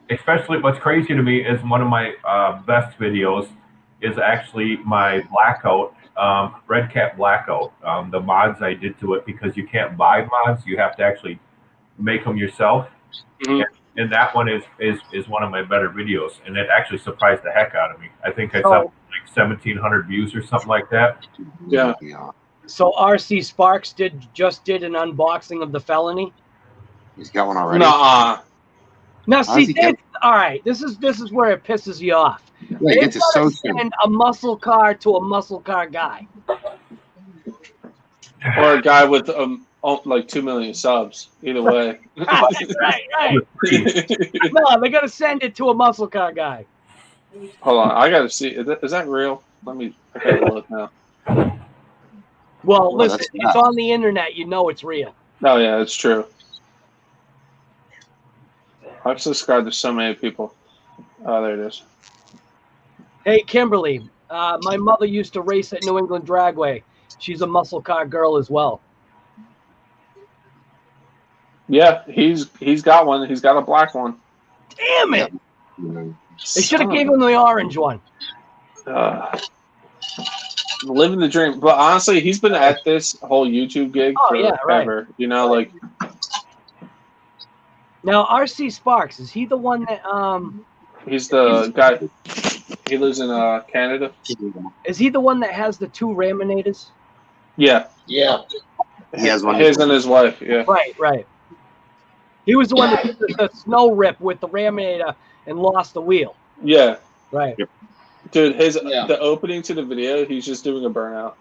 Especially what's crazy to me is one of my best videos is actually my blackout, Redcat blackout. The mods I did to it, because you can't buy mods, you have to actually make them yourself. Mm-hmm. And that one is one of my better videos, and it actually surprised the heck out of me. I think I saw like 1,700 views or something like that. Yeah. So RC Sparks just did an unboxing of the Felony. He's got one already. Nuh-uh. Now see, all right. This is where it pisses you off. Yeah, They he gets his gotta social. send a muscle car to a muscle car guy. Or a guy with like 2 million subs. Either way. Right. No, they gotta send it to a muscle car guy. Hold on, I gotta see. Is that real? I gotta look now. Well, listen, that's it's not. on the internet. You know it's real. Oh yeah, it's true. I've subscribed to so many people. Oh, there it is. Hey, Kimberly, my mother used to race at New England Dragway. She's a muscle car girl as well. Yeah, he's got one. He's got a black one. Damn it! Yeah. They should have gave him the orange one. Living the dream. But honestly, he's been at this whole YouTube gig forever. Right. You know, like. Now, RC Sparks, is he the one that He's the guy. He lives in Canada. is he the one that has the 2 Raminators? Yeah. Yeah. He has one. His and his wife. Yeah. Right. He was the one that did the snow rip with the Raminator and lost the wheel. Yeah. Right. Dude, the opening to the video, he's just doing a burnout.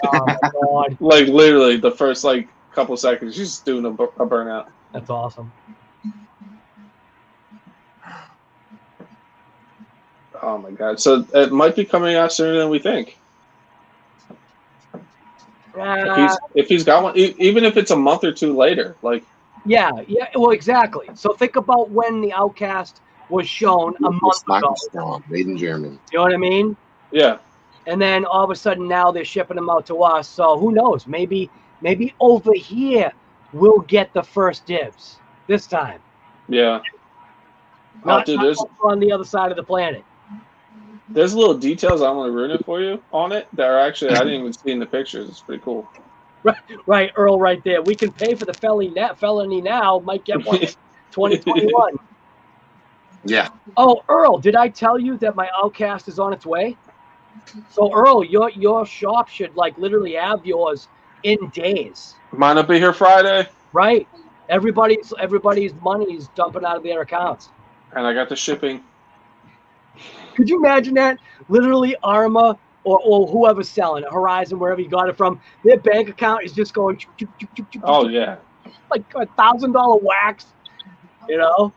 Oh my god. Like literally the first like couple seconds, he's just doing a burnout. That's awesome. Oh my god! So it might be coming out sooner than we think. If he's got one, even if it's a month or two later, like. Yeah. Well, exactly. So think about when the Outcast was shown a month ago. Made in Germany. You know what I mean? Yeah. And then all of a sudden now they're shipping them out to us. So who knows? Maybe over here we'll get the first dibs this time. Yeah. Not there's on the other side of the planet. There's little details I want to ruin it for you on it that are actually I didn't even see in the pictures. It's pretty cool. Right, Earl, right there. We can pay for the felony now. Might get one in 2021. Yeah. Oh, Earl, did I tell you that my Outcast is on its way? So, Earl, your shop should like literally have yours in days. Might not be here Friday. Right. Everybody's money is dumping out of their accounts. And I got the shipping. Could you imagine that? Literally, ARRMA or whoever's selling it, Horizon, wherever you got it from, their bank account is just going. Oh yeah. Like $1,000 wax. You know.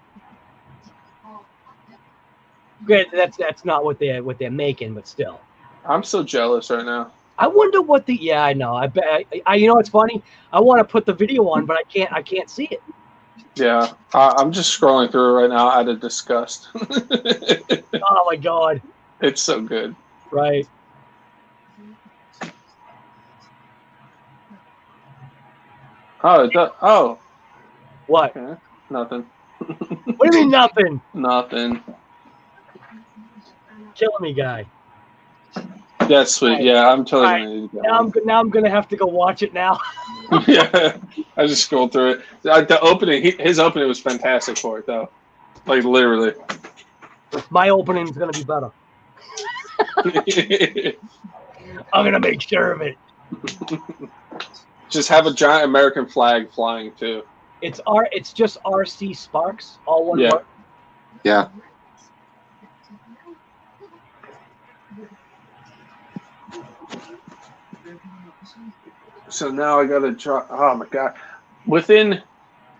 Great. That's not what they're making, but still. I'm so jealous right now. I wonder what the. Yeah, I know. I bet. You know, it's funny. I want to put the video on, but I can't see it. Yeah, I'm just scrolling through it right now out of disgust. Oh my god. It's so good. Right. Oh. What? Okay. Nothing. What do you mean nothing? Nothing. Killing me, guy. That's sweet. Right. Yeah, I'm totally Right. gonna need to go. Now I'm gonna have to go watch it now. Yeah, I just scrolled through it. The opening, his opening was fantastic for it, though. Like literally. My opening is gonna be better. I'm gonna make sure of it. Just have a giant American flag flying too. It's just RC Sparks, all one Yeah. word. Yeah. So now I gotta try. Oh my god! Within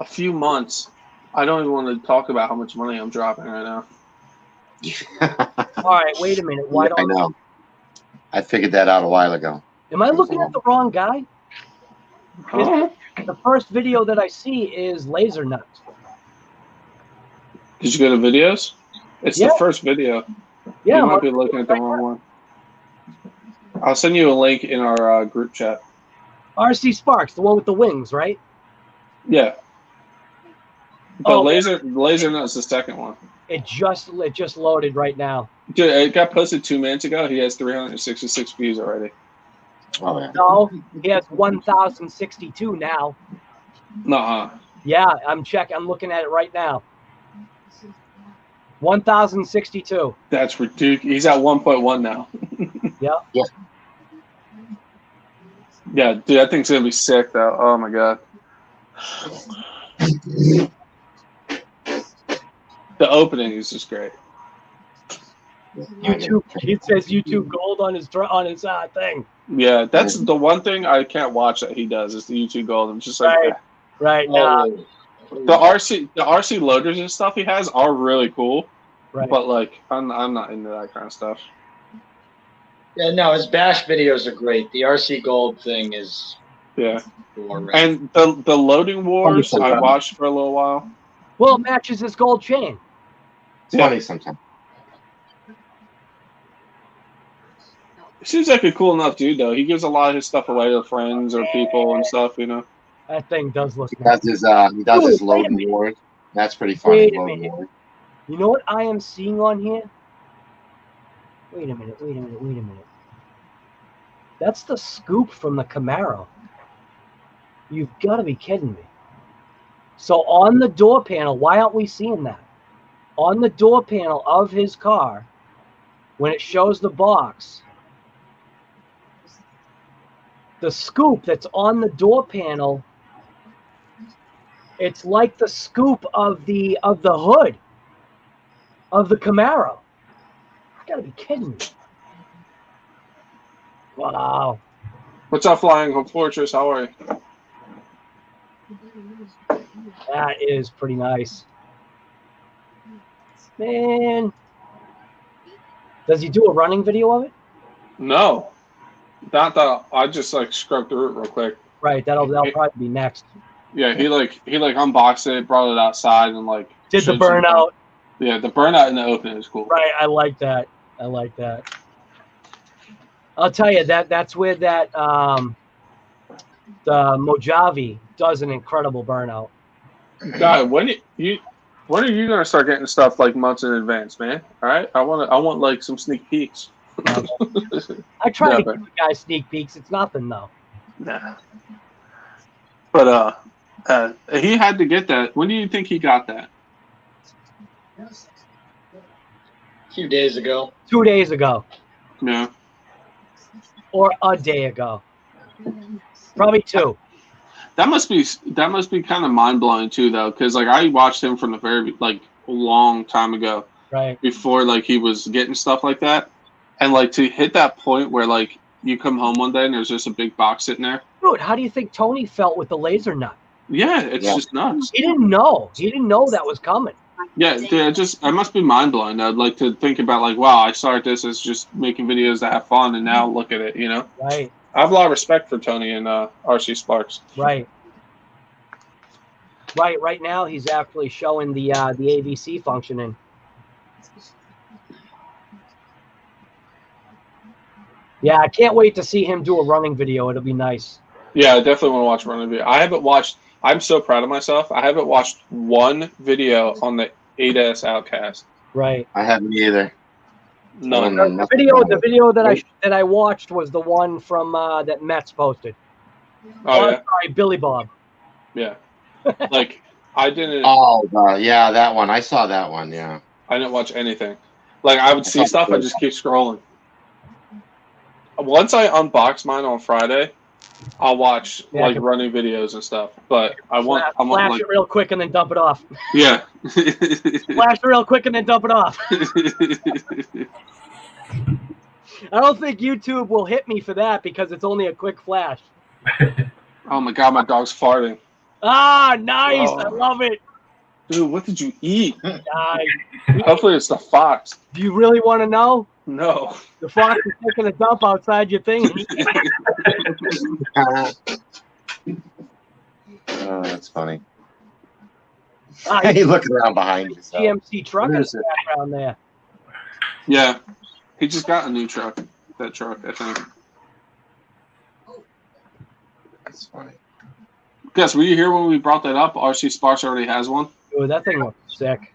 a few months, I don't even want to talk about how much money I'm dropping right now. All right, wait a minute. Why I don't know. I figured that out a while ago. Am I looking at the wrong guy? Oh. The first video that I see is laser nut. Did you go to videos? It's Yeah. the first video. Yeah, You I'm might be looking at the wrong one. I'll send you a link in our group chat. RC Sparks, the one with the wings, right? Yeah. But Oh, laser nut's the second one. It just loaded right now. Dude, it got posted 2 minutes ago. He has 366 views already. Oh yeah. No, he has 1,062 now. Nuh-uh. Yeah, I'm looking at it right now. 1,062. That's ridiculous. He's at 1.1 now. Yeah. Yeah. Yeah, dude, that thing's gonna be sick though. Oh my god. The opening is just great. YouTube. It says YouTube Gold on his thing. Yeah, that's the one thing I can't watch that he does is the YouTube Gold. I'm just like, Right. Right. Oh, the RC loaders and stuff he has are really cool. Right. But like, I'm not into that kind of stuff. yeah, no, his bash videos are great. The RC Gold thing is Yeah. boring. And the loading wars I watched for a little while. Well, it matches his gold chain. It's funny sometimes. Seems like a cool enough dude though. He gives a lot of his stuff away to friends or people and stuff, you know. That thing does look He nice. does his loading wars. That's pretty funny. Wait a Loading minute. wars. You know what I am seeing on here? Wait a minute. That's the scoop from the Camaro. You've got to be kidding me. So on the door panel, why aren't we seeing that? On the door panel of his car, when it shows the box, the scoop that's on the door panel, it's like the scoop of the hood of the Camaro. You gotta be kidding me. Wow. What's up, Flying Home Fortress? How are you? That is pretty nice. Man. Does he do a running video of it? No. Not that I just like scrubbed through it real quick. Right, that'll probably be next. Yeah, he unboxed it, brought it outside, and like Did the showed some- burnout. Yeah, the burnout in the open is cool. Right, I like that. I'll tell you that's where that the Mojave does an incredible burnout. God, when are you gonna start getting stuff like months in advance, man? All right, I want like some sneak peeks. I try Yeah, to but- give the guys sneak peeks. It's nothing though. Nah. But he had to get that. When do you think he got that? A few days ago. 2 days ago. Yeah. Or a day ago. Probably 2. That must be kind of mind blowing too, though, because like I watched him from the very like a long time ago, Right. before like he was getting stuff like that, and like to hit that point where like you come home one day and there's just a big box sitting there. Dude, how do you think Tony felt with the laser nut? Yeah, it's just nuts. He didn't know. He didn't know that was coming. Yeah, dude, it must be mind blowing. I'd like to think about like, wow, I started this as just making videos to have fun, and now look at it. You know, Right. I have a lot of respect for Tony and RC Sparks. Right. Right now he's actually showing the AVC functioning. Yeah, I can't wait to see him do a running video. It'll be nice. Yeah, I definitely want to watch running video. I haven't watched. I'm so proud of myself. I haven't watched one video on the 8S Outcast. Right. I haven't either. None. The video that I watched was the one from that Mets posted. Oh yeah. Sorry, Billy Bob. Yeah. Like I didn't. Oh, yeah, that one. I saw that one. Yeah. I didn't watch anything. Like I would see stuff. I just keep scrolling. Once I unbox mine on Friday, I'll watch like running videos and stuff. But I want Flash like, it real quick and then dump it off. yeah. Flash it real quick and then dump it off. I don't think YouTube will hit me for that because it's only a quick flash. Oh my god, my dog's farting. Ah, nice. Oh. I love it. Dude, what did you eat? Nice. Hopefully it's the fox. Do you really want to know? No. The fox is taking a dump outside your thing. Oh, that's funny. Ah, Hey, looking around behind you. So. GMC truck in What is the it? background there. Yeah, he just got a new truck. That truck, I think. That's funny. Gus, were you here when we brought that up? RC Sparks already has one. Ooh, that thing looks sick.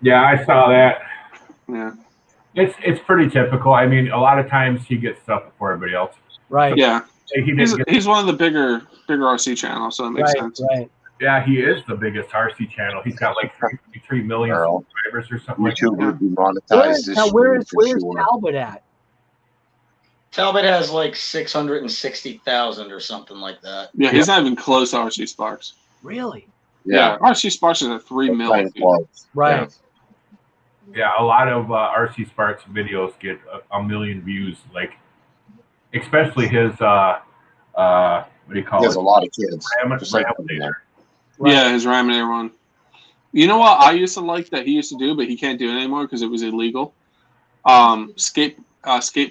Yeah, I saw that. Yeah. It's pretty typical. I mean, a lot of times he gets stuff before everybody else. Right. Yeah. He didn't get, He's one of the bigger RC channels, so that makes Right. sense. Right. yeah, he is the biggest RC channel. He's got like 3 million Girl. subscribers or something like YouTube that. would be Where monetized is, this now, year. where's for sure. Talbot at? Talbot has like 660,000 or something like that. Yeah, he's not even close to RC Sparks. Really? Yeah, RC Sparks is at 3 million. Right. Yeah, a lot of RC Sparks videos get a million views. Like, especially his what do you call He it? has a lot of kids. Just like Raminator. Right. Yeah, his Raminator one. You know what I used to like that he used to do, but he can't do it anymore because it was illegal? Skate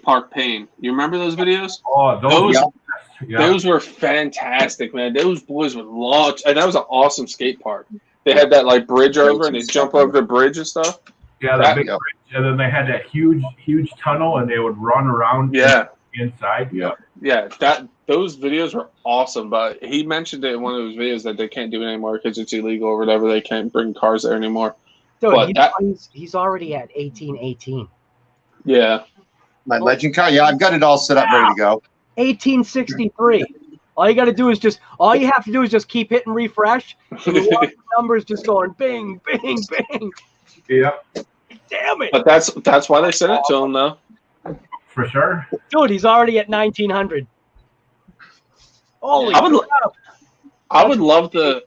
park pain. You remember those videos? Oh, Those were fantastic, man. Those boys would launch, and that was an awesome skate park. They had that like bridge over, and they jump over the bridge and stuff. Yeah, the big bridge, and then they had that huge tunnel, and they would run around. Yeah. Inside. Yeah. Yeah, those videos were awesome. But he mentioned it in one of those videos that they can't do it anymore because it's illegal or whatever. They can't bring cars there anymore. Dude, But he's already at 1818. Yeah. My legend car. Yeah, I've got it all set up, ready to go. 1863. All you got to do is just keep hitting refresh. And you watch the numbers just going bing, bing, bing. Yeah. Damn it. But that's why they sent it to him, though. For sure. Dude, he's already at 1900. Holy crap. I would love to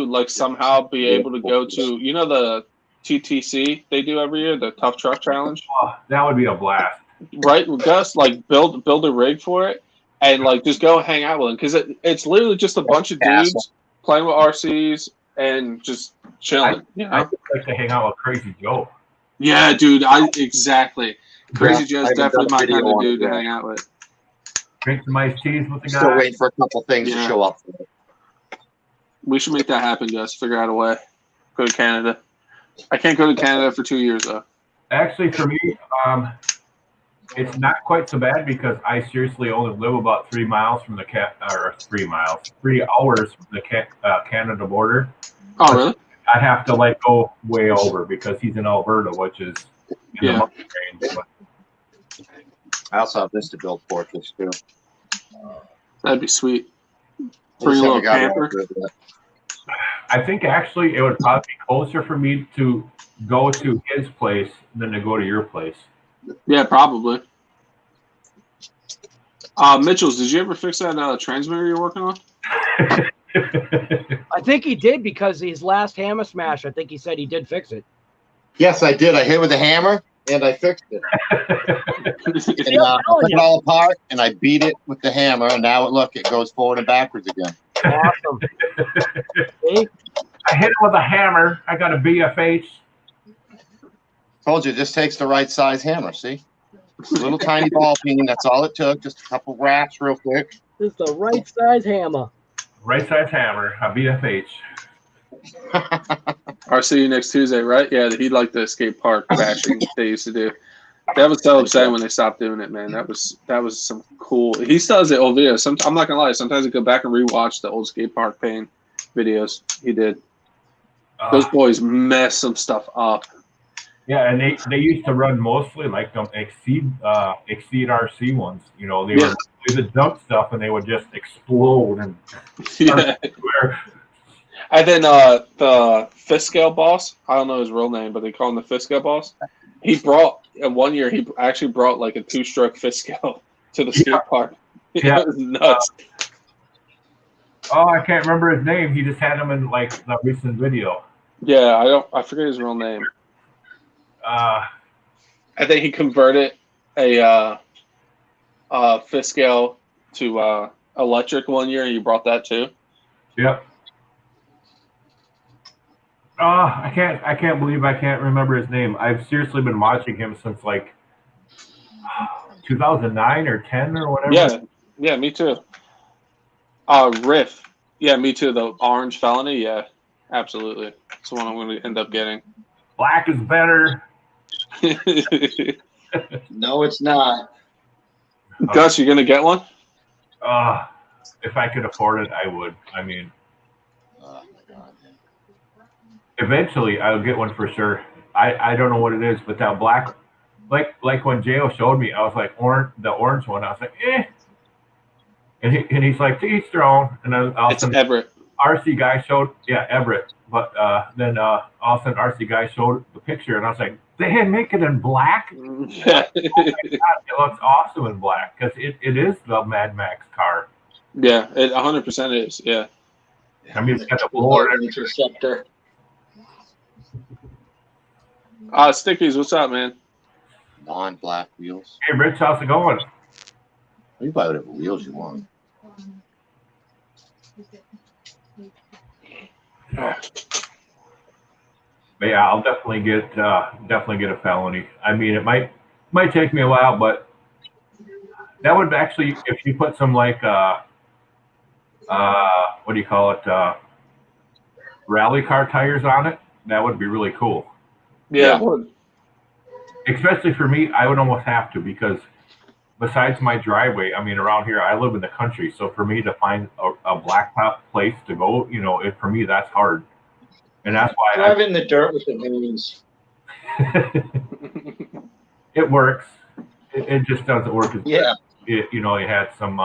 like somehow be able to go to, you know, the TTC they do every year, the Tough Truck Challenge. Oh, that would be a blast. Right, Gus, like build a rig for it and like just go hang out with them because it's literally just a bunch of dudes playing with RCs and just chilling. I'd like to hang out with Crazy Joe. Yeah, dude, exactly. Crazy Joe's definitely my kind of dude to hang out with. Drink some iced teas with the guy. Still waiting for a couple things to show up. We should make that happen, Gus. Figure out a way. Go to Canada. I can't go to Canada for 2 years though. Actually, for me, it's not quite so bad because I seriously only live about 3 miles from the 3 hours from the Canada border. Oh, really? I have to like go way over because he's in Alberta, which is in the mountain range. But I also have this to build portraits too. That'd be sweet. Bring a little camper. I think actually it would probably be closer for me to go to his place than to go to your place. Yeah, probably. Mitchell's, did you ever fix that transmitter you're working on? I think he did because his last hammer smash, I think he said he did fix it. Yes, I did. I hit with a hammer and I fixed it. And, I took it all apart and I beat it with the hammer, and now it goes forward and backwards again. Awesome. See? I hit it with a hammer. I got a BFH. Told you, it just takes the right size hammer. See, a little tiny ball peen. That's all it took. Just a couple wraps, real quick. Just the right size hammer. Right size hammer. A BFH. I'll see you next Tuesday, right? Yeah, he liked the skate park bashing they used to do. That was so upsetting when they stopped doing it, man. That was some cool. He still has the old videos. I'm not gonna lie. Sometimes I go back and rewatch the old skate park pain videos he did. Those boys mess some stuff up. Yeah, and they used to run mostly like them Exceed RC ones. You know, they would do the dump stuff and they would just explode and everywhere. And then the fifth scale boss, I don't know his real name, but they call him the fifth scale boss. He brought one year. He actually brought like a 2-stroke fifth scale to the skate park. Yeah. It was nuts. I can't remember his name. He just had him in like the recent video. Yeah, I forget his real name. I think he converted a fifth scale to electric one year, and you brought that too. Yep. I can't believe I can't remember his name. I've seriously been watching him since like 2009 or 10 or whatever. Yeah, me too. Riff. Yeah, me too. The orange felony, yeah, absolutely. It's the one I'm going to end up getting. Black is better. No, it's not. Gus, you going to get one? If I could afford it, I would. I mean, Oh my God. eventually I'll get one for sure. I don't know what it is, but that black, like when Jo showed me, I was like, the orange one. I was like, eh. And he's like, to each their own. And then all of a It's sudden, Everett. RC guy showed, yeah, Everett. But then all of a sudden, RC guy showed the picture, and I was like, they had make it in black. Yeah. Oh my God, it looks awesome in black because it is the Mad Max car. Yeah, it 100% is. Yeah. I mean, it's got the blower. Interceptor. Stickies, what's up, man? Non-black wheels. Hey, Rich, how's it going? You buy whatever wheels you want. But yeah, I'll definitely get a felony. I mean, it might take me a while, but that would actually, if you put some like what do you call it, rally car tires on it, that would be really cool. Yeah. Especially for me, I would almost have to, because besides my driveway, I mean, around here, I live in the country, so for me to find a blacktop place to go, you know, for me, that's hard. And that's why Drive in the dirt with the wheels. it works. It just doesn't work. Yeah. It had some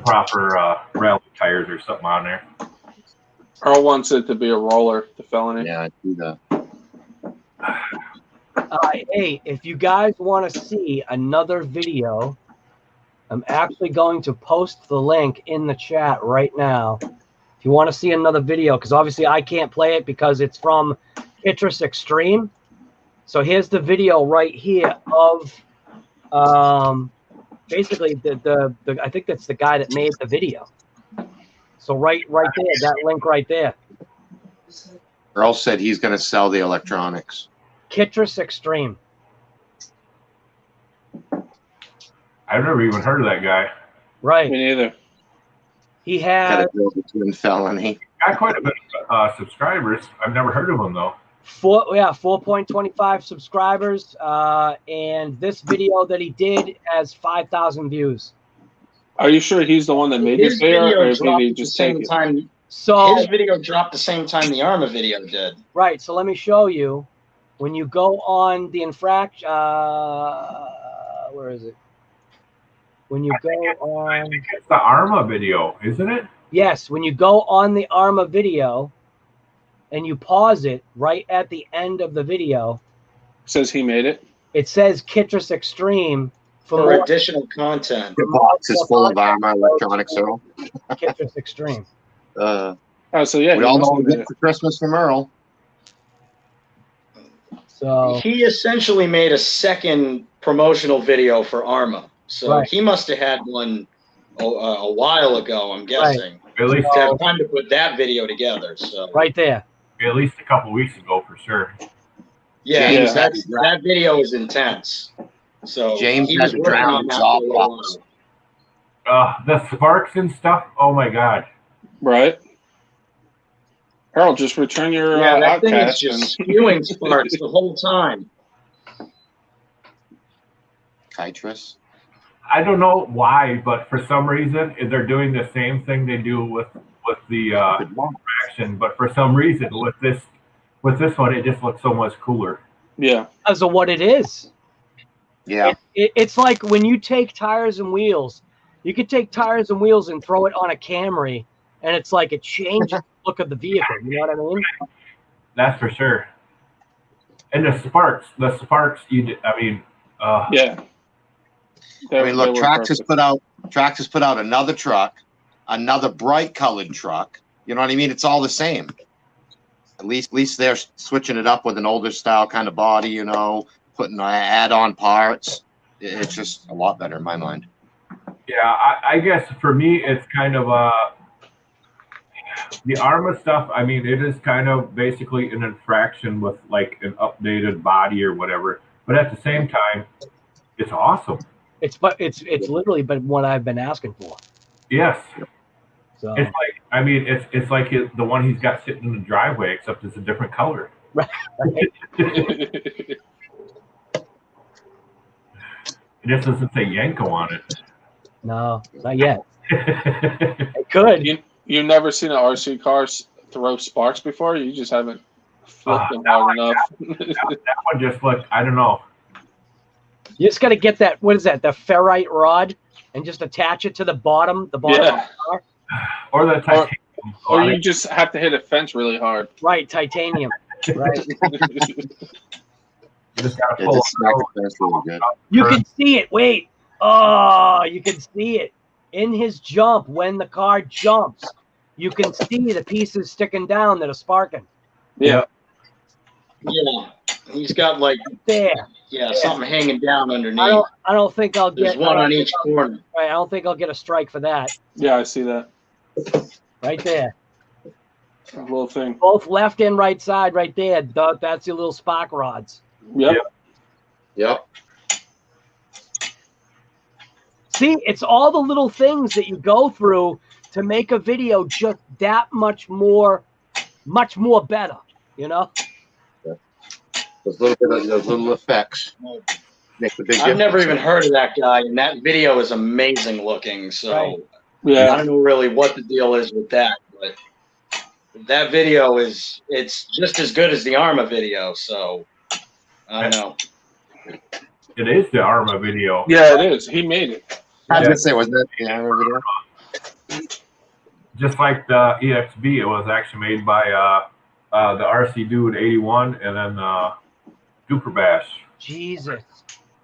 proper rally tires or something on there. Earl wants it to be a roller, the felony. Yeah, I do that. Hey, if you guys want to see another video, I'm actually going to post the link in the chat right now. If you want to see another video, because obviously I can't play it because it's from Citrus Extreme. So here's the video right here of basically the I think that's the guy that made the video. So right there, that link right there. Earl said he's going to sell the electronics. Citrus Extreme. I've never even heard of that guy. Right. Me neither. He Got had to build a twin felony. Got quite a bit of subscribers. I've never heard of him though. 4.25 subscribers, and this video that he did has 5,000 views. Are you sure he's the one that made His this video, video or did dropped he at the just take same it? time. So His video dropped the same time the ARRMA video did. right, so let me show you. When you go on the infraction, where is it? When you go I on, think it's the ARRMA video, isn't it? yes, when you go on the ARRMA video and you pause it right at the end of the video, Says he made it. it says Citrus Extreme For more additional content. The box is full of ARRMA electronics, Earl. Citrus Extreme. Oh, so yeah, We he all must know have we made get it. for Christmas from Earl. So He essentially made a second promotional video for ARRMA. So Right. he must have had one a while ago, I'm guessing. At least To have time to put that video together. So right there. at least a couple weeks ago for sure. yeah, James that, had- that video is intense. So James he had was to working drown on that exhaust for a while. box. The sparks and stuff. Oh my God. Right. Earl, just return your Yeah, that thing is outcast just and spewing sparks the whole time. Citrus. I don't know why, but for some reason they're doing the same thing they do with the Infraction, but for some reason with this one it just looks so much cooler. yeah. Because of what it is. Yeah. It's like when you take tires and wheels, you could take tires and wheels and throw it on a Camry, and it's like it changes the look of the vehicle. You know what I mean? That's for sure. And the sparks, Yeah. I mean, look, They were Traxxas perfect. put out another truck, another bright colored truck. You know what I mean? It's all the same. At least they're switching it up with an older style kind of body, you know, putting add-on parts. It's just a lot better in my mind. yeah, I guess for me it's kind of the ARRMA stuff. I mean, it is kind of basically an Infraction with like an updated body or whatever, but at the same time, it's awesome. It's literally been what I've been asking for. Yes. So It's like, I mean, it's like the one he's got sitting in the driveway, except it's a different color. right. It just doesn't say Yanko on it. No, not yet. It could. You've never seen an RC car throw sparks before? You just haven't flipped them hard enough. That one just looked, I don't know. You just got to get that. What is that? The ferrite rod, and just attach it to the bottom. The bottom. Yeah. Of the car. Or the titanium. Or you just have to hit a fence really hard. Right, titanium. Right. You just gotta Yeah, pull just smack it, that's really good. You can see it. Wait. Oh, you can see it in his jump when the car jumps. You can see the pieces sticking down that are sparking. Yeah. Yeah, he's got like There. something hanging down underneath. I don't think I'll There's get one on each corner. Right, I don't think I'll get a strike for that. Yeah, I see that. Right there. A little thing. Both left and right side right there. That's your little spark rods. Yep. Yep. See, it's all the little things that you go through to make a video just that much more better, you know? Those little effects make the big I've difference. never even heard of that guy, and that video is amazing looking. So Right. Yeah. I don't know really what the deal is with that, but that video it's just as good as the ARRMA video. So I don't know. It is the ARRMA video. Yeah, it is. He made it. I was gonna say, was that the ARRMA video? Just like the EXB, it was actually made by the RC Dude 81 and then Duper Bash. Jesus.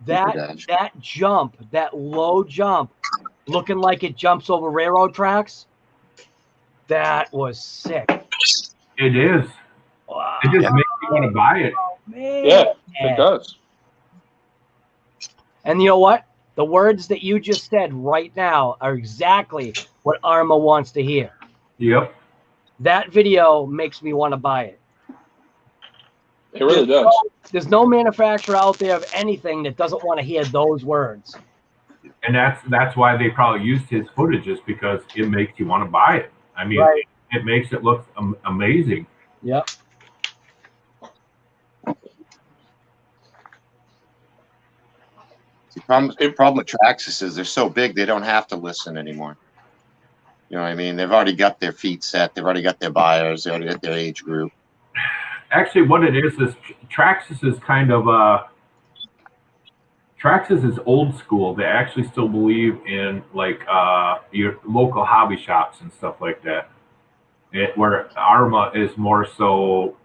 That jump, that low jump, looking like it jumps over railroad tracks, that was sick. It is. Wow. It just makes you want to buy it. Man. Yeah, it does. And you know what? The words that you just said right now are exactly what ARRMA wants to hear. Yep. That video makes me want to buy it. It really does. There's no manufacturer out there of anything that doesn't want to hear those words. And that's why they probably used his footage, is because it makes you want to buy it. I mean, Right. it makes it look amazing. Yep. The problem with Traxxas is they're so big they don't have to listen anymore. You know what I mean? They've already got their feet set. They've already got their buyers. They already got their age group. Actually, what it is Traxxas is kind of Traxxas is old school. They actually still believe in like your local hobby shops and stuff like that. Where ARRMA is more so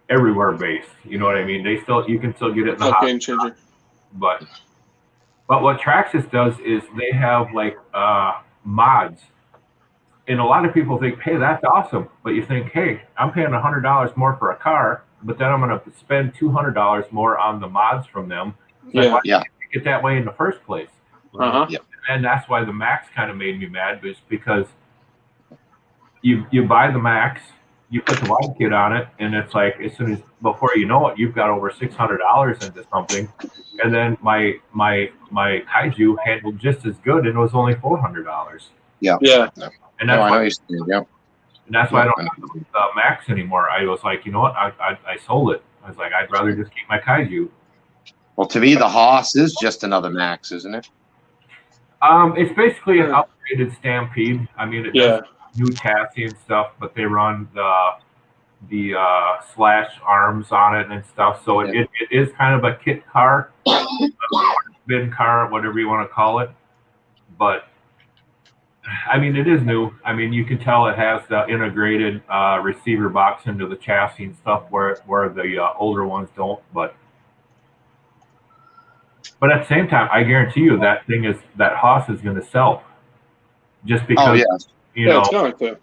everywhere based. You know what I mean? You can still get it in the hobby Game changer. But what Traxxas does is they have like mods, and a lot of people think, hey, that's awesome. But you think, hey, I'm paying $100 more for a car, but then I'm going to spend $200 more on the mods from them. So Yeah. why did you get that way in the first place? Uh-huh. Yeah. And that's why the Max kind of made me mad, was because you buy the Max, you put the wide kit on it, and it's like before you know it, you've got over $600 into something. And then my Kaiju handled just as good, and it was only $400. Yeah. And No, that's I know why, you're saying, yeah. and that's why I don't have the Max anymore. I was like, you know what? I sold it. I was like, I'd rather just keep my Kaiju. Well, to me, the Haas is just another Max, isn't it? It's basically an upgraded Stampede. I mean, it does new chassis and stuff, but they run the slash arms on it and stuff. So it is kind of a kit car, bin car, whatever you want to call it. But I mean, it is new. I mean, you can tell it has the integrated receiver box into the chassis and stuff, where the older ones don't. But at the same time, I guarantee you that Haas is going to sell, just because you know. It's going to.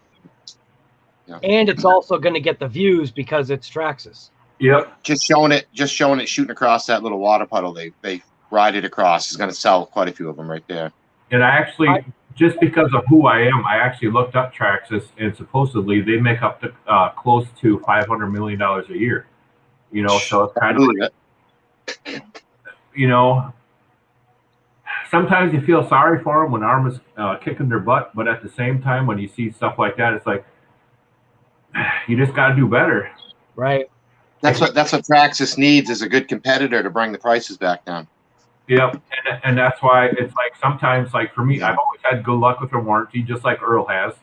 Yeah. And it's also going to get the views because it's Traxxas. Yep. Just showing it shooting across that little water puddle they ride it across is going to sell quite a few of them right there. And I actually, just because of who I am, I actually looked up Traxxas, and supposedly they make up to close to $500 million a year. You know, so it's kind of like, you know, sometimes you feel sorry for them when ARRMA's kicking their butt, but at the same time, when you see stuff like that, it's like you just got to do better. Right. That's what Traxxas needs, is a good competitor to bring the prices back down. Yep, and that's why it's like sometimes, like for me, I've always had good luck with the warranty, just like Earl has.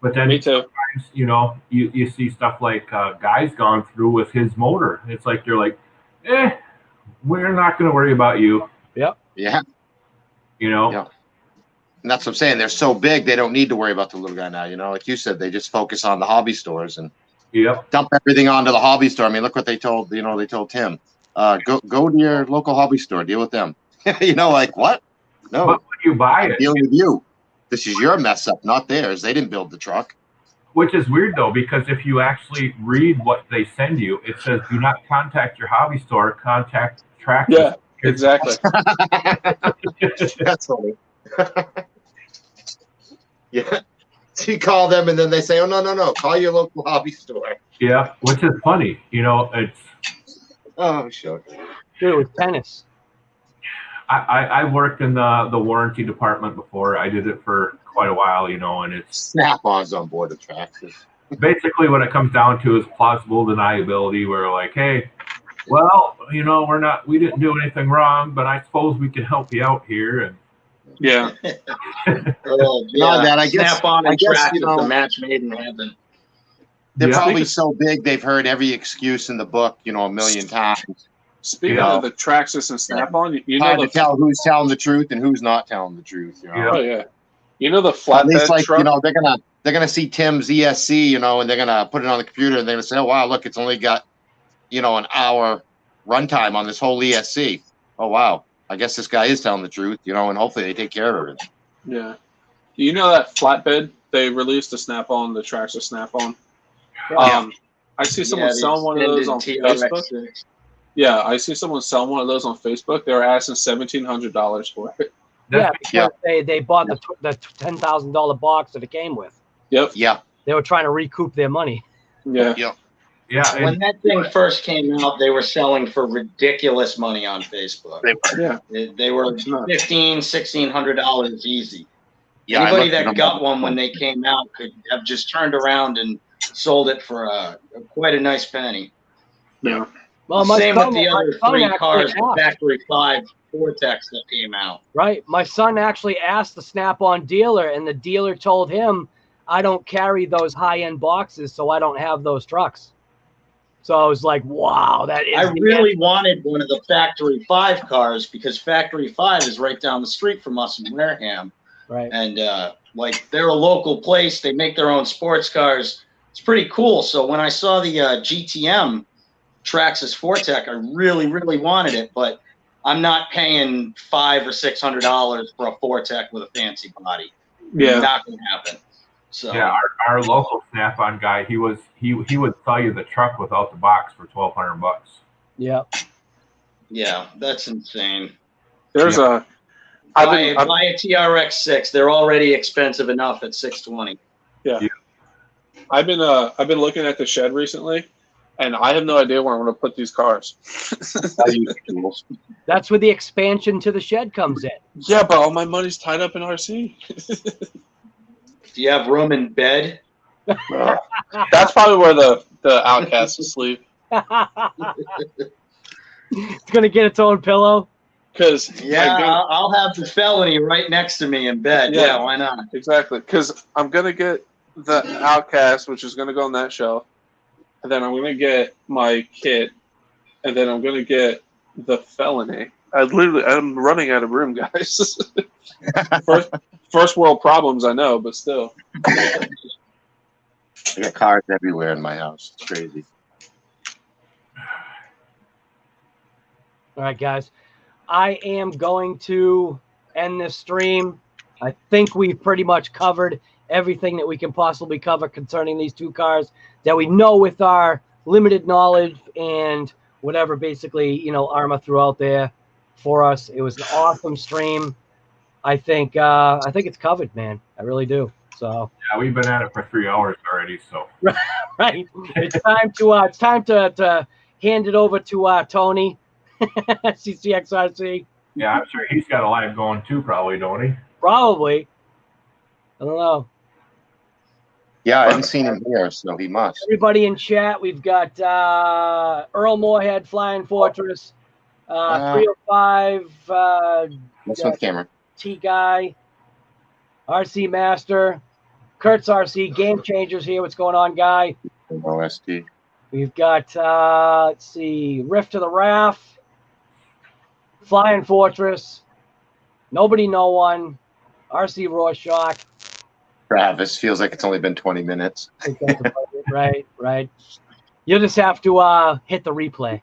But then Me too. sometimes, you know, you see stuff like Guy's gone through with his motor. It's like they're like, we're not going to worry about you. Yep. Yeah. You know. Yeah. And that's what I'm saying. They're so big, they don't need to worry about the little guy now. You know, like you said, they just focus on the hobby stores and dump everything onto the hobby store. I mean, look what they told. You know, they told Tim, go to your local hobby store, deal with them. You know, like what? No, but when you buy it, dealing with you. This is your mess up, not theirs. They didn't build the truck. Which is weird though, because if you actually read what they send you, it says do not contact your hobby store, contact Traxxas. Yeah, exactly. That's funny. Yeah. So you call them and then they say, oh no, call your local hobby store. Yeah, which is funny. You know, it's sure. Dude, with tennis. I worked in the warranty department before. I did it for quite a while, you know, and it's Snap-on's on board the Traxxas. Basically what it comes down to is plausible deniability. We're like, hey, well, you know, we didn't do anything wrong, but I suppose we can help you out here. And yeah. I guess Snap-on and Traxxas, you know, the match made in heaven. They're probably so big they've heard every excuse in the book, you know, a million times. Speaking of the Traxxas and Snap-on, you know, hard to tell who's telling the truth and who's not telling the truth. You know? Oh yeah, you know the At least, flatbed like, truck. you know, they're gonna see Tim's ESC, you know, and they're gonna put it on the computer and they're gonna say, oh wow, look, it's only got, you know, an hour runtime on this whole ESC. Oh wow, I guess this guy is telling the truth, you know, and hopefully they take care of it. Yeah, you know that flatbed they released the Snap-on, the Traxxas Snap-on. I see someone selling one of those on Facebook. Yeah, I see someone selling one of those on Facebook. They were asking $1,700 for it. Yeah, because they bought the $10,000 box that it came with. Yep. Yeah. They were trying to recoup their money. Yeah. Yep. Yeah. When that thing first came out, they were selling for ridiculous money on Facebook. They were $1,500, $1,600 easy. Yeah, anybody that got one when they came out could have just turned around and sold it for quite a nice penny. Yeah. Well, same with the other 3 cars, the Factory 5 Vortex that came out. Right. My son actually asked the Snap-on dealer, and the dealer told him, I don't carry those high-end boxes, so I don't have those trucks. So I was like, wow, that is... I really wanted one of the Factory 5 cars because Factory 5 is right down the street from us in Wareham. Right. And, like, they're a local place. They make their own sports cars. It's pretty cool. So when I saw the GTM Traxxas Vortex, I really, really wanted it, but I'm not paying $500 or $600 for a Vortex with a fancy body. Yeah, not gonna happen. So yeah, our local Snap-on guy, he would sell you the truck without the box for $1,200. Yeah. Yeah, that's insane. There's buy a TRX-6. They're already expensive enough at $620. Yeah. I've been looking at the shed recently, and I have no idea where I'm going to put these cars. That's where the expansion to the shed comes in. Yeah, but all my money's tied up in RC. Do you have room in bed? That's probably where the outcasts sleep. It's going to get its own pillow. Because I'll have the felony right next to me in bed. Yeah, why not? Exactly. Because I'm going to get the outcast, which is going to go on that shelf. And then I'm going to get my kit. And then I'm going to get the felony. I'm running out of room, guys. First world problems, I know, but still. I got cars everywhere in my house. It's crazy. All right, guys. I am going to end this stream. I think we've pretty much covered everything that we can possibly cover concerning these two cars that we know with our limited knowledge and whatever basically, you know, ARRMA threw out there for us. It was an awesome stream. I think it's covered, man. I really do. So yeah, we've been at it for 3 hours already. So right, it's time to hand it over to Tony. CCXRC. Yeah, I'm sure he's got a live going too, probably, don't he? Probably. I don't know. Yeah, I haven't seen him here, so he must. Everybody in chat, we've got Earl Moorhead, Flying Fortress, 305, What's with camera? T-Guy, RC Master, Kurt's RC, Game Changers here. What's going on, Guy? OST. We've got, let's see, Rift to the Raft, Flying Fortress, Nobody No One, RC Rorschach. Travis, feels like it's only been 20 minutes. Right, right. You'll just have to hit the replay.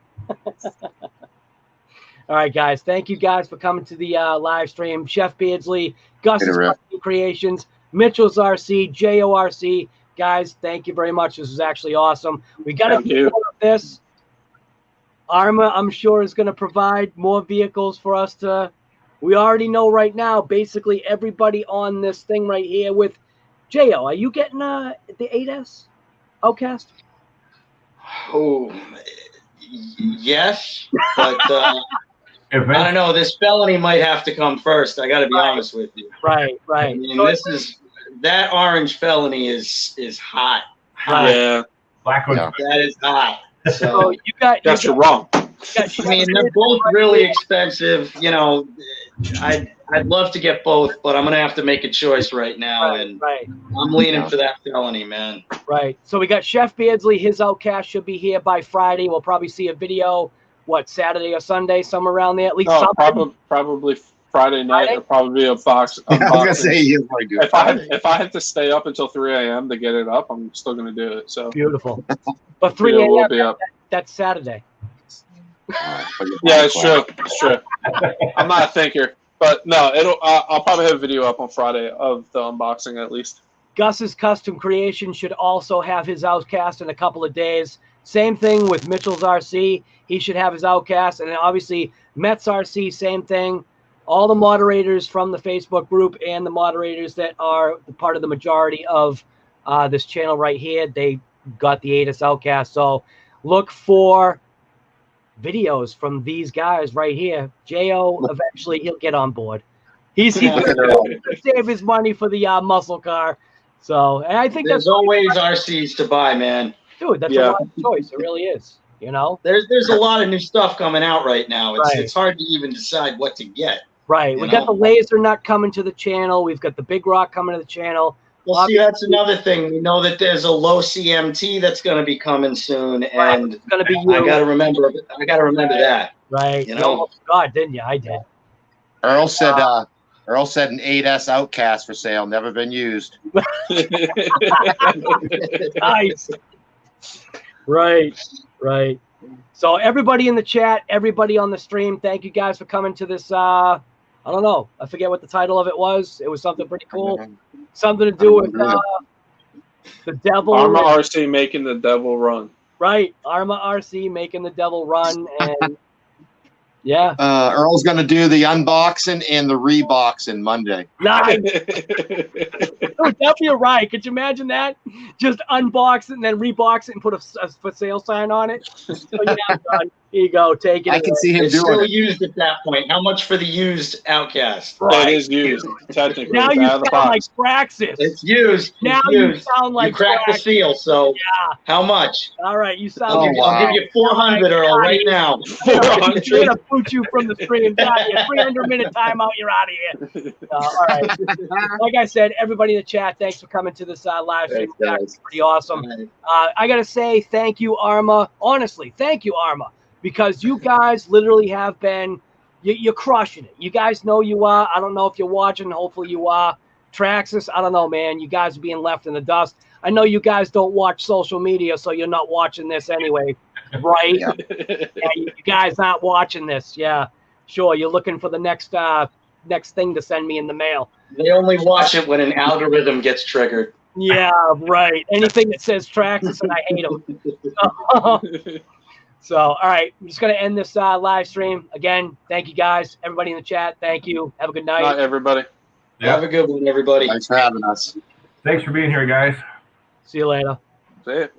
All right, guys. Thank you guys for coming to the live stream. Chef Beardsley, Gus's Creations, Mitchell's RC, JORC. Guys, thank you very much. This was actually awesome. We got to do this. ARRMA, I'm sure, is going to provide more vehicles for us to. We already know right now, basically everybody on this thing right here with Jo. Are you getting the 8S Outcast? Oh, yes, but I don't know. This felony might have to come first. I got to be honest with you. Right, right. I mean, that orange felony is hot. Yeah, that is hot. So you got. You're wrong. I mean, they're both really expensive. You know, I'd love to get both, but I'm gonna have to make a choice right now, and I'm leaning for that felony, man. Right. So we got Chef Beardsley. His Outcast should be here by Friday. We'll probably see a video. What, Saturday or Sunday, somewhere around there? At least probably Friday night. Or probably a box. I was gonna say if I have to stay up until 3 a.m. to get it up, I'm still gonna do it. So beautiful. But 3 a.m. That's Saturday. Yeah, it's true. It's true. I'm not a thinker, but no, I'll probably have a video up on Friday of the unboxing at least. Gus's Custom Creation should also have his Outcast in a couple of days. Same thing with Mitchell's RC. He should have his Outcast, and then obviously Met's RC, same thing. All the moderators from the Facebook group and the moderators that are part of the majority of this channel right here, they got the 8S Outcast. So look for videos from these guys right here. Jo, eventually he'll get on board. He's going to save his money for the muscle car. So, and I think there's always RCs to buy, man. Dude, that's a lot of choice. It really is. You know, there's a lot of new stuff coming out right now. It's hard to even decide what to get. Right. We got the laser nut coming to the channel. We've got the big rock coming to the channel. Well, see, that's another thing. We know that there's a low CMT that's going to be coming soon, and it's going to be you. I got to remember that. Right. You know, you forgot, didn't you? I did. Earl said an 8S Outcast for sale, never been used. Nice. Right. Right. So everybody in the chat, everybody on the stream, thank you guys for coming to this. I don't know. I forget what the title of it was. It was something pretty cool. Something to do with the devil. ARRMA RC making the devil run. Right. ARRMA RC making the devil run. And yeah. Earl's going to do the unboxing and the reboxing Monday. Nice. Dude, that'd be a ride. Could you imagine that? Just unbox it and then rebox it and put a for sale sign on it. So yeah, done. Here you go. Take it. I can see him doing still it. Used at that point. How much for the used Outcast? Right. It is used. Technically. Now you sound like Traxxas. It's used. Now you sound like you cracked the seal. So how much? All right. You sound. I'll give you 400, Earl, right now. 400. We're gonna boot you from the stream. 300-minute timeout. You're out of here. All right. Like I said, everybody in the chat, thanks for coming to this live stream. It's pretty awesome. I gotta say thank you, ARRMA. Honestly, thank you, ARRMA. Because you guys literally have been, you're crushing it. You guys know you are. I don't know if you're watching. Hopefully you are. Traxxas, I don't know, man. You guys are being left in the dust. I know you guys don't watch social media, so you're not watching this anyway, right? Yeah, you guys aren't watching this. Yeah, sure. You're looking for the next thing to send me in the mail. They only watch it when an algorithm gets triggered. Yeah, right. Anything that says Traxxas, and I hate them. So, all right, I'm just going to end this live stream. Again, thank you guys. Everybody in the chat, thank you. Have a good night. Night, everybody. Yeah. Have a good one, everybody. Thanks for having us. Thanks for being here, guys. See you later. See you.